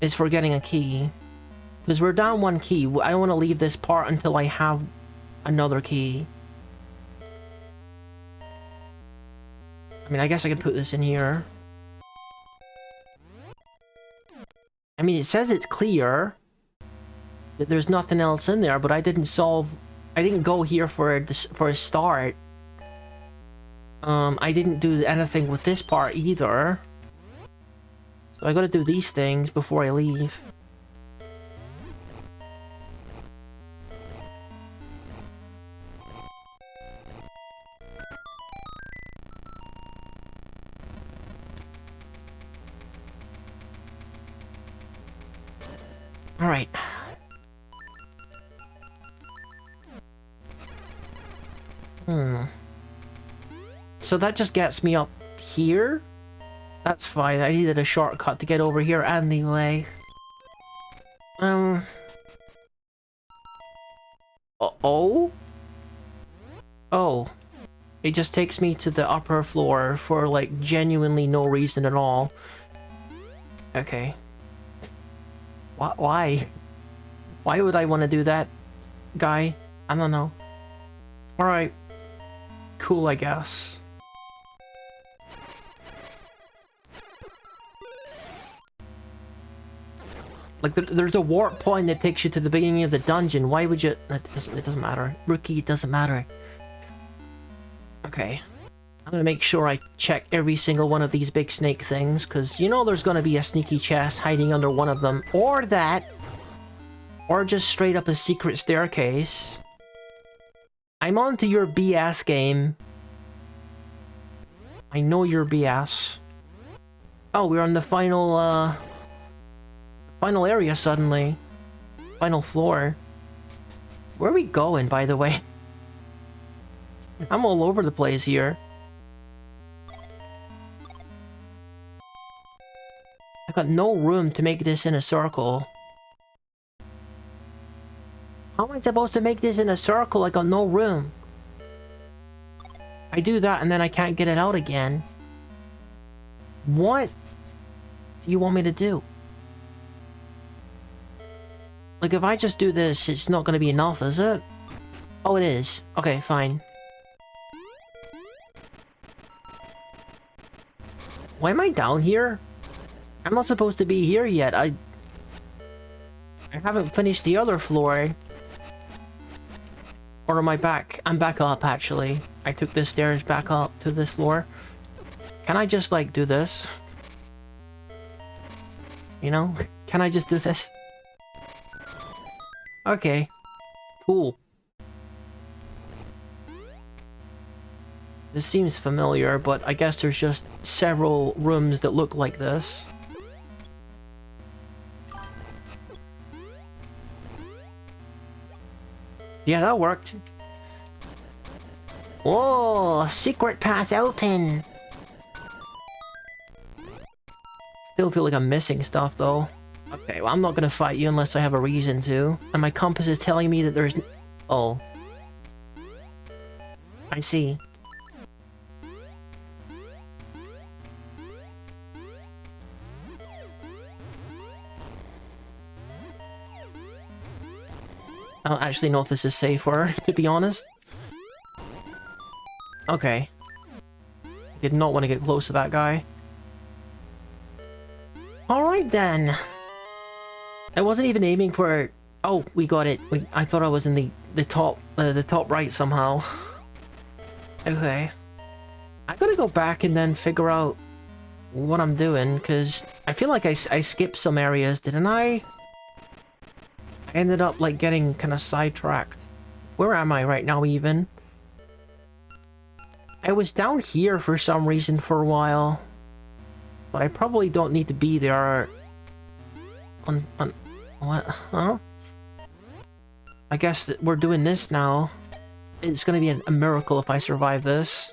Is for getting a key. Because we're down one key, I don't want to leave this part until I have another key. I mean, I guess I can put this in here. I mean, it says it's clear. That there's nothing else in there, but I didn't go here for a start. I didn't do anything with this part either. So I gotta do these things before I leave. Alright. So that just gets me up here? That's fine, I needed a shortcut to get over here anyway. Oh? Oh. It just takes me to the upper floor for, like, genuinely no reason at all. Okay. Why? Why would I want to do that, guy? I don't know. Alright. Cool, I guess. Like, there's a warp point that takes you to the beginning of the dungeon. Why would you... It doesn't matter. Rookie, it doesn't matter. Okay. I'm gonna make sure I check every single one of these big snake things, because you know there's gonna be a sneaky chest hiding under one of them. Or that. Or just straight up a secret staircase. I'm on to your BS game. I know your BS. Oh, we're on the final, final area suddenly. Final floor. Where are we going, by the way? I'm all over the place here. I got no room to make this in a circle. How am I supposed to make this in a circle? I got no room. I do that and then I can't get it out again. What do you want me to do? Like, if I just do this, it's not gonna be enough, is it? Oh, it is. Okay, fine. Why am I down here? I'm not supposed to be here yet. I haven't finished the other floor. Or am I back? I'm back up, actually. I took the stairs back up to this floor. Can I just, like, do this? You know? Can I just do this? Okay. Cool. This seems familiar, but I guess there's just several rooms that look like this. Yeah, that worked. Oh, secret path open! Still feel like I'm missing stuff, though. Okay, well, I'm not gonna fight you unless I have a reason to. And my compass is telling me that there's... Oh. I see. I don't actually know if this is safer, to be honest. Okay. Did not want to get close to that guy. Alright then. I wasn't even aiming for... Oh, we got it. I thought I was in the top right somehow. Okay. I gotta go back and then figure out what I'm doing, because I feel like I skipped some areas, didn't I? I ended up, like, getting kind of sidetracked. Where am I right now, even? I was down here for some reason for a while. But I probably don't need to be there... On what? Huh? I guess that we're doing this now. It's gonna be a miracle if I survive this.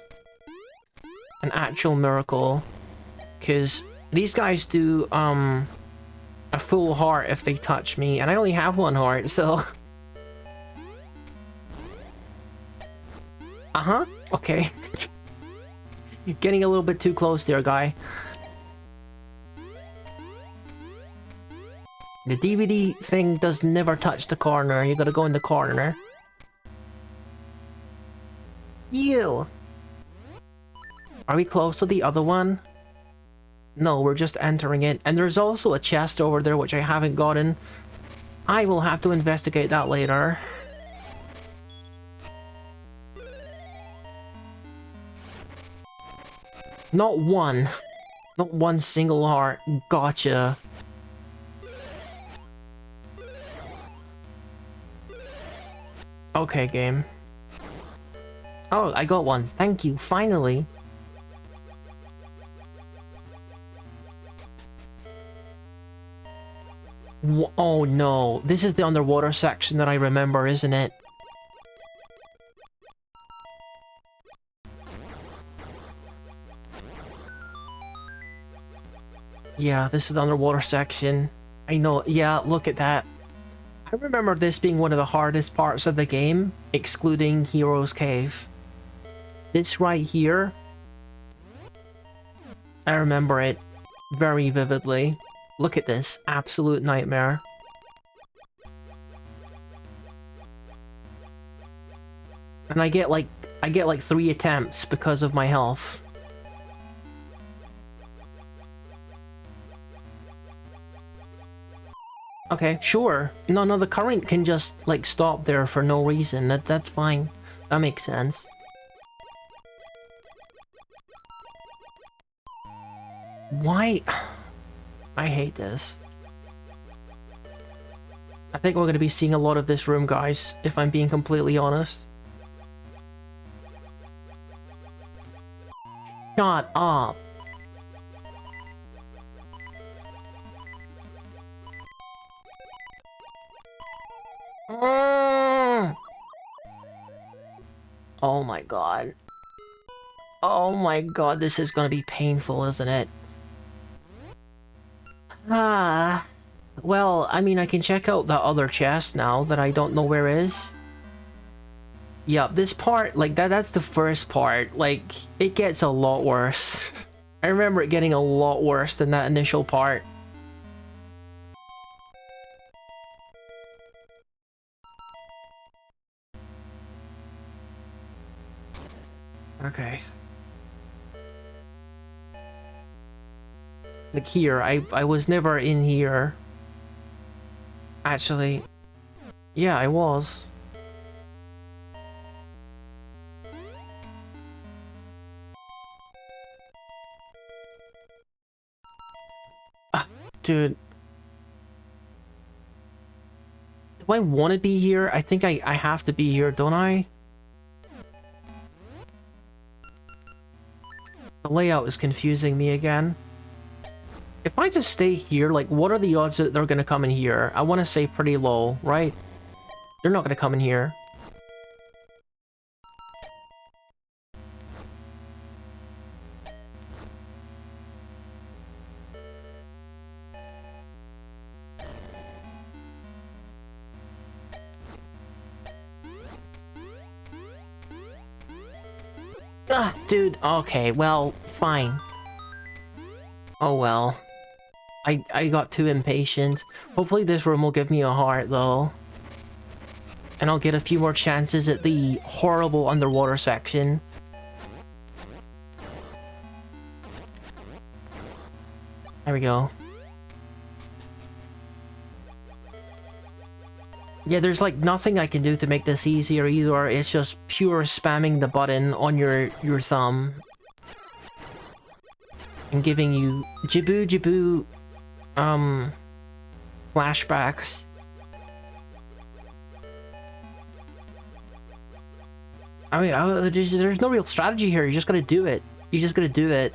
An actual miracle. Because these guys do, a full heart if they touch me, and I only have one heart, so... Uh-huh, okay. You're getting a little bit too close there, guy. The DVD thing does never touch the corner, you gotta go in the corner. You! Are we close to the other one? No, we're just entering it. And there's also a chest over there which I haven't gotten. I will have to investigate that later. Not one. Not one single heart. Gotcha. Okay, game. Oh, I got one. Thank you, finally. Oh no, this is the underwater section that I remember, isn't it? Yeah, this is the underwater section. I know, yeah, look at that. I remember this being one of the hardest parts of the game, excluding Hero's Cave. This right here, I remember it very vividly. Look at this, absolute nightmare. And I get like 3 attempts because of my health. Okay, sure. No, the current can just like stop there for no reason. That's fine. That makes sense. Why? I hate this. I think we're going to be seeing a lot of this room, guys, if I'm being completely honest. Shut up. Oh my god. Oh my god, this is going to be painful, isn't it? Ah, well, I mean, I can check out that other chest now that I don't know where is. Yeah, this part, like, that's the first part. Like, it gets a lot worse. I remember it getting a lot worse than that initial part. Okay. Like here, I was never in here. Actually, yeah, I was. Dude. Do I want to be here? I think I have to be here, don't I? The layout is confusing me again. If I just stay here, like, what are the odds that they're gonna come in here? I want to say pretty low, right? They're not gonna come in here. Ah, dude, okay, well, fine. Oh well. I got too impatient. Hopefully this room will give me a heart, though. And I'll get a few more chances at the horrible underwater section. There we go. Yeah, there's like nothing I can do to make this easier either. It's just pure spamming the button on your thumb. And giving you Jaboo flashbacks. I mean, there's no real strategy here. You just gotta do it. You just gotta do it.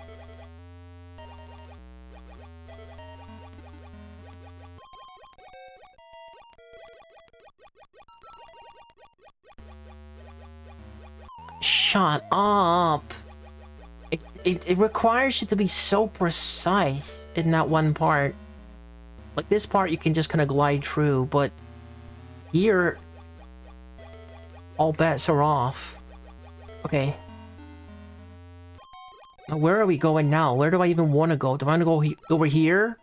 Shut up. It requires you to be so precise in that one part. Like this part you can just kind of glide through, but here all bets are off. Okay. Now where are we going now? Where do I even want to go? Do I want to go over here?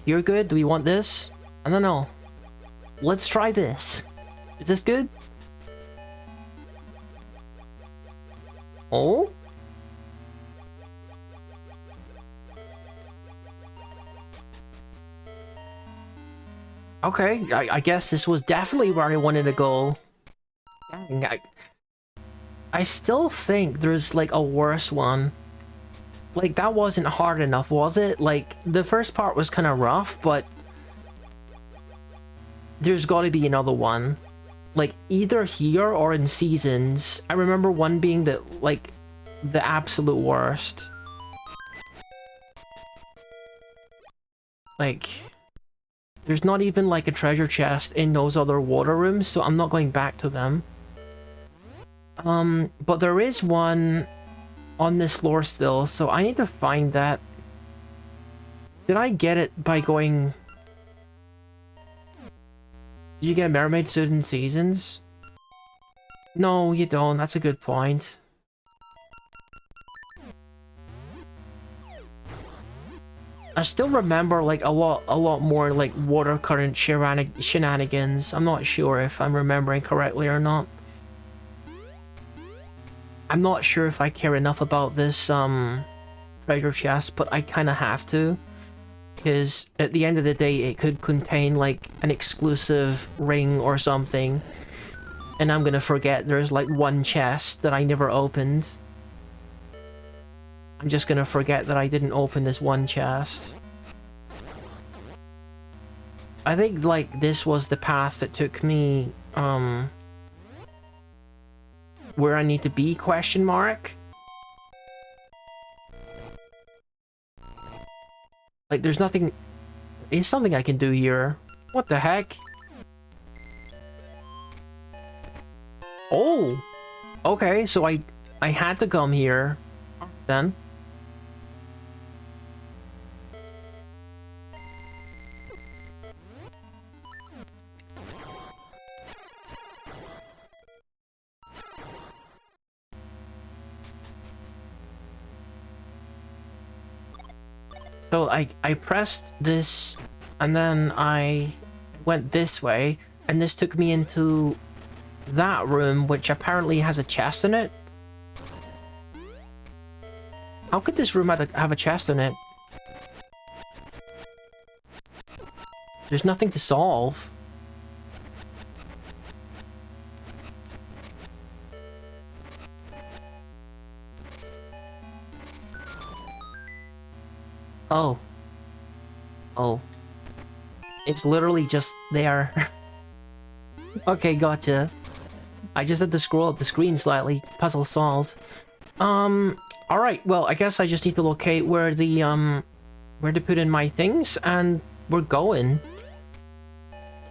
You're good? Do we want this? I don't know. Let's try this. Is this good? Oh? Okay, I guess this was definitely where I wanted to go. Dang, I still think there's like a worse one. Like that wasn't hard enough, was it? Like the first part was kind of rough, but there's got to be another one. Like either here or in Seasons. I remember one being the like the absolute worst. Like there's not even like a treasure chest in those other water rooms, so I'm not going back to them. But there is one on this floor still, so I need to find that. Did I get it by going... Do you get a mermaid suit in Seasons? No, you don't. That's a good point. I still remember like a lot more like water current shenanigans. I'm not sure if I'm remembering correctly or not. I'm not sure if I care enough about this treasure chest, but I kind of have to. Because at the end of the day, it could contain like an exclusive ring or something. And I'm gonna forget there's like one chest that I never opened. I'm just gonna forget that I didn't open this one chest. I think like this was the path that took me where I need to be, question mark. Like there's nothing... There's something I can do here. What the heck? Oh! Okay, so I had to come here. Then. So I pressed this, and then I went this way, and this took me into that room, which apparently has a chest in it. How could this room have a chest in it? There's nothing to solve. Oh. Oh. It's literally just there. Okay, gotcha. I just had to scroll up the screen slightly. Puzzle solved. Alright, well, I guess I just need to locate where the, where to put in my things, and we're going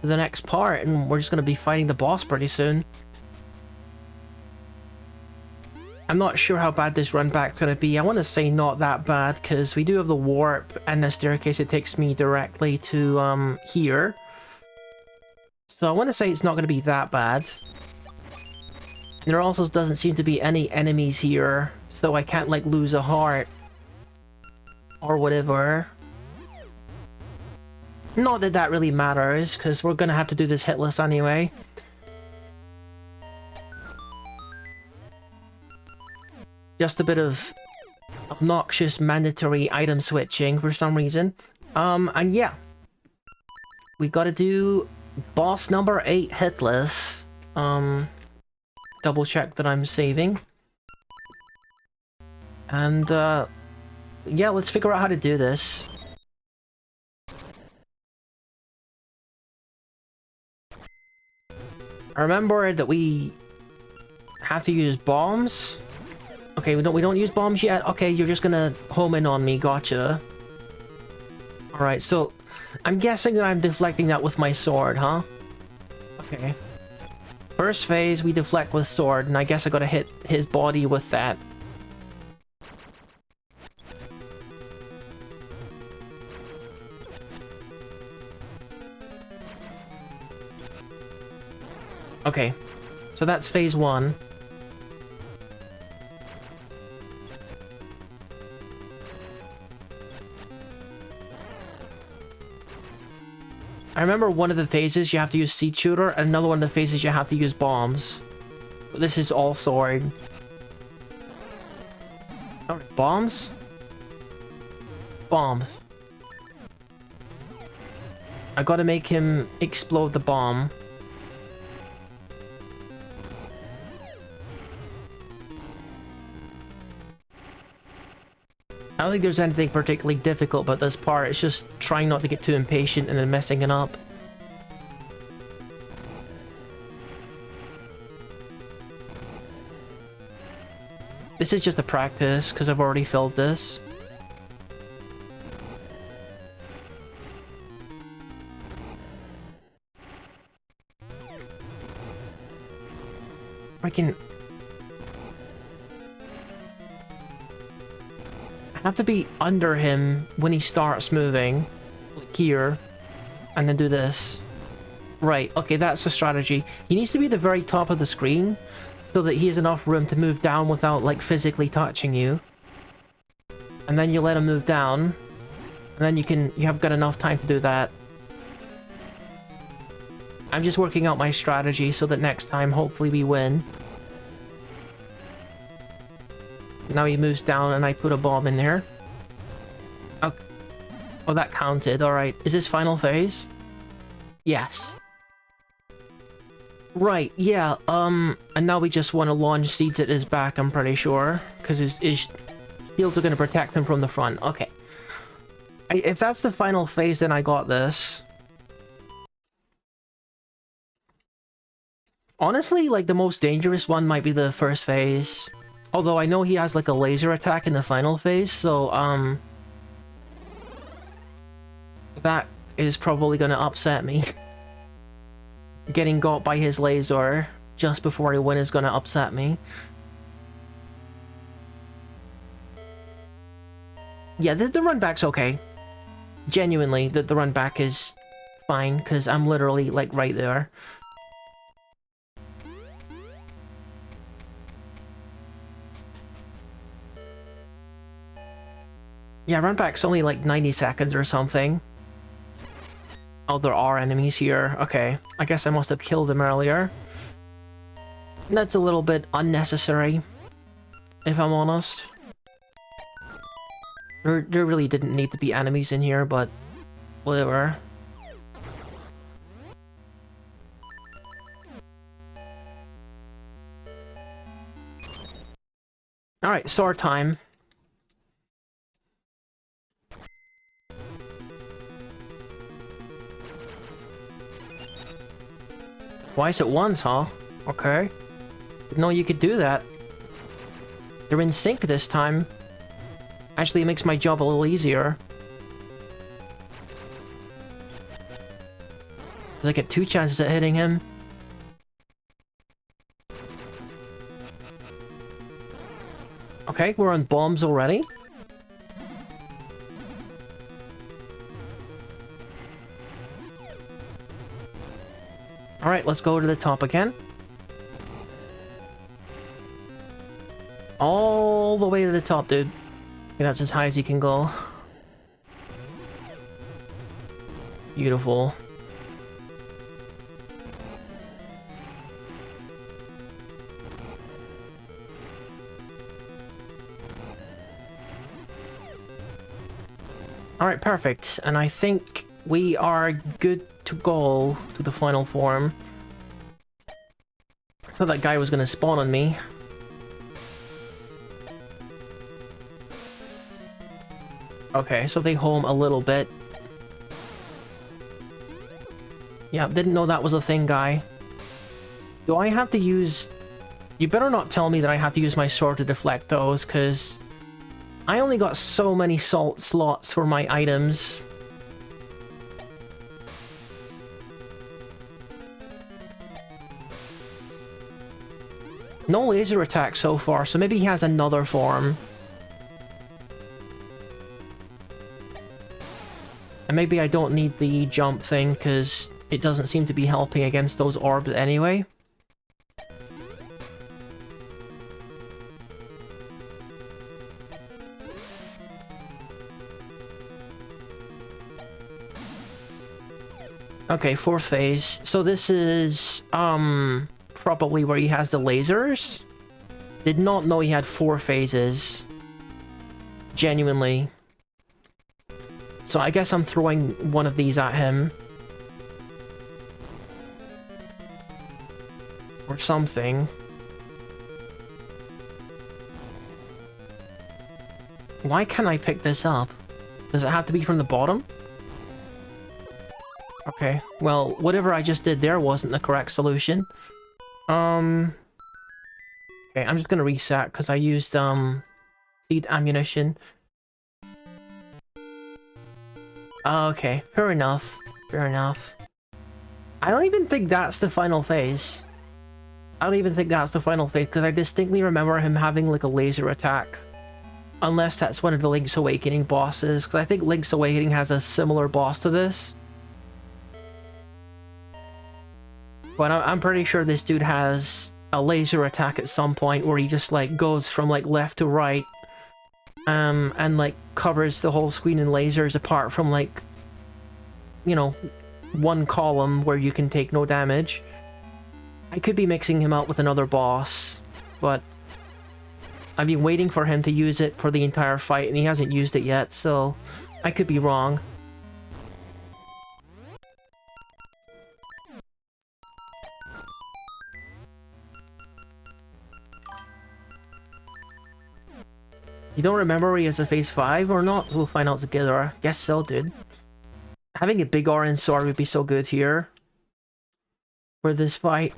to the next part, and we're just gonna be fighting the boss pretty soon. I'm not sure how bad this run back's gonna be. I want to say not that bad, because we do have the warp and the staircase that takes me directly to, here. So I want to say it's not gonna be that bad. There also doesn't seem to be any enemies here, so I can't, like, lose a heart. Or whatever. Not that that really matters, because we're gonna have to do this hitless anyway. Just a bit of obnoxious mandatory item switching for some reason. And yeah. We gotta do boss number 8 hitless. Double check that I'm saving. And, yeah, let's figure out how to do this. I remember that we have to use bombs. Okay, we don't use bombs yet. Okay, you're just gonna home in on me. Gotcha. Alright, so I'm guessing that I'm deflecting that with my sword, huh? Okay. First phase, we deflect with sword, and I guess I gotta hit his body with that. Okay, so that's phase 1. I remember one of the phases you have to use Seed Shooter, and another one of the phases you have to use bombs. But this is all sword. Alright, bombs? Bombs. I gotta make him explode the bomb. I don't think there's anything particularly difficult about this part, it's just trying not to get too impatient and then messing it up. This is just a practice, because I've already filled this. I have to be under him when he starts moving. Like here. And then do this. Right, okay, that's the strategy. He needs to be at the very top of the screen, so that he has enough room to move down without, like, physically touching you. And then you let him move down. And then you have got enough time to do that. I'm just working out my strategy so that next time, hopefully, we win. Now he moves down and I put a bomb in there. Okay. Oh, that counted. Alright. Is this final phase? Yes. Right, yeah, and now we just want to launch seeds at his back, I'm pretty sure. Because his shields are going to protect him from the front. Okay. If that's the final phase, then I got this. Honestly, like, the most dangerous one might be the first phase. Although I know he has, like, a laser attack in the final phase, so, that is probably gonna upset me. Getting got by his laser just before I win is gonna upset me. Yeah, the run back's okay. Genuinely, the run back is fine, because I'm literally, like, right there. Yeah, run back's only like 90 seconds or something. Oh, there are enemies here. Okay, I guess I must have killed them earlier. That's a little bit unnecessary, if I'm honest. There really didn't need to be enemies in here, but whatever. Alright, sword time. Twice at once, huh? Okay. Didn't know you could do that. They're in sync this time. Actually, it makes my job a little easier. Did I get 2 chances at hitting him? Okay, we're on bombs already. Alright, let's go to the top again. All the way to the top, dude. Okay, that's as high as you can go. Beautiful. Alright, perfect. And I think we are good to go to the final form. I thought that guy was gonna spawn on me. Okay, so they home a little bit. Yeah, didn't know that was a thing, guy. Do I have to use... You better not tell me that I have to use my sword to deflect those, because I only got so many salt slots for my items. No laser attack so far, so maybe he has another form. And maybe I don't need the jump thing, because it doesn't seem to be helping against those orbs anyway. Okay, fourth phase. So this is, probably where he has the lasers. Did not know he had 4 phases. Genuinely. So I guess I'm throwing one of these at him. Or something. Why can't I pick this up? Does it have to be from the bottom? Okay, well, whatever I just did there wasn't the correct solution. Okay, I'm just gonna reset because I used, seed ammunition. Okay, fair enough. Fair enough. I don't even think that's the final phase. I don't even think that's the final phase, because I distinctly remember him having, like, a laser attack. Unless that's one of the Link's Awakening bosses, because I think Link's Awakening has a similar boss to this. But I'm pretty sure this dude has a laser attack at some point where he just, like, goes from, like, left to right. And, like, covers the whole screen in lasers apart from, like, you know, one column where you can take no damage. I could be mixing him up with another boss, but I've been waiting for him to use it for the entire fight, and he hasn't used it yet, so I could be wrong. You don't remember he has a phase 5 or not? We'll find out together. Guess so, dude. Having a big orange sword would be so good here. For this fight.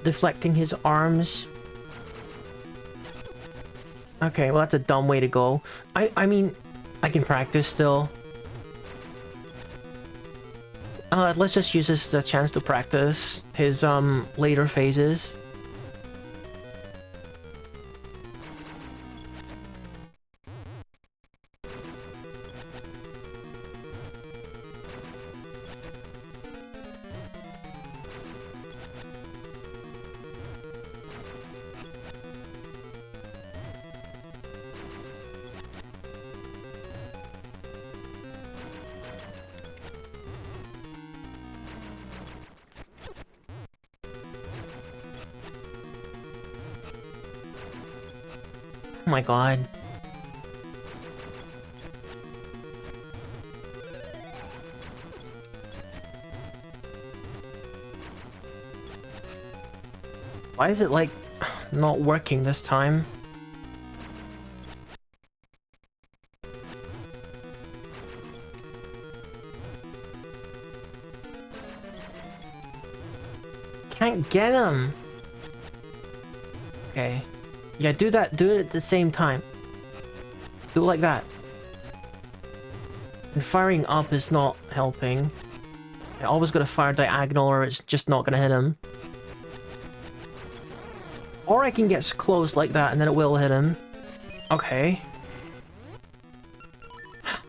Deflecting his arms. Okay, well that's a dumb way to go. I mean, I can practice still. Let's just use this as a chance to practice his, later phases. Oh my god. Why is it, like, not working this time? Can't get him! Okay. Yeah, do that. Do it at the same time. Do it like that. And firing up is not helping. I always gotta fire diagonal or it's just not gonna hit him. Or I can get close like that and then it will hit him. Okay.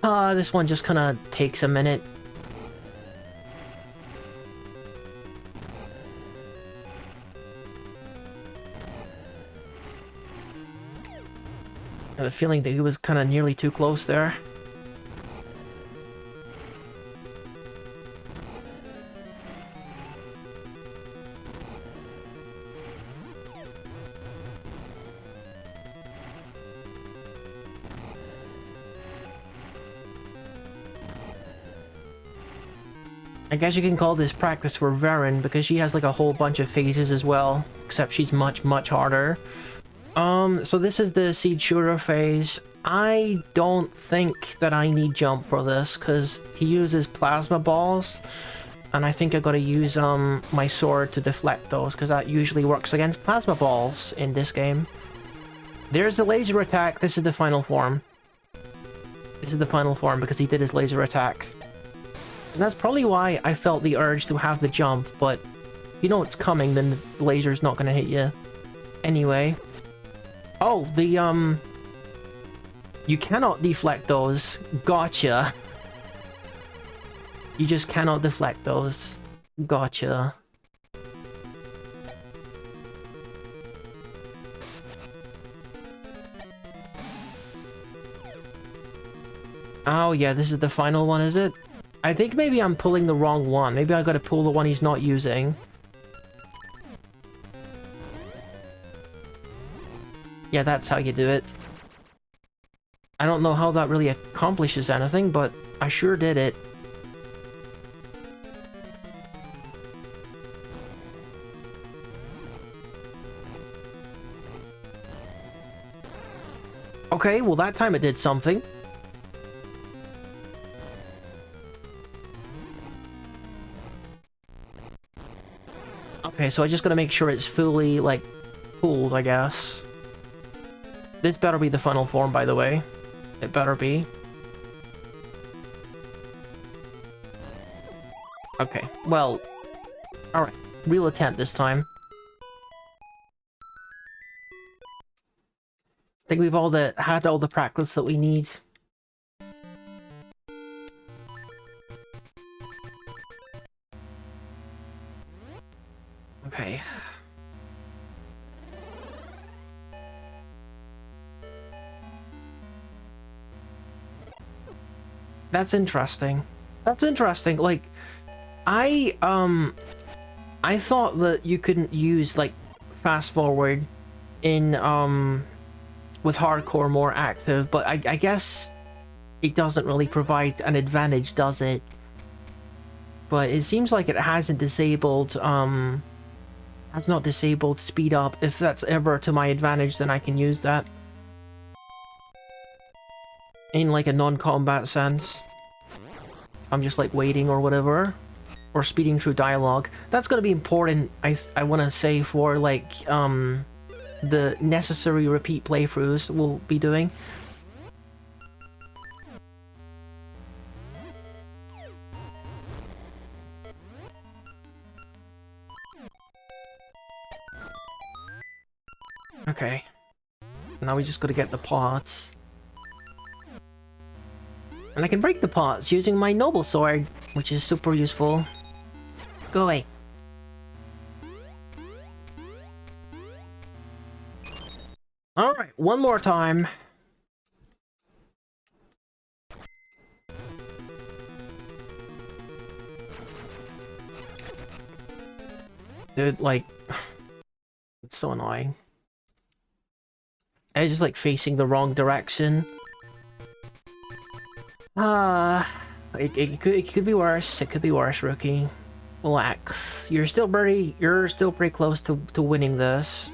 This one just kinda takes a minute. I had a feeling that he was kind of nearly too close there. I guess you can call this practice for Varen, because she has like a whole bunch of phases as well, except she's much, much harder. So this is the Seed Shooter phase. I don't think that I need jump for this, because he uses plasma balls, and I think I gotta use my sword to deflect those, because that usually works against plasma balls in this game. There's the laser attack. This is the final form. This is the final form, because he did his laser attack. And that's probably why I felt the urge to have the jump, but if you know it's coming, then the laser's not gonna hit you. Anyway. Oh, the, you cannot deflect those. Gotcha. You just cannot deflect those. Gotcha. Oh yeah, this is the final one, is it? I think maybe I'm pulling the wrong one. Maybe I gotta pull the one he's not using. Yeah, that's how you do it. I don't know how that really accomplishes anything, but I sure did it. Okay, well that time it did something. Okay, so I just gotta make sure it's fully, like, pulled, I guess. This better be the final form, by the way. It better be. Okay, well... Alright, real attempt this time. I think we've had all the practice that we need. Okay. That's interesting. That's interesting. Like, I thought that you couldn't use, like, fast forward in, with hardcore more active, but I guess it doesn't really provide an advantage, does it? But it seems like it hasn't disabled, has not disabled speed up. If that's ever to my advantage, then I can use that. In like a non-combat sense. I'm just like waiting or whatever. Or speeding through dialogue. That's gonna be important, I wanna say, for like, the necessary repeat playthroughs we'll be doing. Okay. Now we just gotta get the parts. And I can break the parts using my noble sword, which is super useful. Go away. Alright, one more time. Dude, like... It's so annoying. I was just like facing the wrong direction. It could be worse. It could be worse, rookie. Relax. You're still pretty close to winning this.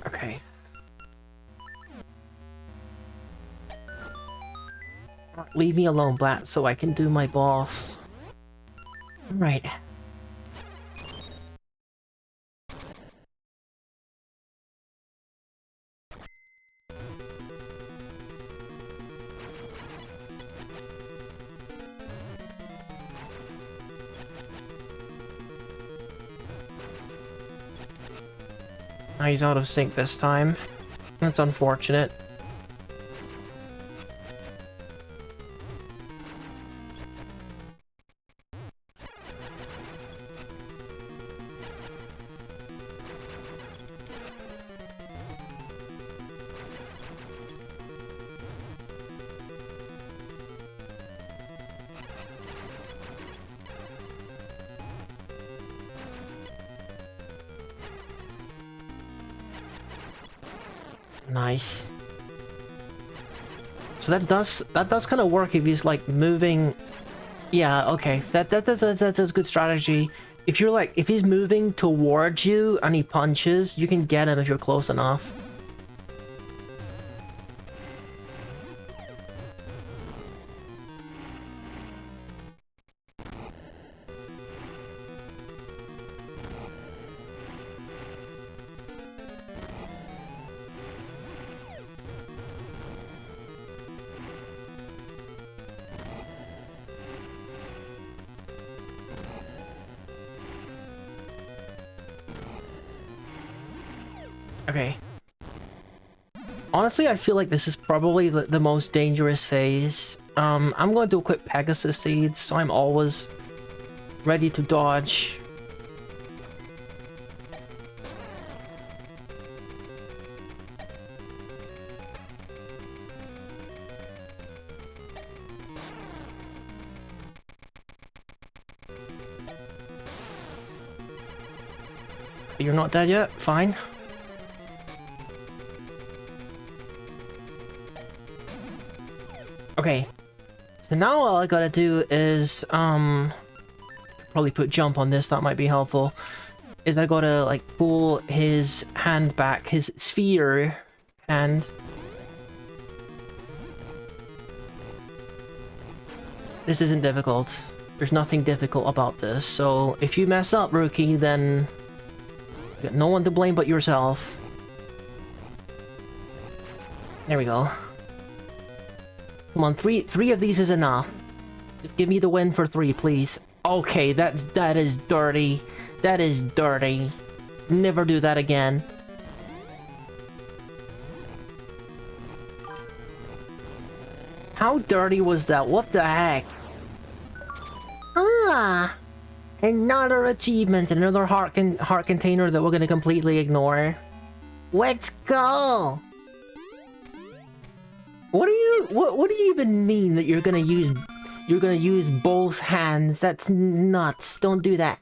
Okay. Leave me alone, Blat, so I can do my boss. Alright. Oh, he's out of sync this time. That's unfortunate. Nice. So that does kind of work if he's like moving. Yeah, okay. That's a good strategy. If you're like, if he's moving towards you and he punches, you can get him if you're close enough. Okay. Honestly, I feel like this is probably the most dangerous phase. I'm going to equip Pegasus Seeds, so I'm always ready to dodge. You're not dead yet? Fine. Okay, so now all I gotta do is, probably put jump on this, that might be helpful, is I gotta, like, pull his hand back, his sphere hand. This isn't difficult. There's nothing difficult about this, so if you mess up, rookie, then you got no one to blame but yourself. There we go. Come on, three of these is enough. Just give me the win for 3, please. Okay, that is dirty. That is dirty. Never do that again. How dirty was that? What the heck? Ah! Another achievement, another heart container that we're gonna completely ignore. Let's go! What do you even mean that you're gonna use both hands? That's nuts. Don't do that.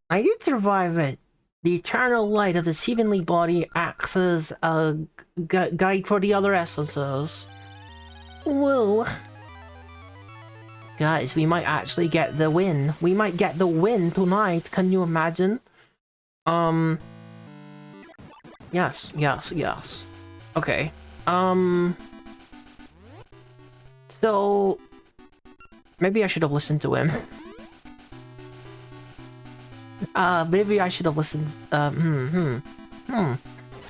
I did survive it. The eternal light of this heavenly body acts as a guide for the other essences. Whoa. Guys, we might actually get the win. We might get the win tonight. Can you imagine? Yes. Okay. So maybe I should have listened to him. Maybe I should have listened.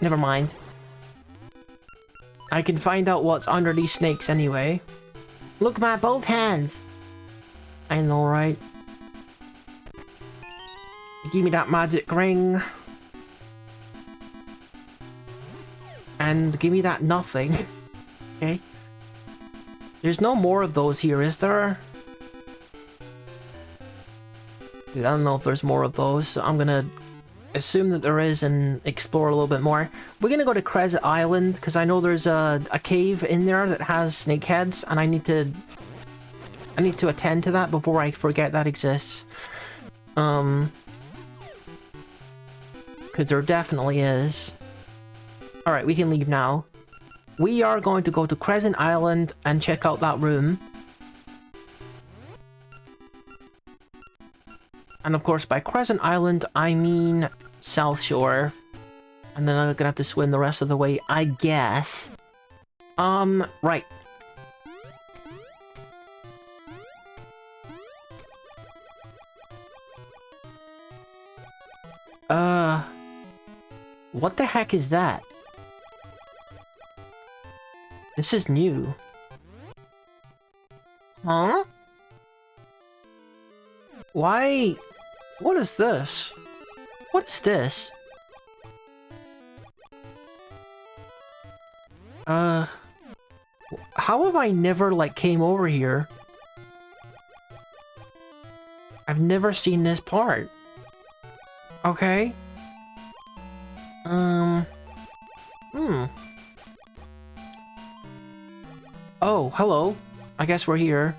Never mind. I can find out what's under these snakes anyway. Look, my both hands. I know, right? Give me that magic ring. And give me that nothing. Okay. There's no more of those here, is there? Dude, I don't know if there's more of those, so I'm gonna assume that there is and explore a little bit more. We're gonna go to Crescent Island, because I know there's a cave in there that has snake heads, and I need to attend to that before I forget that exists. Because there definitely is. Alright, we can leave now. We are going to go to Crescent Island and check out that room. And of course, by Crescent Island, I mean South Shore. And then I'm gonna have to swim the rest of the way, I guess. Right. What the heck is that? This is new. Huh? Why? What is this? What is this? How have I never, like, came over here? I've never seen this part. Okay. Oh, hello. I guess we're here.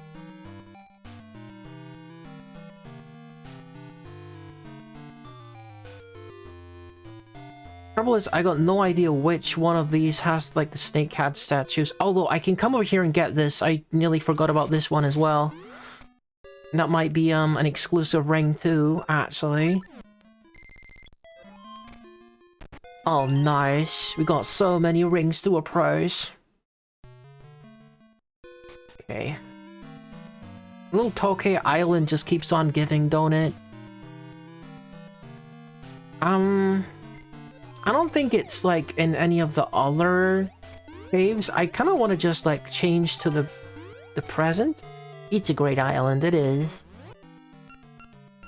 Trouble is, I got no idea which one of these has, like, the snake cat statues. Although, I can come over here and get this. I nearly forgot about this one as well. That might be, an exclusive ring too, actually. Oh, nice. We got so many rings to appraise. Okay. Little Tokay Island just keeps on giving, don't it? I don't think it's, like, in any of the other caves. I kind of want to just, like, change to the present. It's a great island, it is.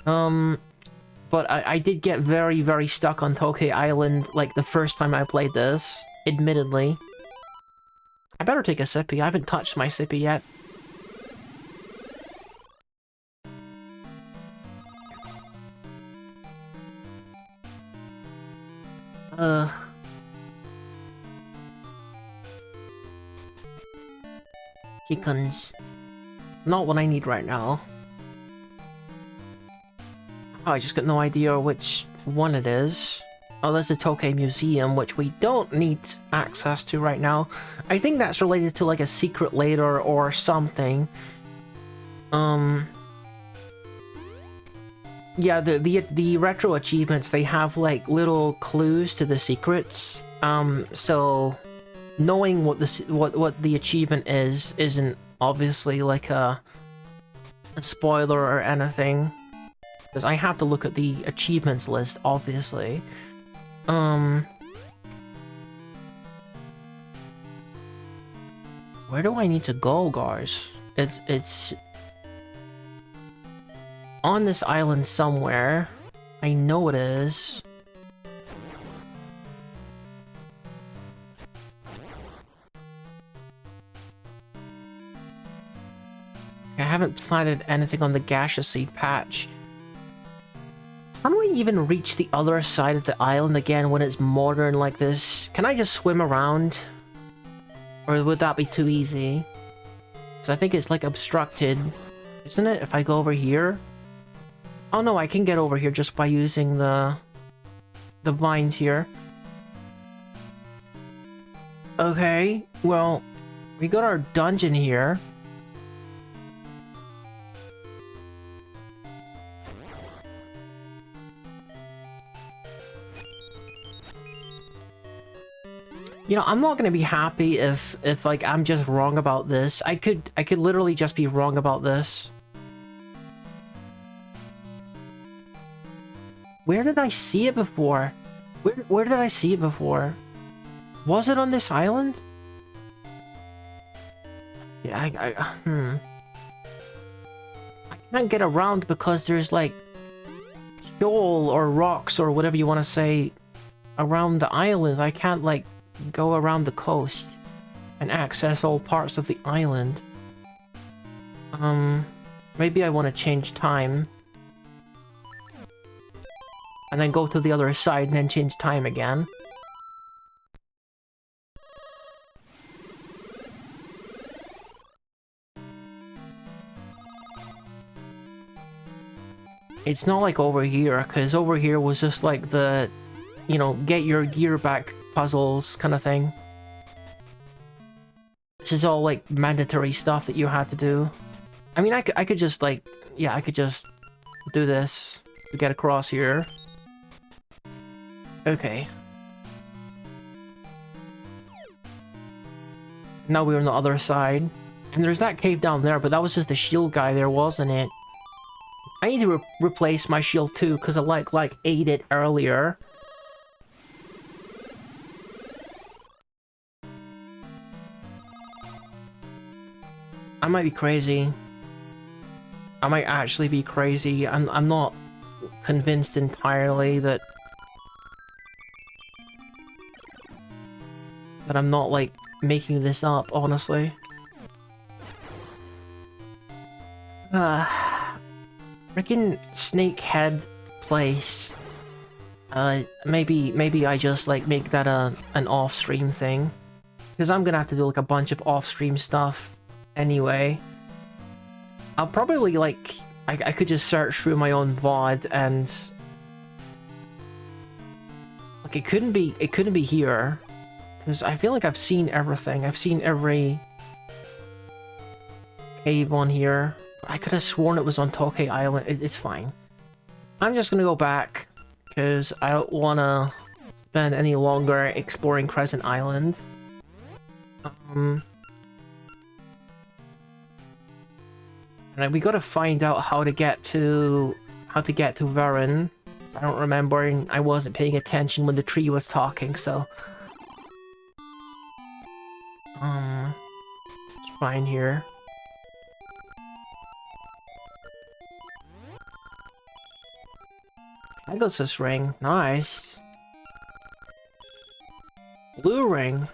But I did get very, very stuck on Tokay Island, like, the first time I played this, admittedly. I better take a sippy. I haven't touched my sippy yet. Chickens. Not what I need right now. Oh, I just got no idea which one it is. Oh, there's the Tokay Museum, which we don't need access to right now. I think that's related to, like, a secret later or something. Yeah, the retro achievements, they have, like, little clues to the secrets. So knowing what the achievement is isn't obviously like a spoiler or anything, because I have to look at the achievements list, obviously. Where do I need to go, guys? It's on this island somewhere. I know it is. I haven't planted anything on the gaseous seed patch. How do I even reach the other side of the island again when it's modern like this? Can I just swim around? Or would that be too easy? Because I think it's, like, obstructed. Isn't it? If I go over here? Oh no, I can get over here just by using the vines here. Okay, well, we got our dungeon here. You know, I'm not gonna be happy if like I'm just wrong about this. I could literally just be wrong about this. Where did I see it before? Where did I see it before? Was it on this island? Yeah, I can't get around because there's, like, shoal or rocks or whatever you want to say around the island. I can't, like, go around the coast and access all parts of the island. Maybe I want to change time. And then go to the other side and then change time again. It's not like over here, because over here was just like the, you know, get your gear back puzzles kind of thing. This is all, like, mandatory stuff that you had to do. I mean, I could just, like, yeah, I could just do this to get across here. Okay. Now we're on the other side. And there's that cave down there, but that was just the shield guy there, wasn't it? I need to replace my shield too, because I like ate it earlier. I might be crazy. I might actually be crazy. I'm not convinced entirely that I'm not, like, making this up, honestly. Freaking Snakehead place. Maybe I just like make that an off-stream thing, because I'm gonna have to do like a bunch of off-stream stuff anyway. I'll probably like I could just search through my own VOD and like it couldn't be here, because I feel like I've seen everything. I've seen every cave on here. I could have sworn it was on Tokay Island. It's fine. I'm just gonna go back because I don't wanna spend any longer exploring Crescent Island. And we gotta find out how to get to Varen. I don't remember, and I wasn't paying attention when the tree was talking, so it's fine here. Pegasus ring, nice. Blue ring.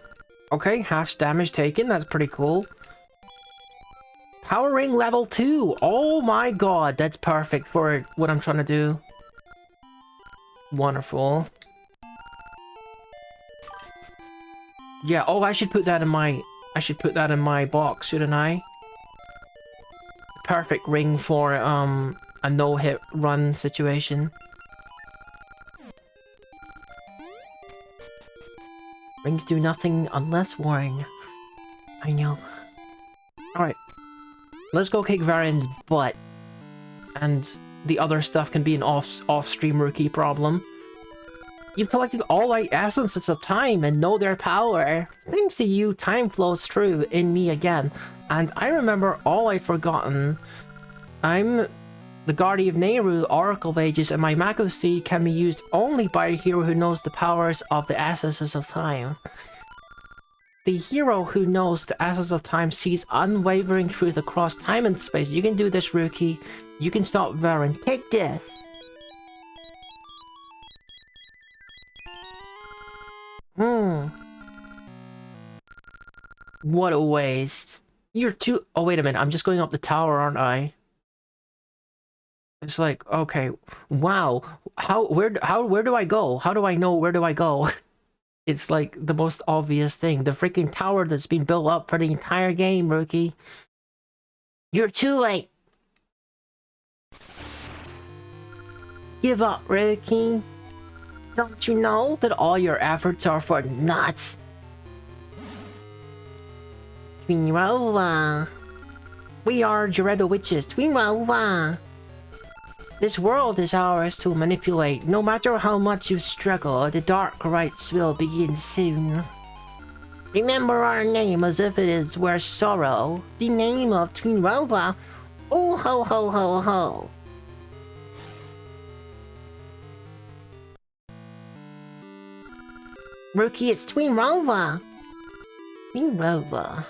Okay, half damage taken, that's pretty cool. Power ring level 2! Oh my god, that's perfect for what I'm trying to do. Wonderful. Yeah, oh, I should put that in my box, shouldn't I? Perfect ring for a no-hit run situation. Rings do nothing unless worn. I know. Alright. Let's go kick Varen's butt. And the other stuff can be an off-stream rookie problem. You've collected all 8 essences of time and know their power. Thanks to you, time flows through in me again. And I remember all I'd forgotten. I'm the Guardian of Nehru, Oracle of Ages, and my Mako Seed can be used only by a hero who knows the powers of the essences of time. The hero who knows the essence of time sees unwavering truth across time and space. You can do this, rookie. You can stop Varen. Take this. What a waste. You're too— oh, wait a minute. I'm just going up the tower, aren't I? It's like, okay, wow. Where do I go? How do I know where do I go? It's like the most obvious thing. The freaking tower that's been built up for the entire game, rookie. You're too late. Give up, rookie. Don't you know that all your efforts are for naught? Twinrova. We are Gerudo witches. Twinrova. This world is ours to manipulate. No matter how much you struggle, the dark rites will begin soon. Remember our name as if it were sorrow. The name of Twinrova. Oh ho ho ho ho. Rookie, it's Twinrova. Twinrova.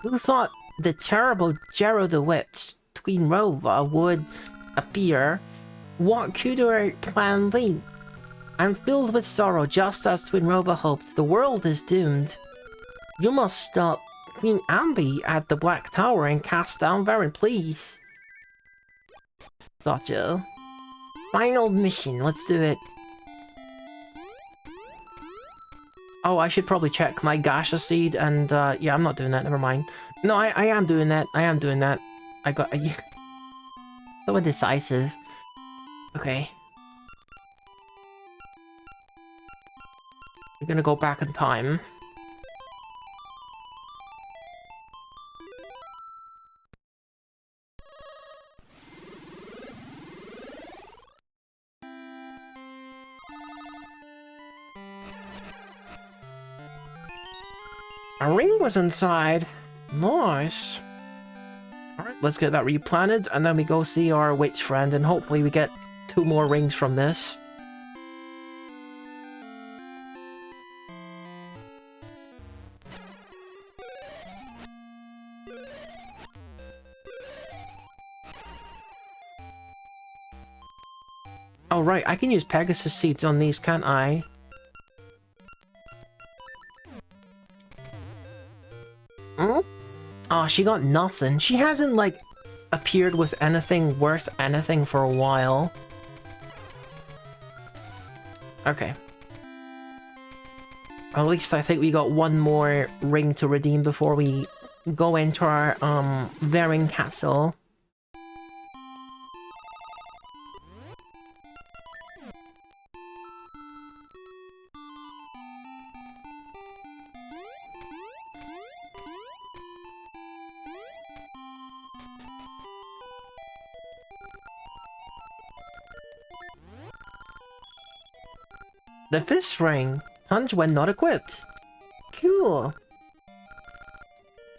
Who thought the terrible Gerudo the Witch, Twinrova, would appear? What could our plan be? I'm filled with sorrow, just as Twinrova hoped. The world is doomed. You must stop Queen Ambi at the Black Tower and cast down Varen, please. Gotcha. Final mission, let's do it. Oh, I should probably check my Gasha seed, and yeah, I'm not doing that, never mind. No, I am doing that, I am doing that. I got— so indecisive. Okay. I'm gonna go back in time. A ring was inside. Nice. Alright, let's get that replanted, and then we go see our witch friend, and hopefully we get 2 more rings from this. Oh right, I can use Pegasus seeds on these, can't I? Oh, she got nothing. She hasn't, like, appeared with anything worth anything for a while. Okay. At least I think we got one more ring to redeem before we go into our, Varin Castle. The fist ring. Punch when not equipped. Cool.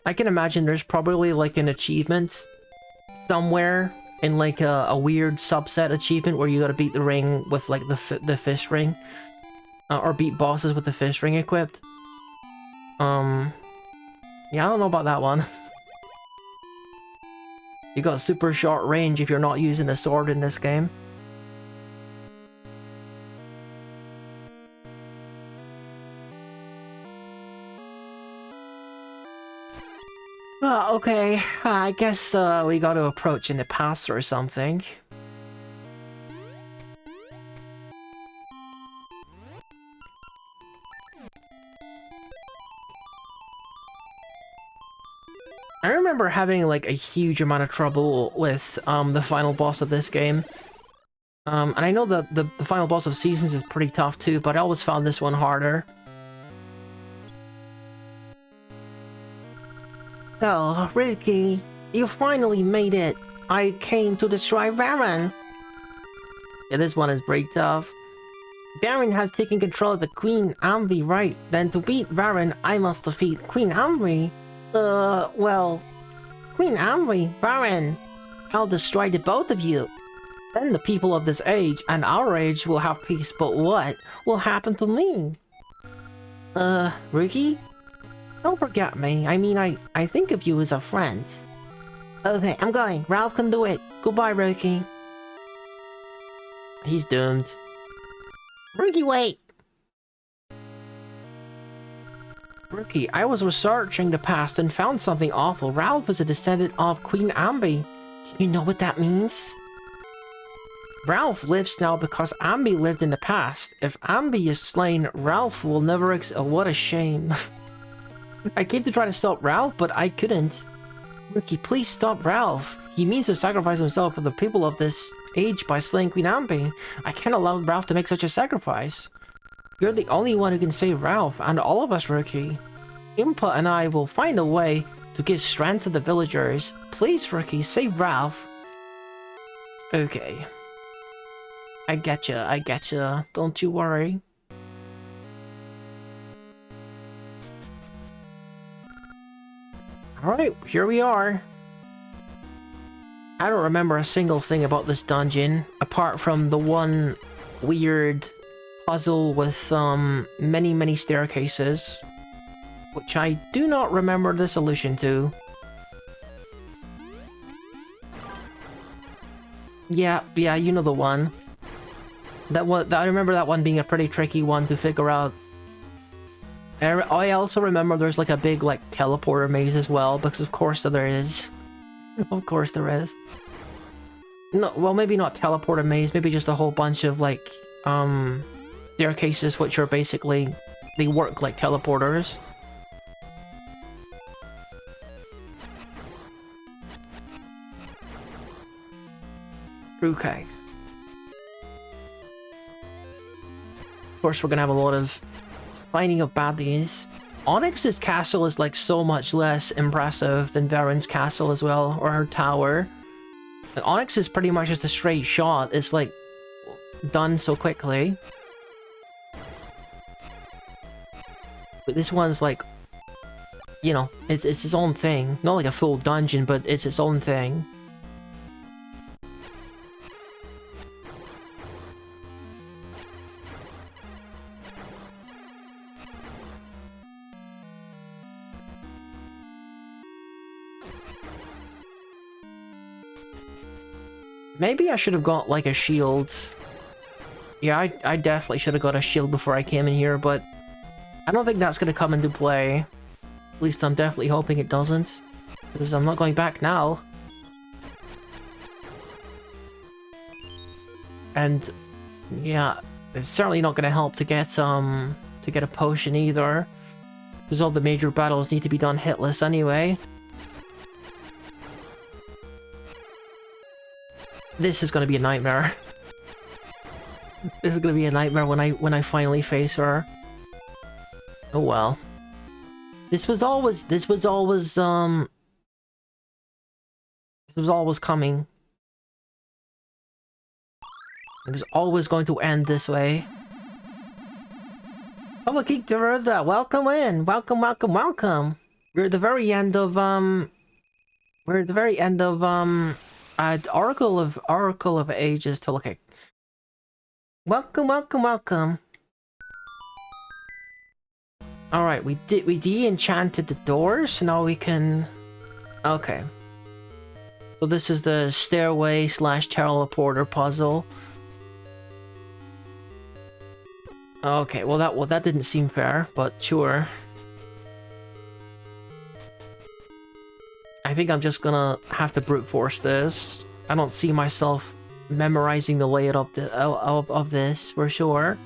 I can imagine there's probably like an achievement somewhere in like a weird subset achievement where you gotta beat the ring with like the fist ring. Or beat bosses with the fist ring equipped. Yeah, I don't know about that one. You got super short range if you're not using a sword in this game. Okay, I guess we gotta approach in the past or something. I remember having like a huge amount of trouble with the final boss of this game. And I know that the final boss of Seasons is pretty tough too, but I always found this one harder. So, Riki, you finally made it! I came to destroy Varin! Yeah, this one is pretty tough. Varin has taken control of the Queen Anvi, right? Then to beat Varin, I must defeat Queen Anvi. Well... Queen Anvi, Varin! I'll destroy the both of you! Then the people of this age and our age will have peace, but what will happen to me? Riki? Don't forget me. I mean, I think of you as a friend. Okay, I'm going. Ralph can do it. Goodbye, Riki. He's doomed. Riki, wait! Riki, I was researching the past and found something awful. Ralph is a descendant of Queen Anvi. Do you know what that means? Ralph lives now because Anvi lived in the past. If Anvi is slain, Ralph will never oh, what a shame. I came to try to stop Ralph, but I couldn't. Riki, please stop Ralph. He means to sacrifice himself for the people of this age by slaying Queen Anvi. I can't allow Ralph to make such a sacrifice. You're the only one who can save Ralph, and all of us, Riki. Impa and I will find a way to give strength to the villagers. Please, Riki, save Ralph. Okay. I getcha. Don't you worry. Alright, here we are. I don't remember a single thing about this dungeon, apart from the one weird puzzle with many staircases, which I do not remember the solution to. Yeah, you know the one. I remember that one being a pretty tricky one to figure out. I also remember there's like a big like teleporter maze as well, because of course there is. Of course there is. No, well, maybe not teleporter maze, maybe just a whole bunch of like staircases which are basically, they work like teleporters. Okay. Of course we're gonna have a lot of fighting of baddies. Onyx's castle is like so much less impressive than Varin's castle as well, or her tower. Like, Onyx is pretty much just a straight shot. It's like done so quickly. But this one's like, you know, it's its own thing. Not like a full dungeon, but it's its own thing. Maybe I should have got, like, a shield. Yeah, I definitely should have got a shield before I came in here, but I don't think that's gonna come into play. At least I'm definitely hoping it doesn't. Because I'm not going back now. And yeah, it's certainly not gonna help to get a potion either. Because all the major battles need to be done hitless anyway. This is gonna be a nightmare. This is gonna be a nightmare when I finally face her. Oh well. This was always coming. It was always going to end this way. Hello, Geek Derrida, welcome in! Welcome, welcome, welcome! We're at the very end of, Oracle of Ages to look at. Welcome, welcome, welcome! Alright, we de-enchanted the doors, so now we can... Okay. So this is the stairway / teleporter puzzle. Okay, well that didn't seem fair, but sure. I think I'm just gonna have to brute force this. I don't see myself memorizing the layout of this for sure.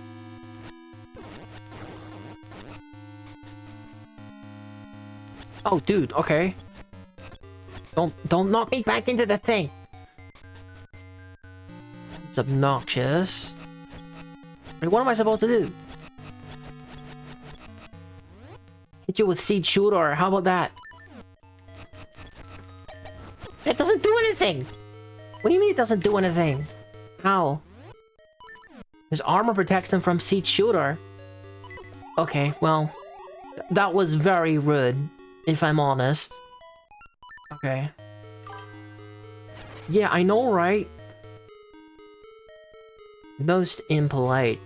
Oh, dude, okay. Don't knock me back into the thing. It's obnoxious. I mean, what am I supposed to do? Hit you with Seed Shooter, how about that? It doesn't do anything! What do you mean it doesn't do anything? How? His armor protects him from Seed Shooter. Okay, well... that was very rude, if I'm honest. Okay. Yeah, I know, right? Most impolite.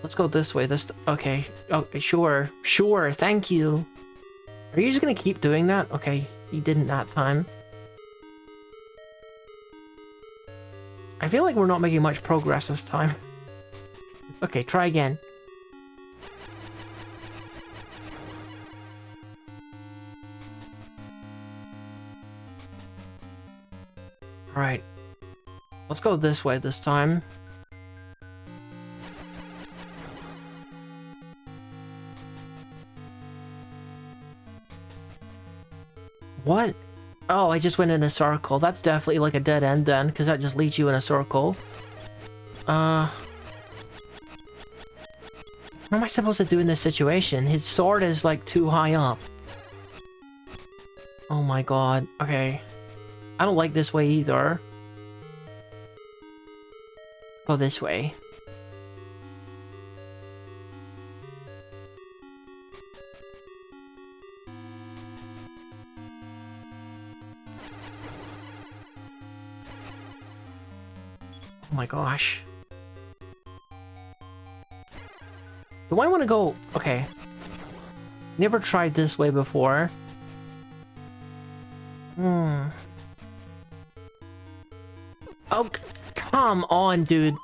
Let's go this way. Okay. Okay, sure. Sure, thank you. Are you just gonna keep doing that? Okay, you didn't that time. I feel like we're not making much progress this time. Okay, try again. Alright. Let's go this way this time. What? Oh, I just went in a circle. That's definitely like a dead end then, because that just leads you in a circle. What am I supposed to do in this situation? His sword is like too high up. Oh my god. Okay. I don't like this way either. Go this way. Oh my gosh. Do I want to go... Okay. Never tried this way before. Oh, come on, dude.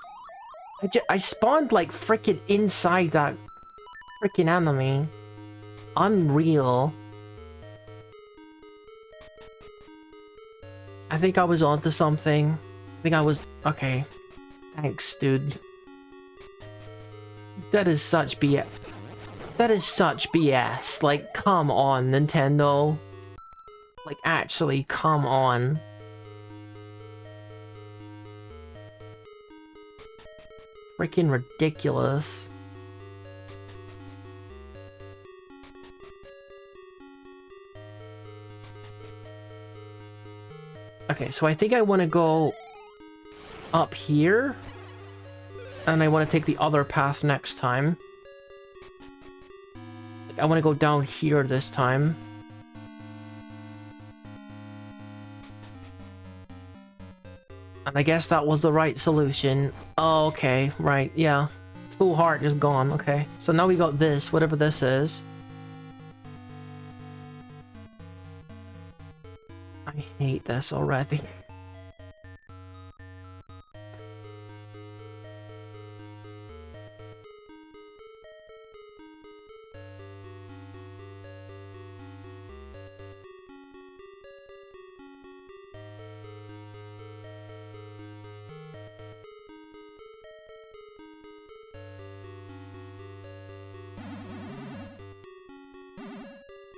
I spawned like freaking inside that freaking enemy. Unreal. I think I was onto something. I think I was... Okay. Thanks, dude. That is such BS. That is such BS. Like, come on, Nintendo. Like, actually, come on. Freaking ridiculous. Okay, so I think I want to go up here. And I want to take the other path next time. Like, I want to go down here this time. And I guess that was the right solution. Oh, okay, right, yeah. Full heart is gone, okay. So now we got this, whatever this is. I hate this already.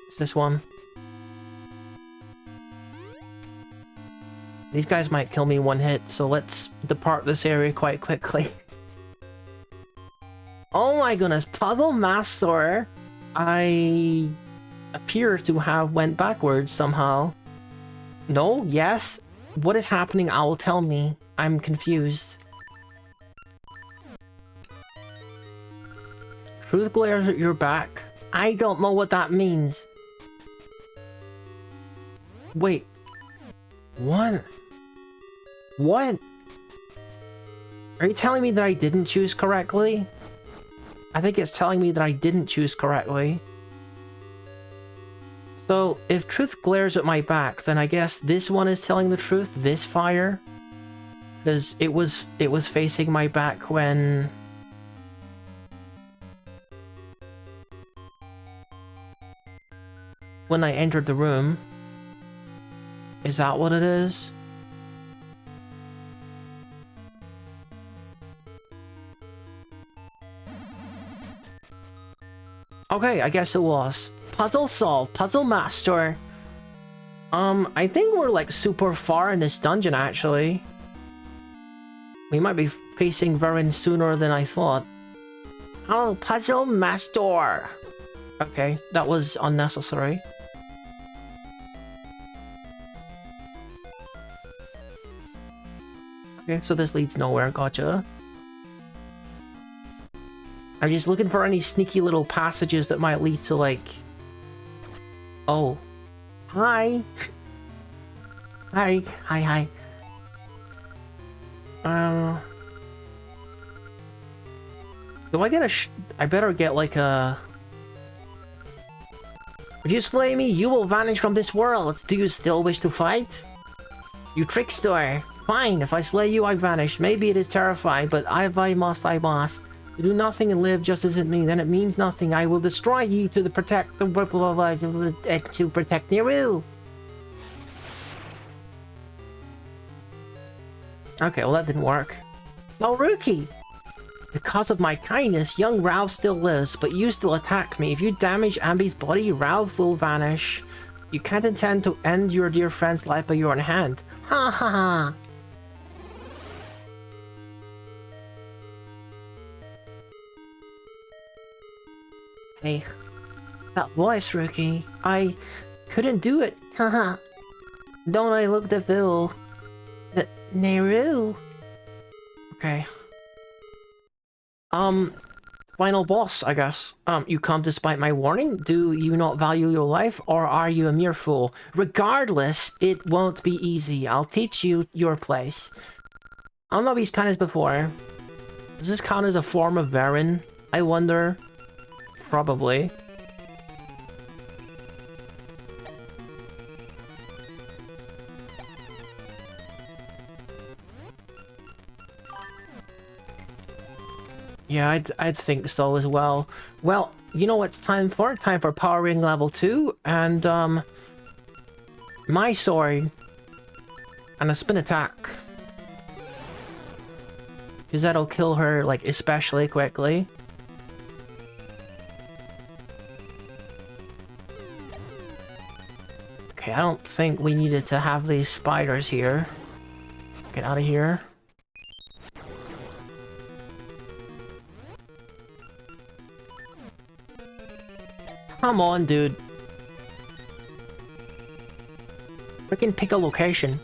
It's this one. These guys might kill me in one hit, so let's depart this area quite quickly. Oh my goodness, Puzzle Master! I appear to have went backwards somehow. No? Yes? What is happening? Owl, tell me. I'm confused. Truth glares at your back. I don't know what that means. Wait. What? What? Are you telling me that I didn't choose correctly? I think it's telling me that I didn't choose correctly. So, if truth glares at my back, then I guess this one is telling the truth, this fire? Because it was facing my back when... when I entered the room. Is that what it is? Okay, I guess it was. Puzzle solved. Puzzle master. I think we're like super far in this dungeon actually. We might be facing Varin sooner than I thought. Oh, puzzle master. Okay, that was unnecessary. Okay, so this leads nowhere, gotcha. I'm just looking for any sneaky little passages that might lead to, like... Oh. Hi! Hi, hi. Do I get a I better get, like, a... If you slay me, you will vanish from this world. Do you still wish to fight? You trickster! Fine, if I slay you, I vanish. Maybe it is terrifying, but if I must, I must. To do nothing and live just isn't me, then it means nothing. I will destroy you to protect Nehru. Okay, well that didn't work. Oh, Rookie! Because of my kindness, young Ralph still lives, but you still attack me. If you damage Ambi's body, Ralph will vanish. You can't intend to end your dear friend's life by your own hand. Ha ha ha! Hey, that voice, Rookie. I couldn't do it. Haha. Don't I look the fool? The Nehru. Okay. Final boss, I guess. You come despite my warning? Do you not value your life, or are you a mere fool? Regardless, it won't be easy. I'll teach you your place. I don't know if he's kind as before. Does this count as a form of Varin? I wonder. Probably. Yeah, I'd think so as well. Well, you know what it's time for? Time for Power Ring level 2, and, my sword, and a spin attack. Because that'll kill her, like, especially quickly. Okay, I don't think we needed to have these spiders here. Get out of here. Come on, dude. Freaking pick a location.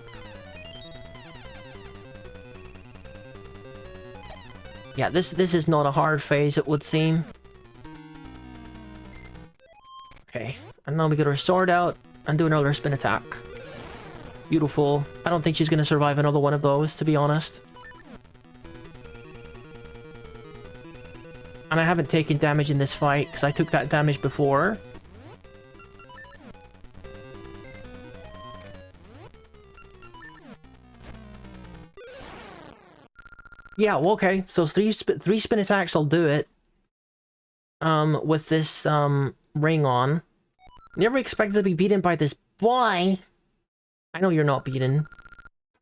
Yeah, this is not a hard phase, it would seem. Okay, and now we get our sword out and do another spin attack. Beautiful. I don't think she's gonna survive another one of those, to be honest. And I haven't taken damage in this fight, because I took that damage before. Yeah, well, okay. So three spin attacks will do it. With this, ring on. Never expected to be beaten by this boy. I know you're not beaten.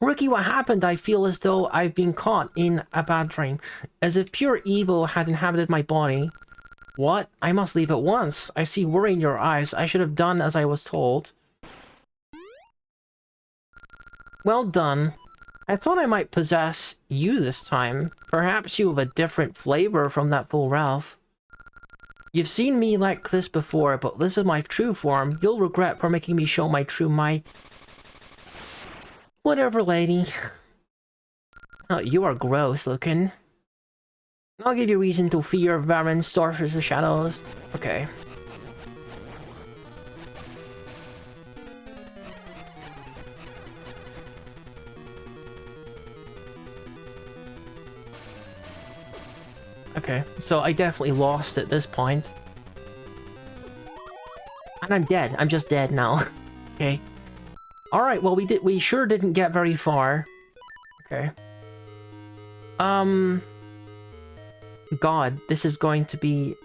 Rookie, what happened? I feel as though I've been caught in a bad dream. As if pure evil had inhabited my body. What? I must leave at once. I see worry in your eyes. I should have done as I was told. Well done. I thought I might possess you this time. Perhaps you have a different flavor from that fool Ralph. You've seen me like this before, but this is my true form. You'll regret for making me show my true might. Whatever, lady. Oh, you are gross looking. I'll give you reason to fear Varen's Sorceress of Shadows. Okay. Okay, so I definitely lost at this point. And I'm dead. I'm just dead now. Okay. Alright, well we sure didn't get very far. Okay. God, this is going to be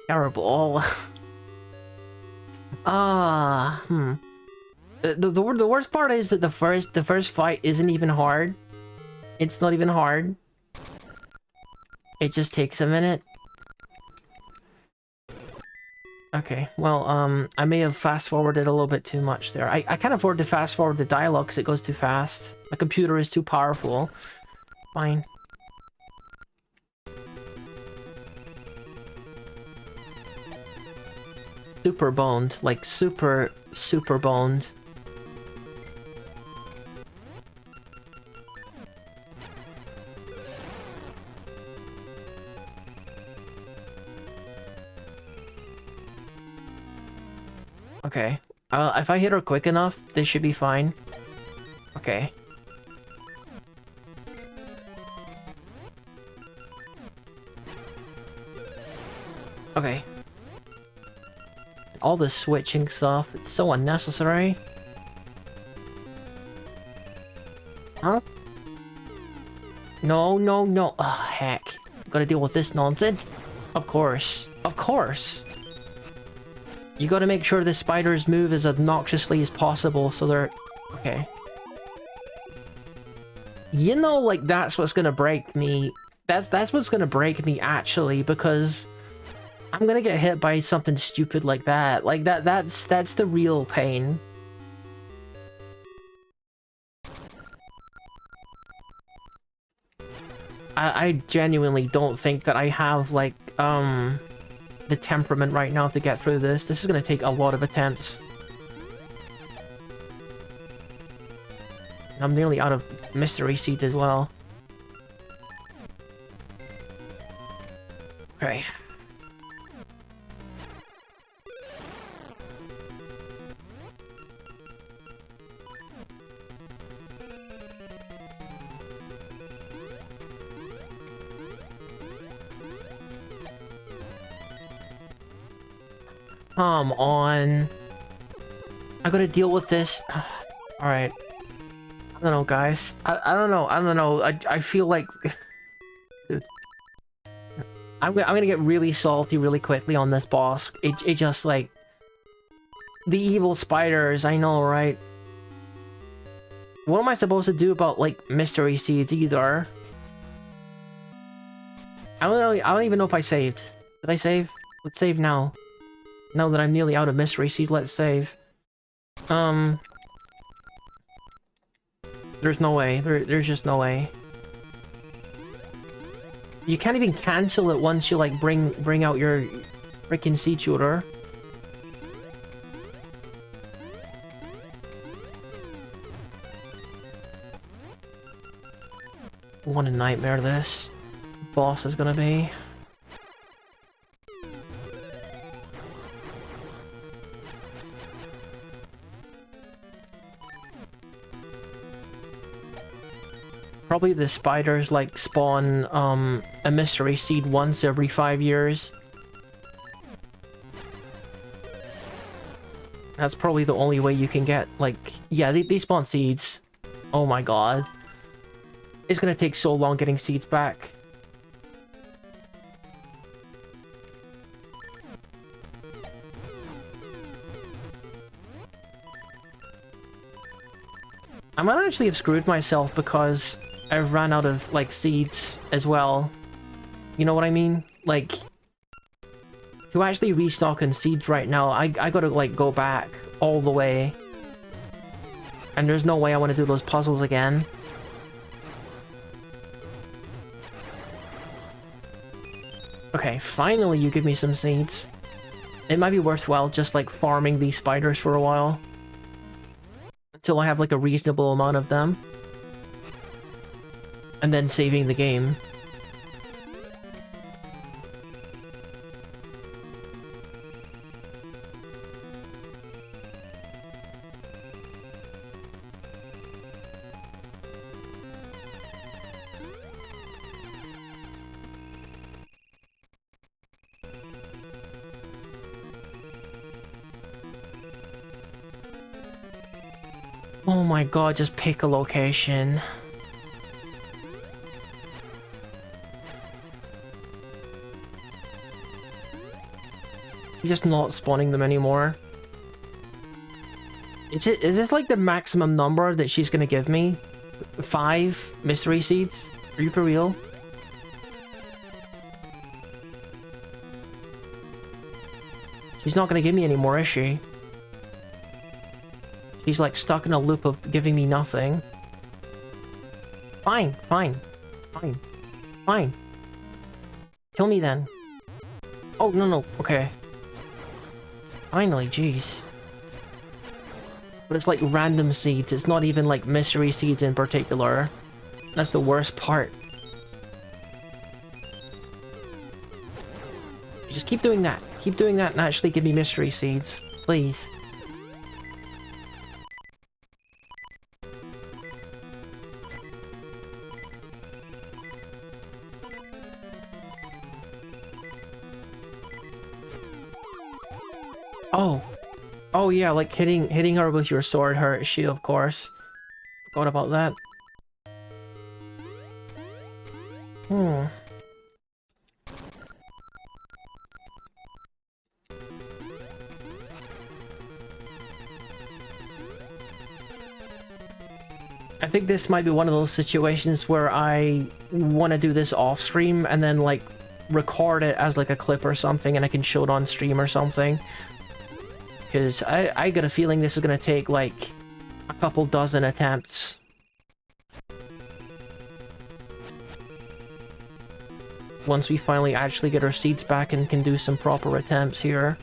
terrible. The worst part is that the first fight isn't even hard. It's not even hard. It just takes a minute. Okay, well, I may have fast-forwarded a little bit too much there. I can't afford to fast-forward the dialogue because it goes too fast. My computer is too powerful. Fine. Super boned, like super boned. Okay. If I hit her quick enough, this should be fine. Okay. Okay. All this switching stuff, it's so unnecessary. Huh? No, no, no. Ugh, heck. Gotta deal with this nonsense. Of course. Of course. You gotta make sure the spiders move as obnoxiously as possible so they're... Okay. You know, like, that's what's gonna break me. That's what's gonna break me, actually, because... I'm gonna get hit by something stupid like that. Like, that's the real pain. I genuinely don't think that I have, like, the temperament right now to get through this. This is gonna take a lot of attempts. I'm nearly out of mystery seeds as well. Okay. Come on. I gotta deal with this. Alright. I don't know, guys. I don't know. I don't know. I feel like... Dude. I'm gonna get really salty really quickly on this boss. It just, like... The evil spiders, I know, right? What am I supposed to do about, like, mystery seeds either? I don't know. I don't even know if I saved. Did I save? Let's save now. Now that I'm nearly out of mystery seeds, let's save. There's no way. There's just no way. You can't even cancel it once you, like, bring out your freaking seed shooter. What a nightmare this boss is gonna be. Probably the spiders, like, spawn, a mystery seed once every 5 years. That's probably the only way you can get, like... Yeah, they spawn seeds. Oh my god. It's gonna take so long getting seeds back. I might actually have screwed myself because I've run out of, like, seeds as well. You know what I mean? Like... To actually restock on seeds right now, I gotta like go back all the way. And there's no way I want to do those puzzles again. Okay, finally you give me some seeds. It might be worthwhile just like farming these spiders for a while. Until I have like a reasonable amount of them. And then saving the game. Oh my god, just pick a location. You're just not spawning them anymore. Is this like the maximum number that she's gonna give me? 5 mystery seeds? Are you for real? She's not gonna give me any more, is she? She's like stuck in a loop of giving me nothing. Fine, fine, fine, fine. Kill me then. Oh, no, no, okay. Finally, jeez. But it's like random seeds, it's not even like mystery seeds in particular. That's the worst part. You just keep doing that. Keep doing that and actually give me mystery seeds. Please. Oh. Oh yeah, like hitting her with your sword hurts you, of course. Forgot about that. Hmm. I think this might be one of those situations where I want to do this off stream and then like record it as like a clip or something and I can show it on stream or something. Because I got a feeling this is going to take like a couple dozen attempts. Once we finally actually get our seeds back and can do some proper attempts here.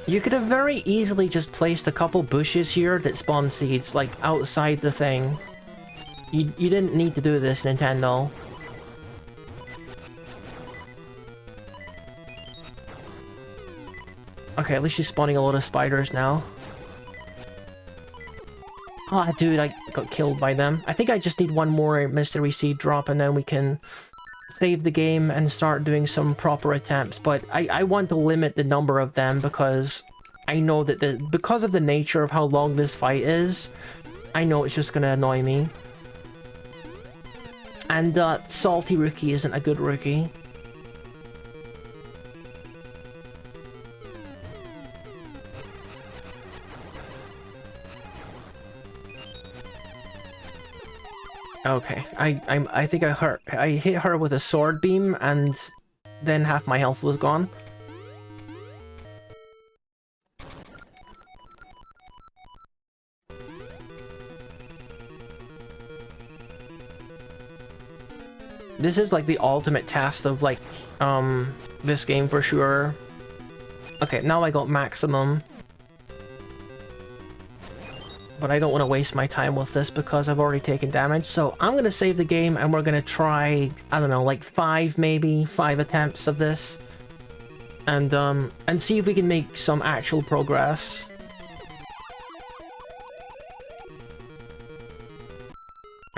You could have very easily just placed a couple bushes here that spawn seeds, like, outside the thing. You didn't need to do this, Nintendo. Okay, at least she's spawning a lot of spiders now. Ah, dude, I got killed by them. I think I just need one more mystery seed drop and then we can save the game and start doing some proper attempts, but I want to limit the number of them because I know that because of the nature of how long this fight is, I know it's just gonna annoy me. And Salty Rookie isn't a good rookie. Okay, I think I hit her with a sword beam and then half my health was gone. This is like the ultimate test of like this game for sure. Okay, now I got maximum. But I don't want to waste my time with this because I've already taken damage, so I'm gonna save the game and we're gonna try, I don't know, like 5 maybe, 5 attempts of this. And see if we can make some actual progress.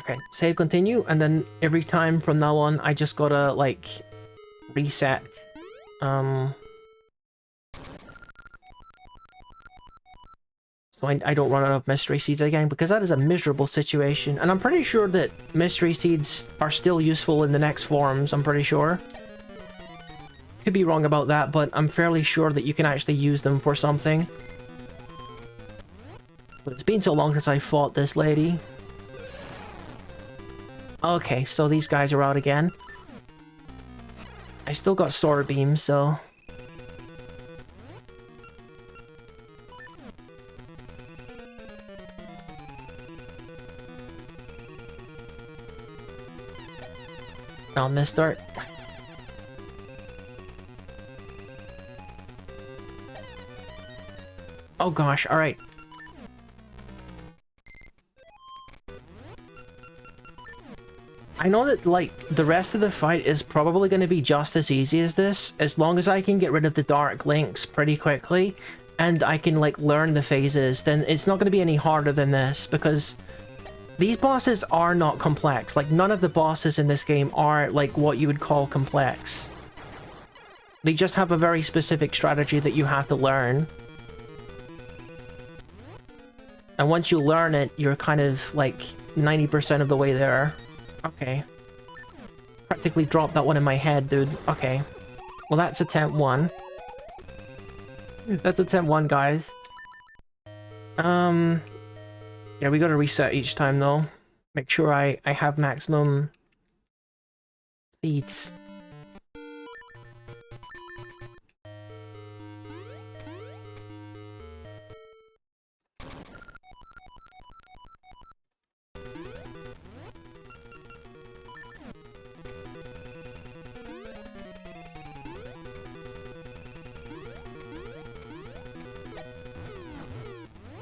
Okay, save continue, and then every time from now on I just gotta, like, reset. So I don't run out of mystery seeds again, because that is a miserable situation. And I'm pretty sure that mystery seeds are still useful in the next forms, I'm pretty sure. could be wrong about that, but I'm fairly sure that you can actually use them for something. But it's been so long since I fought this lady. Okay, so these guys are out again. I still got sword beams, so... I'll misstart. Oh gosh, alright. I know that, like, the rest of the fight is probably going to be just as easy as this, as long as I can get rid of the Dark Links pretty quickly, and I can, like, learn the phases, then it's not going to be any harder than this, because these bosses are not complex. Like, none of the bosses in this game are, like, what you would call complex. They just have a very specific strategy that you have to learn. And once you learn it, you're kind of, like, 90% of the way there. Okay. Practically dropped that one in my head, dude. Okay. Well, that's attempt 1. That's attempt 1, guys. Yeah, we gotta reset each time, though. Make sure I have maximum seeds.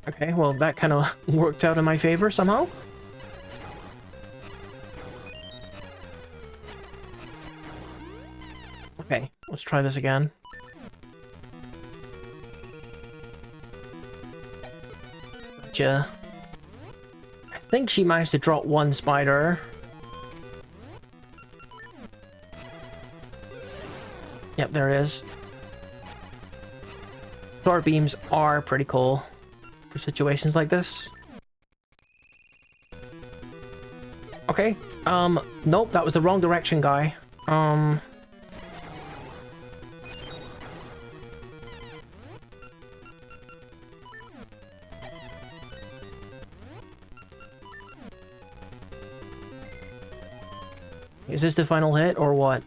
Okay, well, that kind of worked out in my favor somehow. Okay, let's try this again. Gotcha. I think she managed to drop one spider. Yep, there it is. Sword beams are pretty cool for situations like this. Okay, nope, that was the wrong direction, guy. Is this the final hit, or what?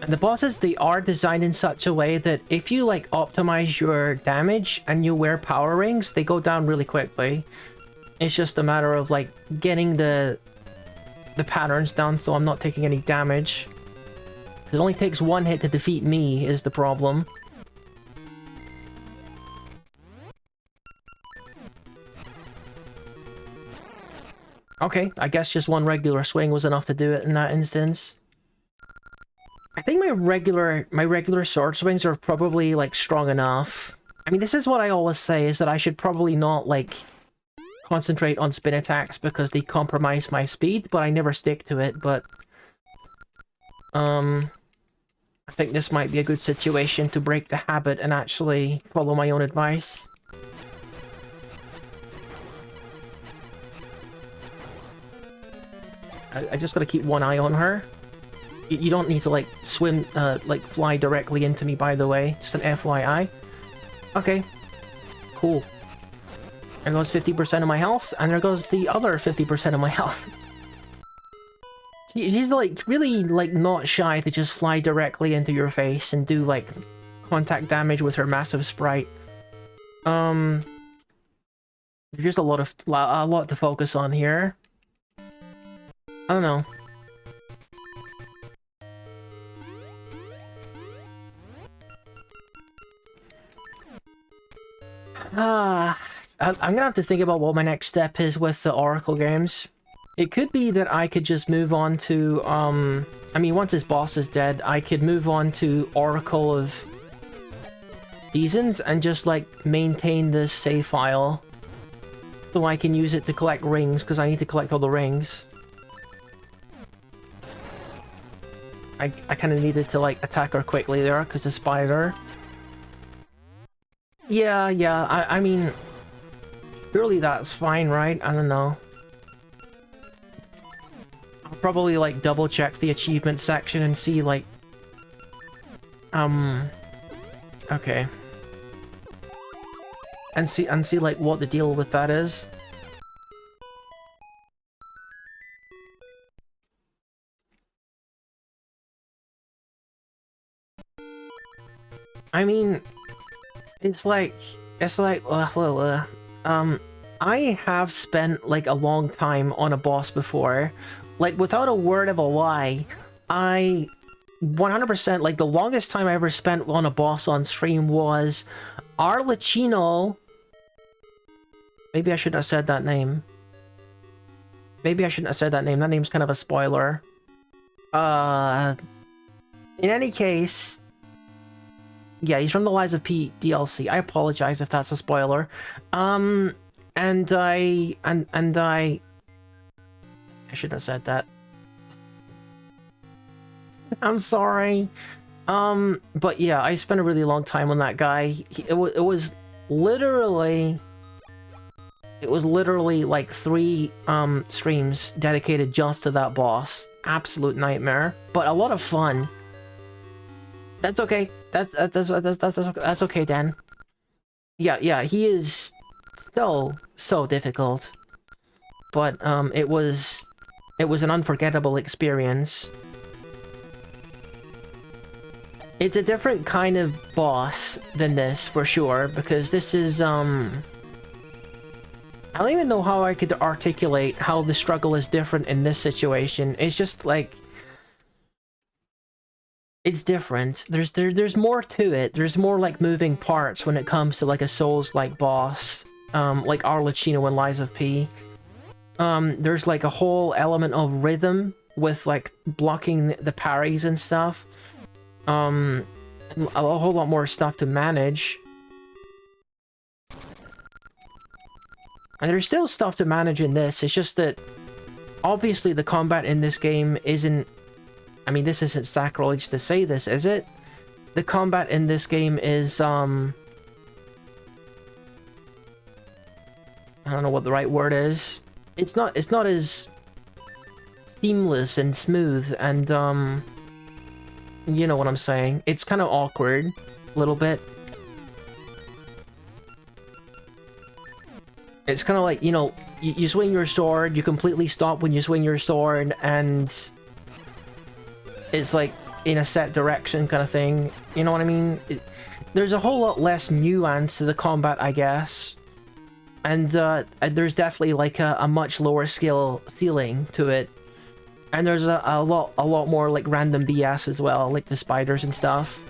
And the bosses, they are designed in such a way that if you, like, optimize your damage and you wear power rings, they go down really quickly. It's just a matter of, like, getting the patterns down so I'm not taking any damage. It only takes one hit to defeat me, is the problem. Okay, I guess just one regular swing was enough to do it in that instance. I think my regular sword swings are probably, like, strong enough. I mean, this is what I always say, is that I should probably not, like, concentrate on spin attacks because they compromise my speed, but I never stick to it, but... I think this might be a good situation to break the habit and actually follow my own advice. I just gotta keep one eye on her. You don't need to, like, swim, like, fly directly into me, by the way. Just an FYI. Okay. Cool. There goes 50% of my health, and there goes the other 50% of my health. She's, like, really, like, not shy to just fly directly into your face and do, like, contact damage with her massive sprite. There's just a lot to focus on here. I don't know. I'm gonna have to think about what my next step is with the Oracle games. It could be that I could just move on to, I mean, once this boss is dead, I could move on to Oracle of Seasons and just, like, maintain this save file. So I can use it to collect rings, because I need to collect all the rings. I kind of needed to, like, attack her quickly there, because the spider. Yeah, I mean... Surely that's fine, right? I don't know. I'll probably like double check the achievement section and see like okay. And see like what the deal with that is. I mean, it's like I have spent like a long time on a boss before. Like without a word of a lie, I 100% like the longest time I ever spent on a boss on stream was Arlecchino. Maybe I shouldn't have said that name. Maybe I shouldn't have said that name. That name's kind of a spoiler. In any case, yeah, he's from the Lies of P DLC. I apologize if that's a spoiler. I shouldn't have said that. I'm sorry. But yeah, I spent a really long time on that guy. It was literally like 3 streams dedicated just to that boss. Absolute nightmare, but a lot of fun. That's okay. That's okay, Dan. Yeah, he is so difficult. But it was an unforgettable experience. It's a different kind of boss than this for sure, because this is I don't even know how I could articulate how the struggle is different in this situation. It's just like it's different. There's more to it. There's more like moving parts when it comes to like a Souls-like boss, like Arlecchino and Lies of P. There's like a whole element of rhythm with like blocking the parries and stuff. A whole lot more stuff to manage. And there's still stuff to manage in this. It's just that obviously the combat in this game isn't... I mean, this isn't sacrilege to say this, is it? The combat in this game is, I don't know what the right word is. It's not as seamless and smooth and, you know what I'm saying. It's kind of awkward, a little bit. It's kind of like, you know, you swing your sword, you completely stop when you swing your sword, and it's like in a set direction kind of thing. You know what I mean? There's a whole lot less nuance to the combat, I guess. And there's definitely like a much lower skill ceiling to it. And there's a lot more like random BS as well, like the spiders and stuff.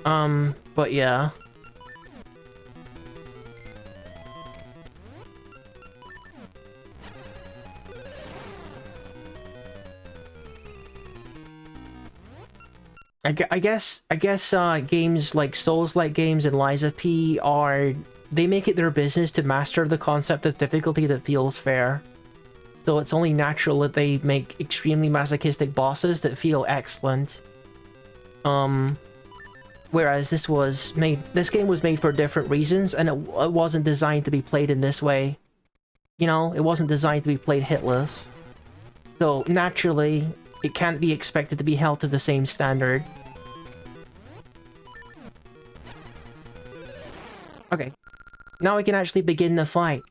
But yeah. I guess games like Souls-like games and Lies of P they make it their business to master the concept of difficulty that feels fair. So it's only natural that they make extremely masochistic bosses that feel excellent. Whereas this game was made for different reasons, and it wasn't designed to be played in this way. You know, it wasn't designed to be played hitless. So naturally, it can't be expected to be held to the same standard. Okay. Now we can actually begin the fight.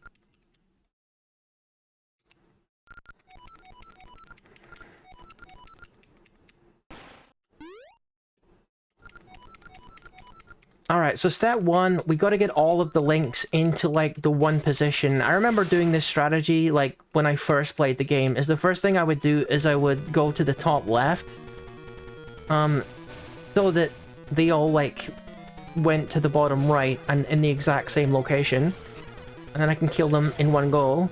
Alright, so step 1, we gotta get all of the links into, like, the one position. I remember doing this strategy, like, when I first played the game, is the first thing I would do is I would go to the top left. So that they all, like, went to the bottom right and in the exact same location. And then I can kill them in one go.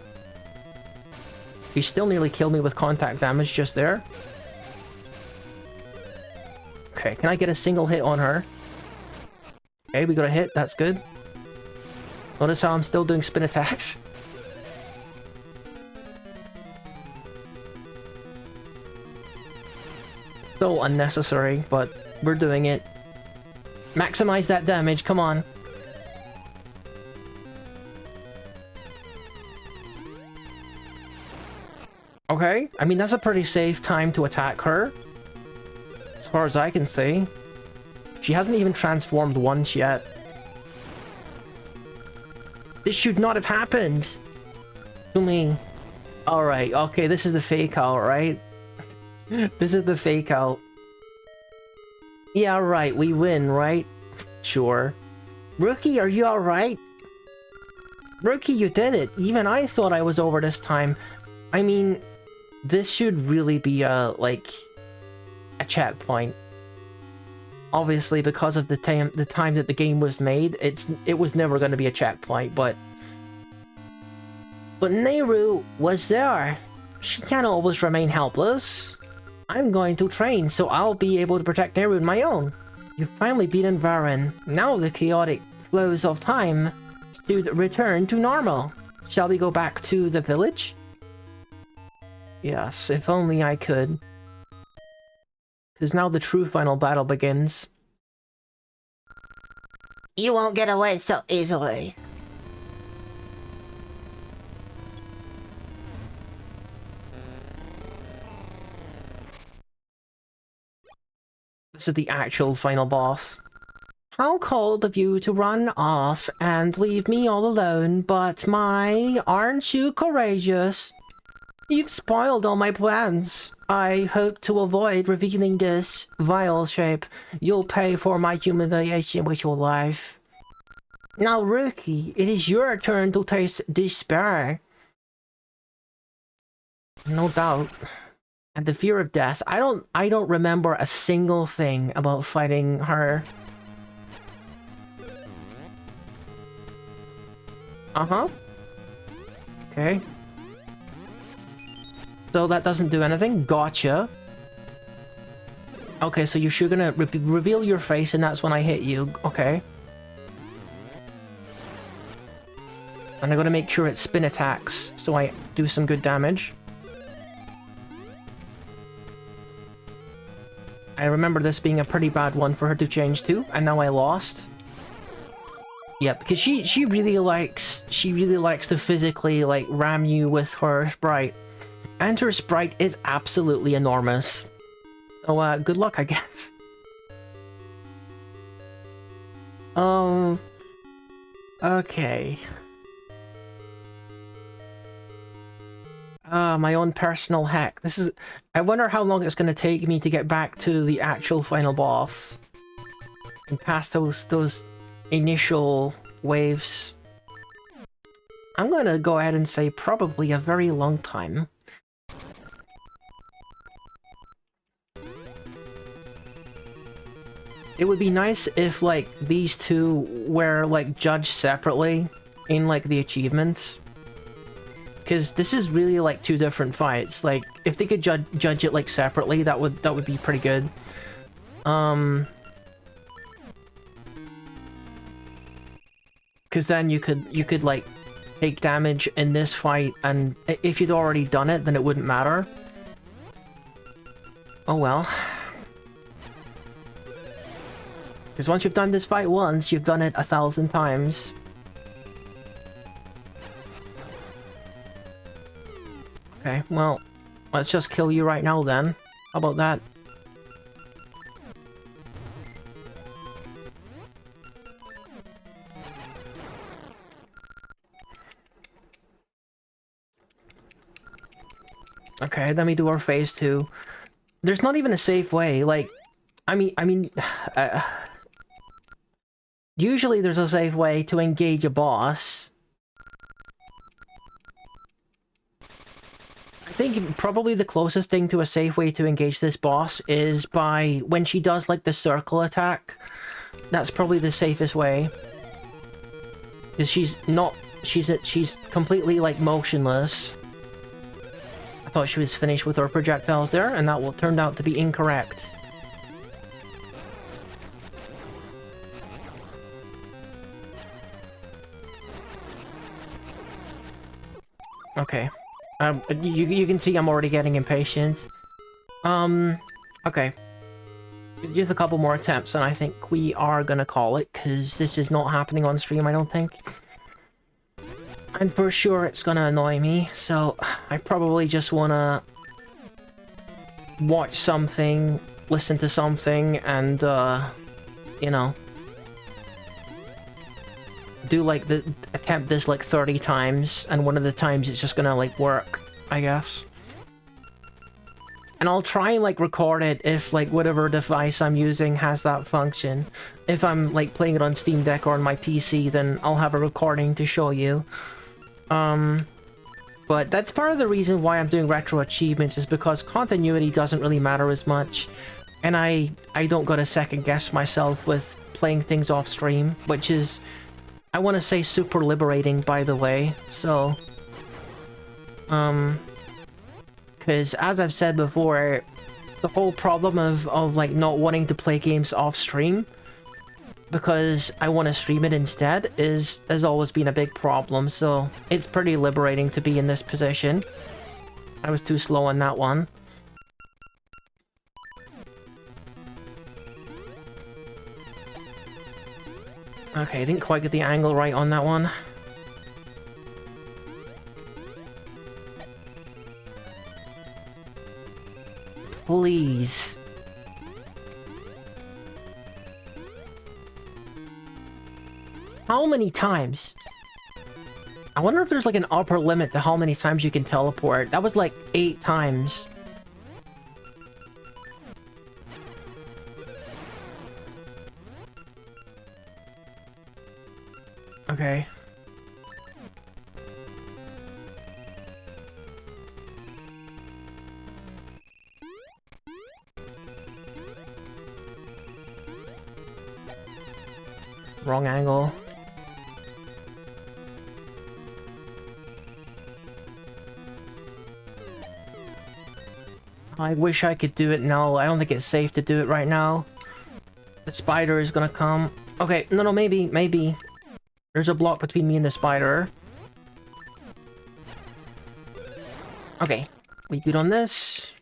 He still nearly killed me with contact damage just there. Okay, can I get a single hit on her? Okay, we got a hit, that's good. Notice how I'm still doing spin attacks. So unnecessary, but we're doing it. Maximize that damage, come on. Okay, I mean, that's a pretty safe time to attack her. As far as I can see. She hasn't even transformed once yet. This should not have happened to me. Alright, okay, this is the fake out, right? This is the fake out. Yeah, right, we win, right? Sure. Rookie, are you alright? Rookie, you did it! Even I thought I was over this time. I mean, this should really be a, like, a checkpoint. Obviously, because of the time that the game was made, it was never going to be a checkpoint, but Nehru was there. She can't always remain helpless. I'm going to train, so I'll be able to protect Nehru on my own. You've finally beaten Varan. Now the chaotic flows of time should return to normal. Shall we go back to the village? Yes, if only I could. Because now the true final battle begins. You won't get away so easily. This is the actual final boss. How cold of you to run off and leave me all alone, but aren't you courageous? You've spoiled all my plans. I hope to avoid revealing this vile shape. You'll pay for my humiliation with your life. Now, Rookie, it is your turn to taste despair. No doubt. And the fear of death. I don't remember a single thing about fighting her. Uh-huh. Okay. So that doesn't do anything. Gotcha. Okay, so you're gonna reveal your face and that's when I hit you. Okay. And I'm gonna make sure it's spin attacks so I do some good damage. I remember this being a pretty bad one for her to change to, and now I lost. Yeah, because she really likes to physically like ram you with her sprite. And her sprite is absolutely enormous. So good luck, I guess. Okay. My own personal hack. This is... I wonder how long it's going to take me to get back to the actual final boss. And past those initial waves. I'm going to go ahead and say probably a very long time. It would be nice if, like, these two were, like, judged separately in, like, the achievements. Because this is really like two different fights. Like, if they could judge it like separately, that would be pretty good. Because then you could like take damage in this fight, and if you'd already done it, then it wouldn't matter. Oh well. Because once you've done this fight once, you've done it 1,000 times. Okay, well, let's just kill you right now then. How about that? Okay, then we do our phase 2. There's not even a safe way, like, I mean, usually there's a safe way to engage a boss. I think probably the closest thing to a safe way to engage this boss is by when she does like the circle attack. That's probably the safest way. Because she's completely like motionless. I thought she was finished with her projectiles there, and that turned out to be incorrect. Okay. You can see I'm already getting impatient. Okay. Just a couple more attempts and I think we are gonna call it, because this is not happening on stream, I don't think. And for sure it's gonna annoy me, so I probably just wanna watch something, listen to something, and you know, do like attempt this like 30 times, and one of the times it's just gonna like work, I guess. And I'll try and like record it if like whatever device I'm using has that function. If I'm like playing it on Steam Deck or on my PC, then I'll have a recording to show you. But that's part of the reason why I'm doing retro achievements, is because continuity doesn't really matter as much. And I don't gotta second guess myself with playing things off stream, which is, I want to say, super liberating, by the way. So, because as I've said before, the whole problem of like not wanting to play games off stream because I want to stream it instead has always been a big problem. So it's pretty liberating to be in this position. I was too slow on that one. Okay, I didn't quite get the angle right on that one. Please. How many times? I wonder if there's like an upper limit to how many times you can teleport. That was like 8 times. Okay. Wrong angle. I wish I could do it now. I don't think it's safe to do it right now. The spider is gonna come. Okay, no, maybe. There's a block between me and the spider. Okay, we good on this.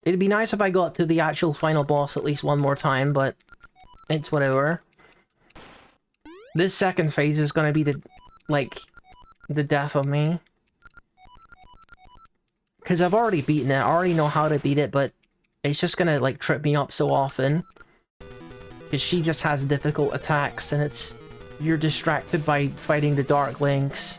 It'd be nice if I got to the actual final boss at least one more time, but it's whatever. This second phase is gonna be the death of me. Because I've already beaten it, I already know how to beat it, but it's just gonna like trip me up so often. Because she just has difficult attacks, and you're distracted by fighting the Dark Links.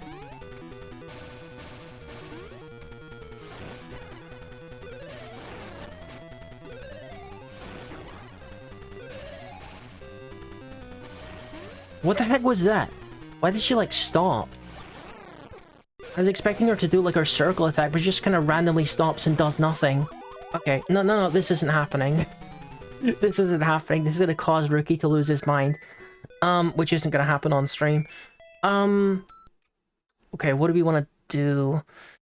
What the heck was that? Why did she like stop? I was expecting her to do like her circle attack, but she just kind of randomly stops and does nothing. Okay, no, this isn't happening. This isn't happening. This is gonna cause Rookie to lose his mind. Which isn't gonna happen on stream. Okay, what do we want to do?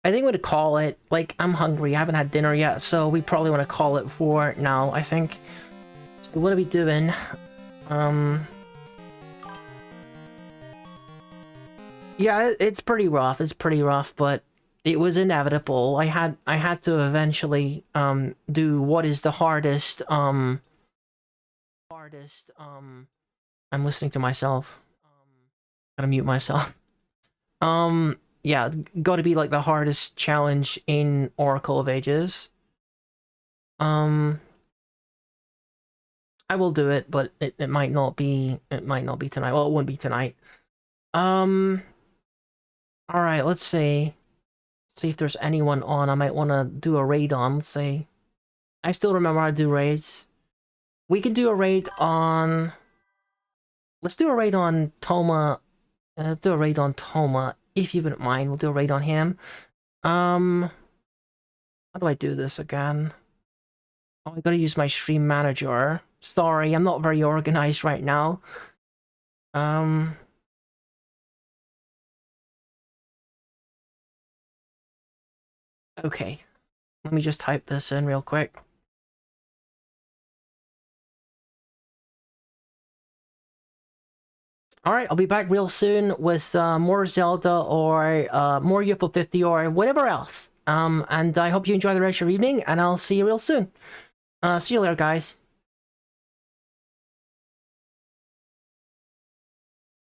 I think we're gonna call it. Like, I'm hungry, I haven't had dinner yet, so we probably want to call it for now, I think. So what are we doing? Yeah, it's pretty rough, but it was inevitable. I had to eventually, do what is the hardest, I'm listening to myself. Gotta mute myself. Yeah, gotta be like the hardest challenge in Oracle of Ages. I will do it, but it might not be tonight. Well, it won't be tonight. Alright, let's see. See if there's anyone on I might want to do a raid on. Let's see. I still remember how to do raids. We can do a raid on... Let's do a raid on Toma. Do a raid on Toma, if you wouldn't mind. We'll do a raid on him. How do I do this again? Oh, I gotta use my stream manager. Sorry, I'm not very organized right now. Okay. Let me just type this in real quick. Alright, I'll be back real soon with more Zelda or more UFO 50 or whatever else. And I hope you enjoy the rest of your evening, and I'll see you real soon. See you later, guys.